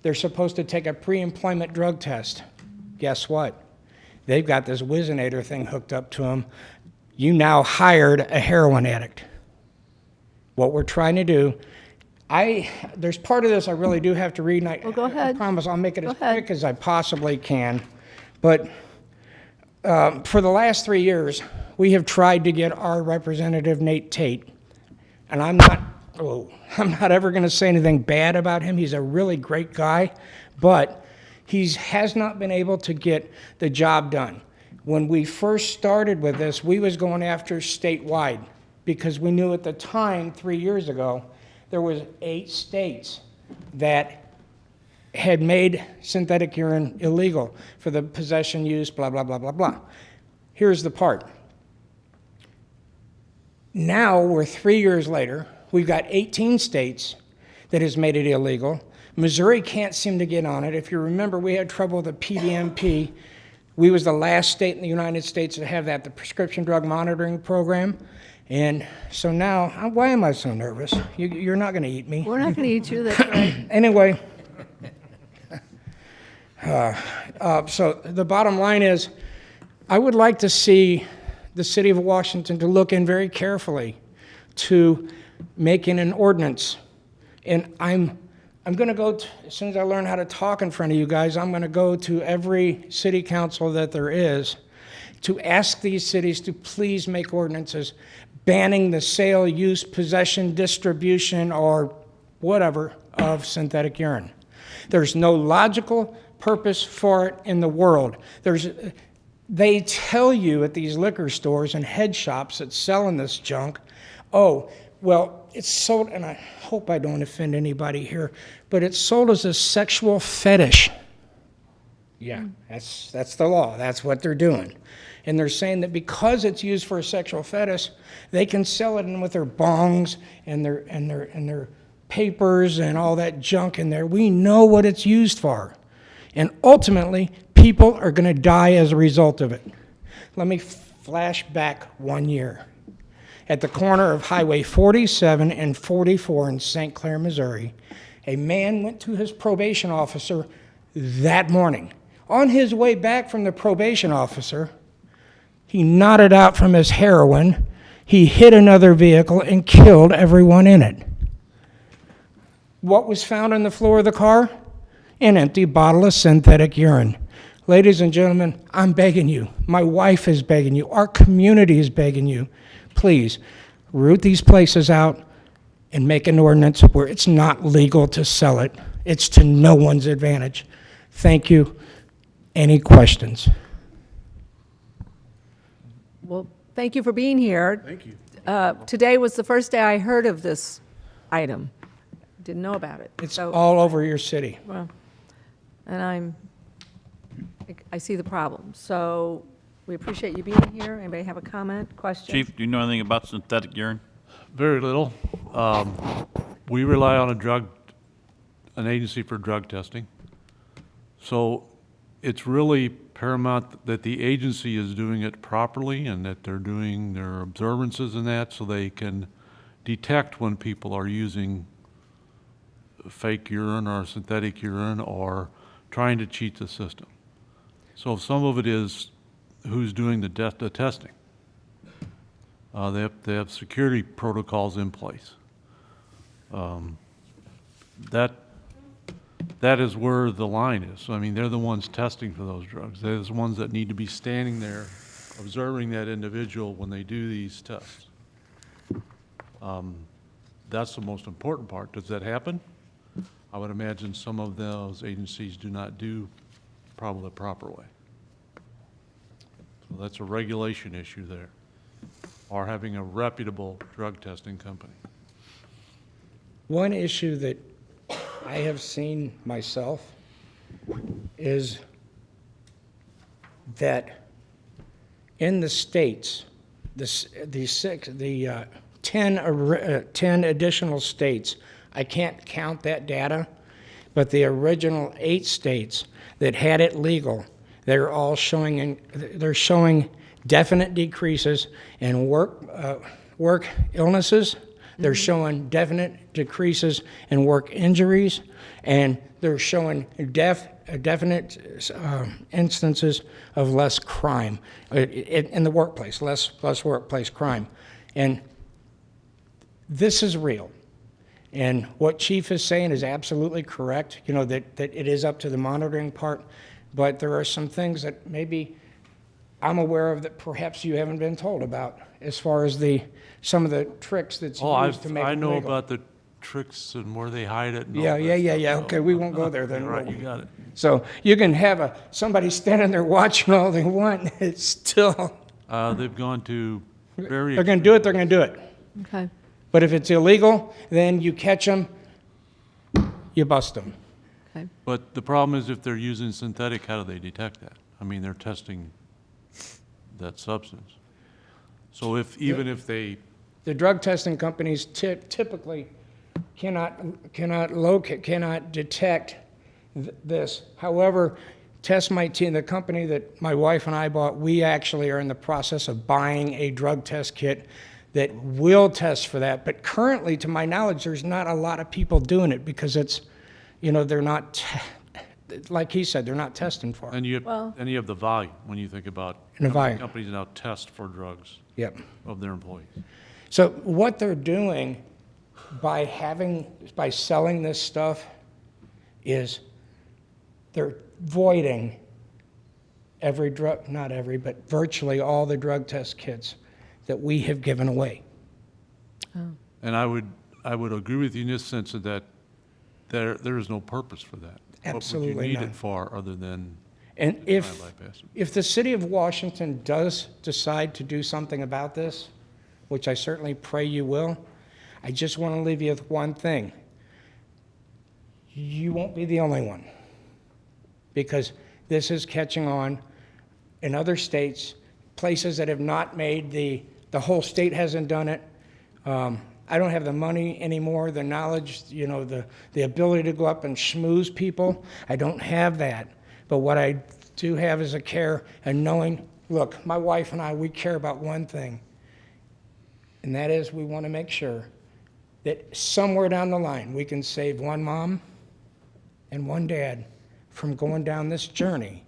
they're supposed to take a pre-employment drug test. Guess what? They've got this Whizzinator thing hooked up to them. You now hired a heroin addict. What we're trying to do, there's part of this I really do have to read, and go ahead. I promise I'll make it as quick as I possibly can. But for the last 3 years, we have tried to get our representative, Nate Tate, and I'm not ever going to say anything bad about him. He's a really great guy, but he has not been able to get the job done. When we first started with this, we was going after statewide because we knew at the time, 3 years ago, there was 8 states that had made synthetic urine illegal for the possession, use, blah, blah, blah, blah, blah. Here's the part. Now we're 3 years later. We've got 18 states that has made it illegal. Missouri can't seem to get on it. If you remember, we had trouble with the PDMP. We was the last state in the United States to have that, the Prescription Drug Monitoring Program. And so now, why am I so nervous? You're not going to eat me. We're not going to eat you, that's right. Anyway, so the bottom line is, I would like to see the city of Washington to look in very carefully to making an ordinance. And I'm going to go, as soon as I learn how to talk in front of you guys, I'm going to go to every city council that there is to ask these cities to please make ordinances banning the sale, use, possession, distribution, or whatever of synthetic urine. There's no logical purpose for it in the world. They tell you at these liquor stores and head shops that selling this junk, oh, well, it's sold, and I hope I don't offend anybody here, but it's sold as a sexual fetish. Yeah, that's the law. That's what they're doing. And they're saying that because it's used for a sexual fetish, they can sell it in with their bongs and their papers and all that junk in there. We know what it's used for. And ultimately, people are going to die as a result of it. Let me flash back 1 year. At the corner of Highway 47 and 44 in St. Clair, Missouri, a man went to his probation officer that morning. On his way back from the probation officer, he nodded out from his heroin, he hit another vehicle and killed everyone in it. What was found on the floor of the car? An empty bottle of synthetic urine. Ladies and gentlemen, I'm begging you, my wife is begging you, our community is begging you, please root these places out and make an ordinance where it's not legal to sell it. It's to no one's advantage. Thank you. Any questions? Well, thank you for being here. Thank you. Today was the first day I heard of this item. Didn't know about it. It's all over your city. Well, and I see the problem. So we appreciate you being here. Anybody have a comment, question? Chief, do you know anything about synthetic urine? Very little. We rely on an agency for drug testing. So it's really paramount that the agency is doing it properly and that they're doing their observances in that so they can detect when people are using fake urine or synthetic urine or trying to cheat the system. So some of it is who's doing the testing. They have security protocols in place. That is where the line is. I mean, they're the ones testing for those drugs. They're the ones that need to be standing there observing that individual when they do these tests. That's the most important part. Does that happen? I would imagine some of those agencies do not do probably the proper way. So that's a regulation issue there, or having a reputable drug testing company. One issue that I have seen myself is that in the states, the 10 additional states, I can't count that data, but the original 8 states that had it legal, they're all showing definite decreases in work illnesses. They're showing definite decreases in work injuries, and they're showing definite instances of less crime in the workplace, less workplace crime. And this is real. And what Chief is saying is absolutely correct, you know, that it is up to the monitoring part, but there are some things that maybe I'm aware of that perhaps you haven't been told about, as far as some of the tricks that's used to make it I know legal. about the tricks and where they hide it. And all Yeah, that yeah. stuff. Okay, we won't go there then. Right, you got it. So you can have somebody standing there watching all they want. It's still. They've gone to very. They're going to do it. They're going to do it. Okay. But if it's illegal, then you catch them, you bust them. Okay. But the problem is if they're using synthetic, how do they detect that? I mean, they're testing that substance. So even if they. The drug testing companies typically cannot detect this. However, Test My Team, the company that my wife and I bought, we actually are in the process of buying a drug test kit that will test for that. But currently, to my knowledge, there's not a lot of people doing it because it's, you know, they're not, like he said, they're not testing for it. And you have the volume when you think about And the how many volume. companies now test for drugs. Yep. Of their employees. So what they're doing by selling this stuff is they're voiding but virtually all the drug test kits that we have given away. And I would agree with you in this sense that there is no purpose for that. Absolutely What would you need none. it for other than And trying to bypass it? if the city of Washington does decide to do something about this, which I certainly pray you will, I just want to leave you with one thing. You won't be the only one, because this is catching on in other states, places that have not made the whole state hasn't done it. I don't have the money anymore, the knowledge, you know, the ability to go up and schmooze people. I don't have that. But what I do have is a care and knowing, look, my wife and I, we care about one thing, and that is we want to make sure that somewhere down the line we can save one mom and one dad from going down this journey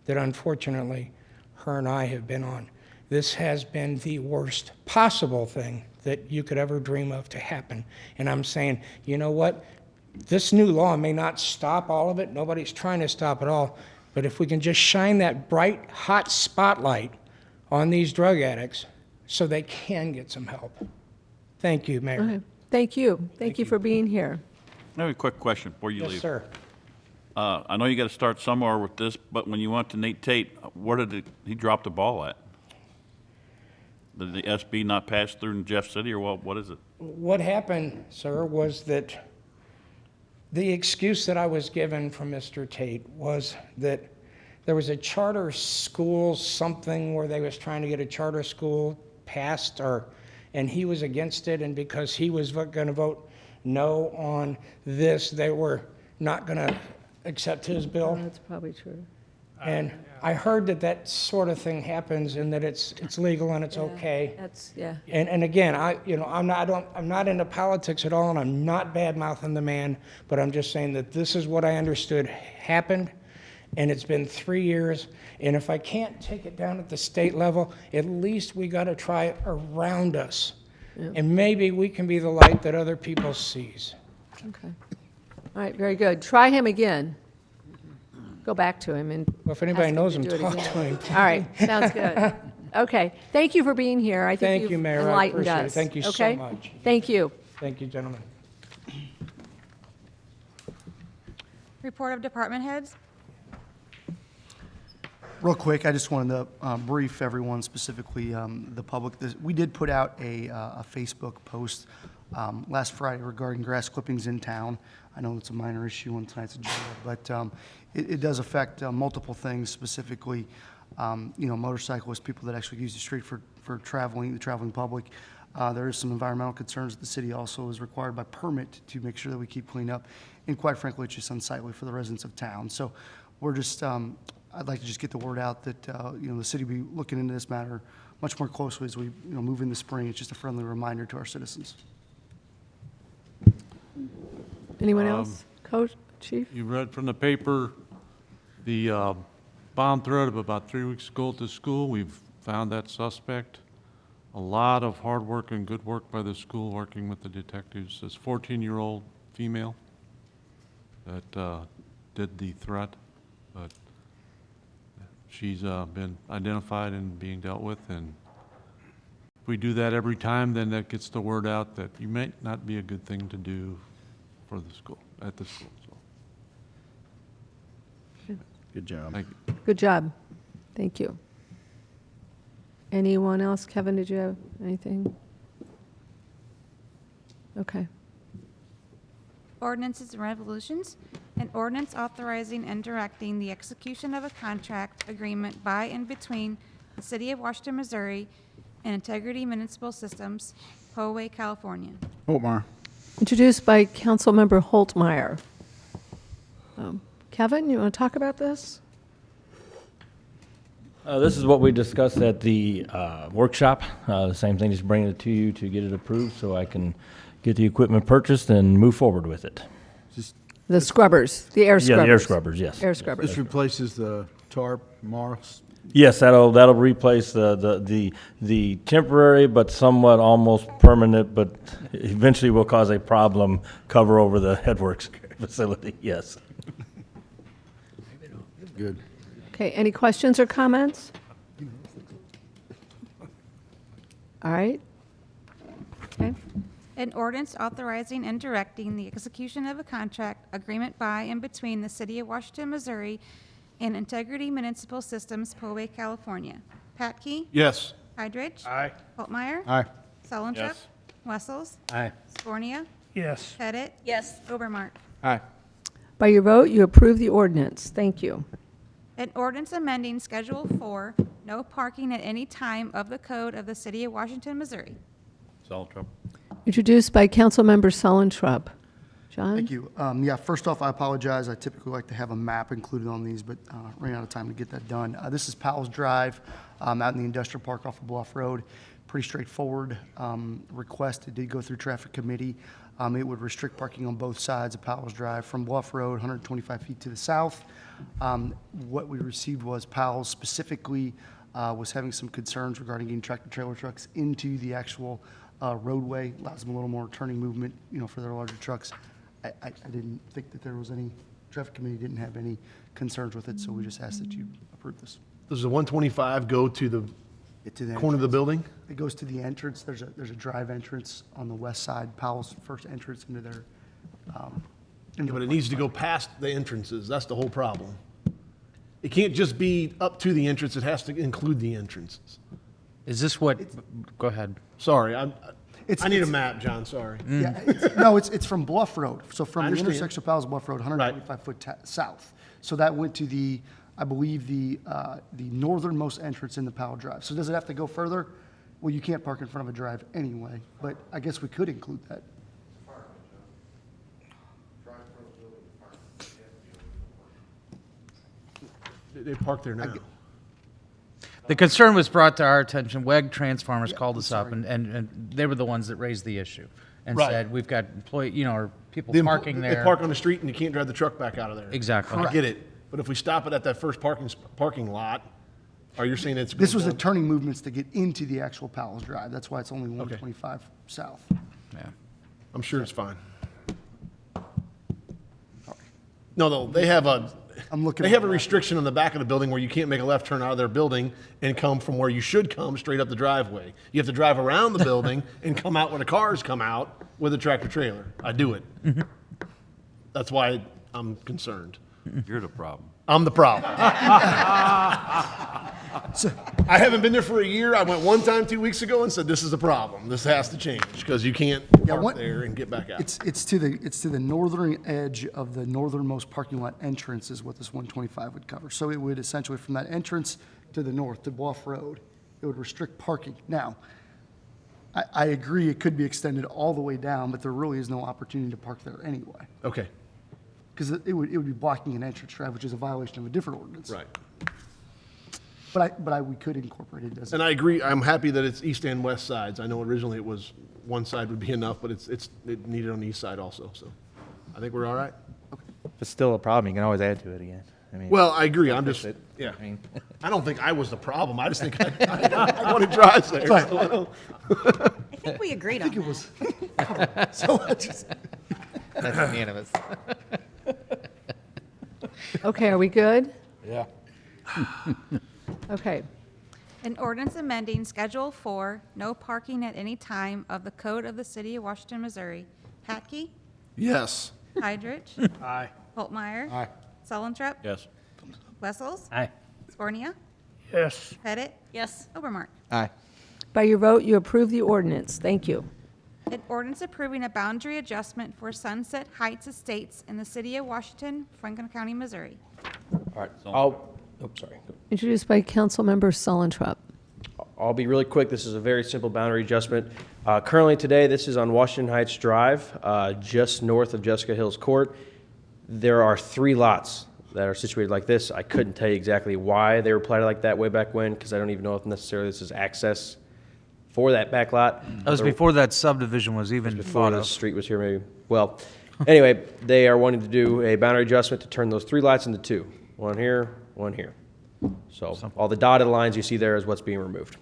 that unfortunately her and I have been on. This has been the worst possible thing that you could ever dream of to happen. And I'm saying, you know what? This new law may not stop all of it. Nobody's trying to stop it all. But if we can just shine that bright, hot spotlight on these drug addicts so they can get some help. Thank you, Mayor. Okay. Thank you. Thank you for being here. I have a quick question before you leave. Yes, sir. I know you got to start somewhere with this, but when you went to Nate Tate, where did he drop the ball at? Did the SB not pass through in Jeff City, or what is it? What happened, sir, was that the excuse that I was given from Mr. Tate was that there was a charter school something where they was trying to get a charter school passed, and he was against it, and because he was going to vote no on this, they were not going to accept his bill. That's probably true. And I heard that that sort of thing happens and that it's legal and it's okay. That's, yeah. And again, I'm not into politics at all, and I'm not bad-mouthing the man, but I'm just saying that this is what I understood happened, and it's been 3 years, and if I can't take it down at the state level, at least we gotta try it around us. And maybe we can be the light that other people sees. Okay. All right, very good. Try him again. Go back to him and. Well, if anybody ask knows him, do it talk again. to him. All right, sounds good. Okay, thank you for being here. I think Thank you've you, Mayor. I enlightened appreciate it. us. Thank you so Okay? much. Thank you. Thank you, gentlemen. Report of department heads. Real quick, I just wanted to brief everyone, specifically the public. We did put out a Facebook post last Friday regarding grass clippings in town. I know it's a minor issue on tonight's agenda, but it does affect multiple things, specifically, motorcyclists, people that actually use the street for the traveling public. There is some environmental concerns that the city also is required by permit to make sure that we keep clean up. And quite frankly, it's just unsightly for the residents of town. So we're just, I'd like to just get the word out that, the city will be looking into this matter much more closely as we, move in the spring. It's just a friendly reminder to our citizens. Anyone else? Coach, Chief? You read from the paper, the bomb threat of about 3 weeks ago at the school. We've found that suspect. A lot of hard work and good work by the school working with the detectives. This 14-year-old female that did the threat, but she's been identified and being dealt with, and if we do that every time, then that gets the word out that you may not be a good thing to do for the school, at the school. So. Good job. Thank you. Good job. Thank you. Anyone else? Kevin, did you have anything? Okay. Ordinances and resolutions. An ordinance authorizing and directing the execution of a contract agreement by and between the City of Washington, Missouri and Integrity Municipal Systems, Poway, California. Holtmeyer. Introduced by Councilmember Holtmeyer. Kevin, you want to talk about this? This is what we discussed at the workshop. The same thing, just bringing it to you to get it approved so I can get the equipment purchased and move forward with it. The scrubbers, the air scrubbers. Yeah, the air scrubbers, yes. Air scrubbers. This replaces the tarp, Morris. Yes, that'll replace the temporary but somewhat almost permanent, but eventually will cause a problem cover over the headworks facility, yes. Good. Okay, any questions or comments? All right. Okay. An ordinance authorizing and directing the execution of a contract agreement by and between the City of Washington, Missouri and Integrity Municipal Systems, Poway, California. Patke? Yes. Hydrich? Aye. Holtmeyer? Aye. Solentruk? Yes. Wessels? Aye. Scornia? Yes. Pettit? Yes. Obermark? Aye. By your vote, you approve the ordinance. Thank you. An ordinance amending Schedule 4, no parking at any time of the Code of the City of Washington, Missouri. Saltrop. Introduced by Councilmember Sullentrup. John? Thank you. First off, I apologize. I typically like to have a map included on these, but ran out of time to get that done. This is Powell's Drive out in the industrial park off of Bluff Road. Pretty straightforward request. It did go through traffic committee. It would restrict parking on both sides of Powell's Drive from Bluff Road, 125 feet to the south. What we received was Powell's specifically was having some concerns regarding getting tractor-trailer trucks into the actual roadway. Allows them a little more turning movement, for their larger trucks. I didn't think that there was any, traffic committee didn't have any concerns with it, so we just asked that you approve this. Does the 125 go to the corner of the building? It goes to the entrance. There's a drive entrance on the west side, Powell's first entrance into their. Yeah, but it needs to go past the entrances. That's the whole problem. It can't just be up to the entrance. It has to include the entrances. Is this what, go ahead. Sorry, I need a it's- map, John, sorry. Yeah, it's from Bluff Road. So I from the understand. intersection of Powell's Bluff Road, 125 foot south. So that went to the, I believe, the northernmost entrance in the Powell Drive. So does it have to go further? Well, you can't park in front of a drive anyway, but I guess we could include that. They park there now. The concern was brought to our attention. WEG Transformers called us up, and they were the ones that raised the issue and Right. said, we've got or people The parking They there. park on the street and you can't drive the truck back out of there. Exactly. I get it. But if we stop it at that first parking lot, or you're saying it's. This was the turning movements to get into the actual Powell's Drive. That's why it's only 125 south. Yeah. I'm sure it's fine. No, they have a. I'm looking They at have a the map. restriction on the back of the building where you can't make a left turn out of their building and come from where you should come straight up the driveway. You have to drive around the building and come out where the cars come out with a tractor trailer. I do it. That's why I'm concerned. You're the problem. I'm the problem. I haven't been there for a year. I went one time 2 weeks ago and said, this is a problem. This has to change because you can't park there and get back out. It's to the northern edge of the northernmost parking lot entrance is what this 125 would cover. So it would essentially, from that entrance to the north, to Bluff Road, it would restrict parking. Now, I agree it could be extended all the way down, but there really is no opportunity to park there anyway. Okay. Because it would be blocking an entrance drive, which is a violation of a different ordinance. Right. But we could incorporate it as. And I agree. I'm happy that it's east and west sides. I know originally it was one side would be enough, but it needed on the east side also. So I think we're all right. If it's still a problem, you can always add to it again. I mean, Well, I agree. I'm fix just, it. yeah. I mean- I don't think I was the problem. I just think I want to drive there. Right. So I don't- I think we agreed on I think it that. was. So I just. That's unanimous. Okay, are we good? Yeah. Okay. An ordinance amending Schedule 4, no parking at any time of the Code of the City of Washington, Missouri. Patke? Yes. Hydrich? Aye. Holtmeyer? Aye. Sullentrup? Yes. Wessels? Aye. Scornia? Yes. Pettit? Yes. Obermark? Aye. By your vote, you approve the ordinance. Thank you. An ordinance approving a boundary adjustment for Sunset Heights Estates in the City of Washington, Franklin County, Missouri. All right, sorry. Introduced by Councilmember Sullentrup. I'll be really quick. This is a very simple boundary adjustment. Currently today, this is on Washington Heights Drive, just north of Jessica Hills Court. There are 3 lots that are situated like this. I couldn't tell you exactly why they were platted like that way back when, because I don't even know if necessarily this is access for that back lot. That was before that subdivision was even Before thought the of. street was here, maybe. Well, anyway, they are wanting to do a boundary adjustment to turn those 3 lots into 2. One here, one here. So all the dotted lines you see there is what's being removed.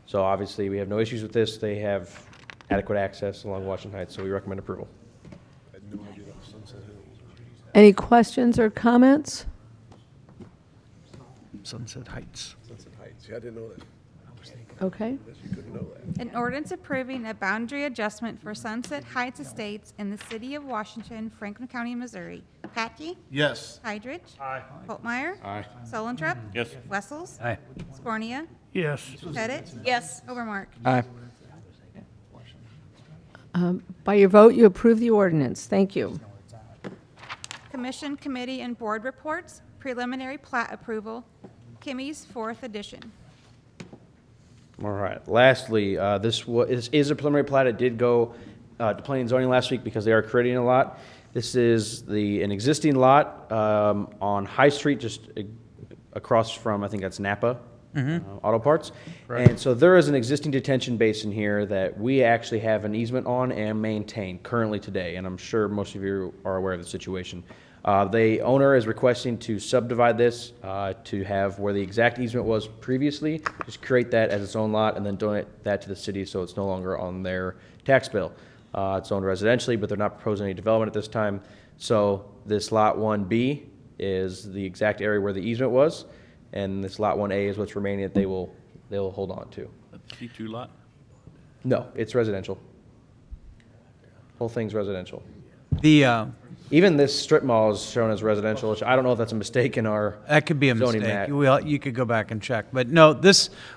So obviously, we have no issues with this. They have adequate access along Washington Heights, so we recommend approval. Any questions or comments? Sunset Heights. Sunset Heights. Yeah, I didn't know that. Okay. You couldn't know that. An ordinance approving a boundary adjustment for Sunset Heights Estates in the City of Washington, Franklin County, Missouri. Patke? Yes. Hydrich? Aye. Holtmeyer? Aye. Sullentrup? Yes. Wessels? Aye. Scornia? Yes. Pettit? Yes. Obermark? Aye. By your vote, you approve the ordinance. Thank you. Commission, committee, and board reports. Preliminary plat approval. Kimmy's 4th edition. All right. Lastly, this is a preliminary plat. It did go to planning and zoning last week because they are creating a lot. This is an existing lot on High Street, just across from, I think that's Napa Auto Parts. And so there is an existing detention basin here that we actually have an easement on and maintain currently today, and I'm sure most of you are aware of the situation. The owner is requesting to subdivide this to have where the exact easement was previously, just create that as its own lot and then donate that to the city so it's no longer on their tax bill. It's owned residentially, but they're not proposing any development at this time. So this Lot 1B is the exact area where the easement was, and this Lot 1A is what's remaining that they will hold on to. C2 lot? No, it's residential. Whole thing's residential. The, Even this strip mall is shown as residential, which I don't know if that's a mistake in our that could be a zoning mistake. map. You could go back and check. But no,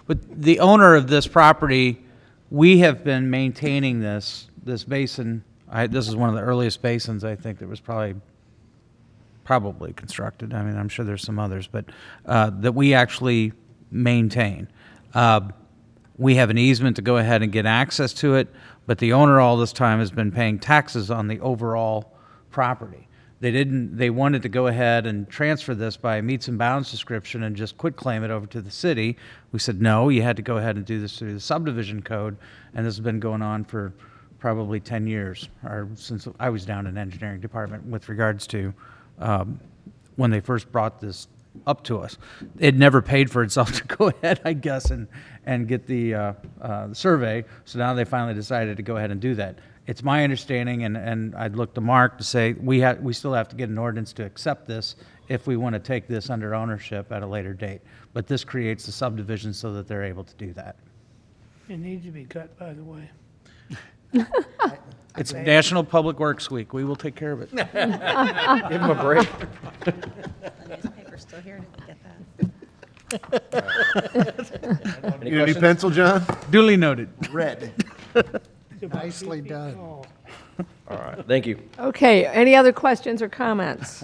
with the owner of this property, we have been maintaining this basin. This is one of the earliest basins, I think, that was probably constructed. I mean, I'm sure there's some others, but that we actually maintain. We have an easement to go ahead and get access to it, but the owner all this time has been paying taxes on the overall property. They wanted to go ahead and transfer this by meets and bounds description and just quit claim it over to the city. We said, no, you had to go ahead and do this through the subdivision code, and this has been going on for probably 10 years, or since I was down in engineering department with regards to when they first brought this up to us. It never paid for itself to go ahead, I guess, and get the survey, so now they finally decided to go ahead and do that. It's my understanding, and I'd look to Mark to say, we still have to get an ordinance to accept this if we want to take this under ownership at a later date. But this creates the subdivision so that they're able to do that. It needs to be cut, by the way. It's National Public Works Week. We will take care of it. Give him a break. The newspaper's still here to get that. Any You got any questions? pencil, John? Duly noted. Red. Nicely done. All right, thank you. Okay, any other questions or comments?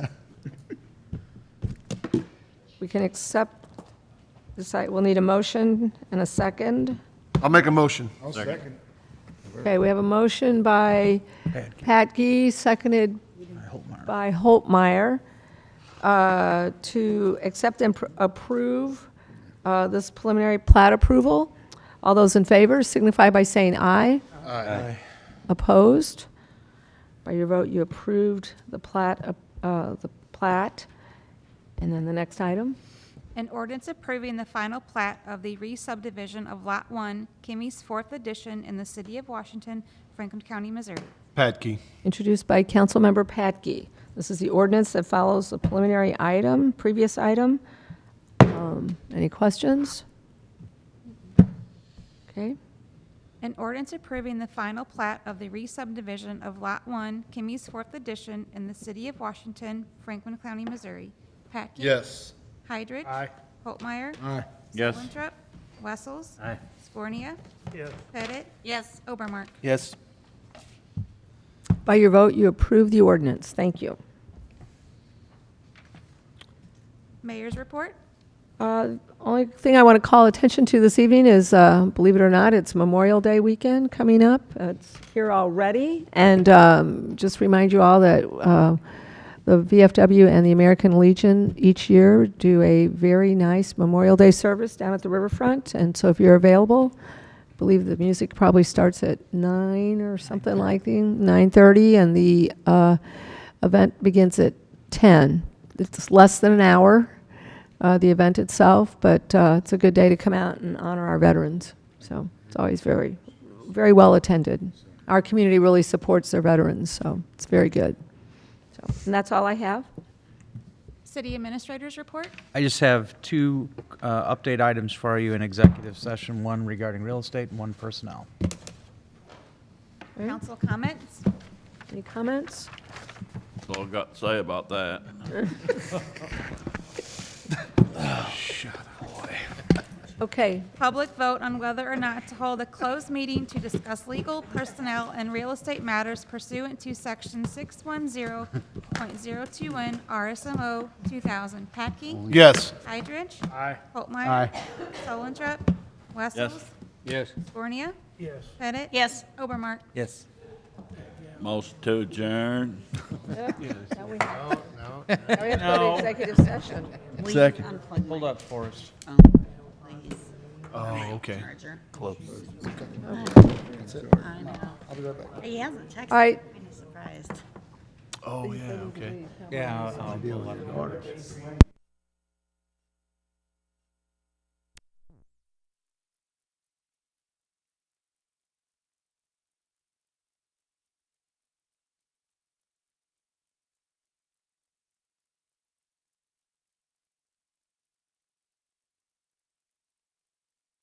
We can accept, we'll need a motion and a second. I'll make a motion. I'll second. Okay, we have a motion by Pat Gee, seconded by Holtmeyer, to accept and approve this preliminary plat approval. All those in favor signify by saying aye. Aye. Opposed? By your vote, you approved the plat. And then the next item? An ordinance approving the final plat of the re-subdivision of Lot 1, Kimmy's 4th Edition in the city of Washington, Franklin County, Missouri. Pat Key. Introduced by Councilmember Pat Gee. This is the ordinance that follows the preliminary item, previous item. Any questions? Okay. An ordinance approving the final plat of the re-subdivision of Lot 1, Kimmy's 4th Edition in the city of Washington, Franklin County, Missouri. Patke? Yes. Heydrich? Aye. Holtmeyer? Aye. Yes. Suellentrop? Wessels? Aye. Scornia? Yes. Pettit? Yes. Obermark? Yes. By your vote, you approve the ordinance. Thank you. Mayor's report? Only thing I want to call attention to this evening is, believe it or not, it's Memorial Day weekend coming up. It's here already. And just remind you all that the VFW and the American Legion each year do a very nice Memorial Day service down at the riverfront. And so if you're available, I believe the music probably starts at 9 or something like that, 9:30, and the event begins at 10. It's less than an hour. The event itself, but it's a good day to come out and honor our veterans. So it's always very, very well attended. Our community really supports their veterans, so it's very good. So, and that's all I have. City Administrator's report? I just have two update items for you in executive session, one regarding real estate and one personnel. Okay. Council comments? Any comments? That's all I've got to say about that. Okay, Public vote on whether or not to hold a closed meeting to discuss legal, personnel, and real estate matters pursuant to Section 610.021 RSMO 2000. Patke? Yes. Heydrich? Aye. Holtmeyer? Suellentrop? Wessels? Yes. Scornia? Yes. Pettit? Yes. Obermark? Yes. Most to adjourn. now we have to go to executive session. Will you Second. unplug my Hold up for us. phone, please? Oh, okay. Charger. Close. I know. I'll be right back. He hasn't texted All right. me. I'm surprised. Oh, yeah, okay. Yeah, I'll pull up.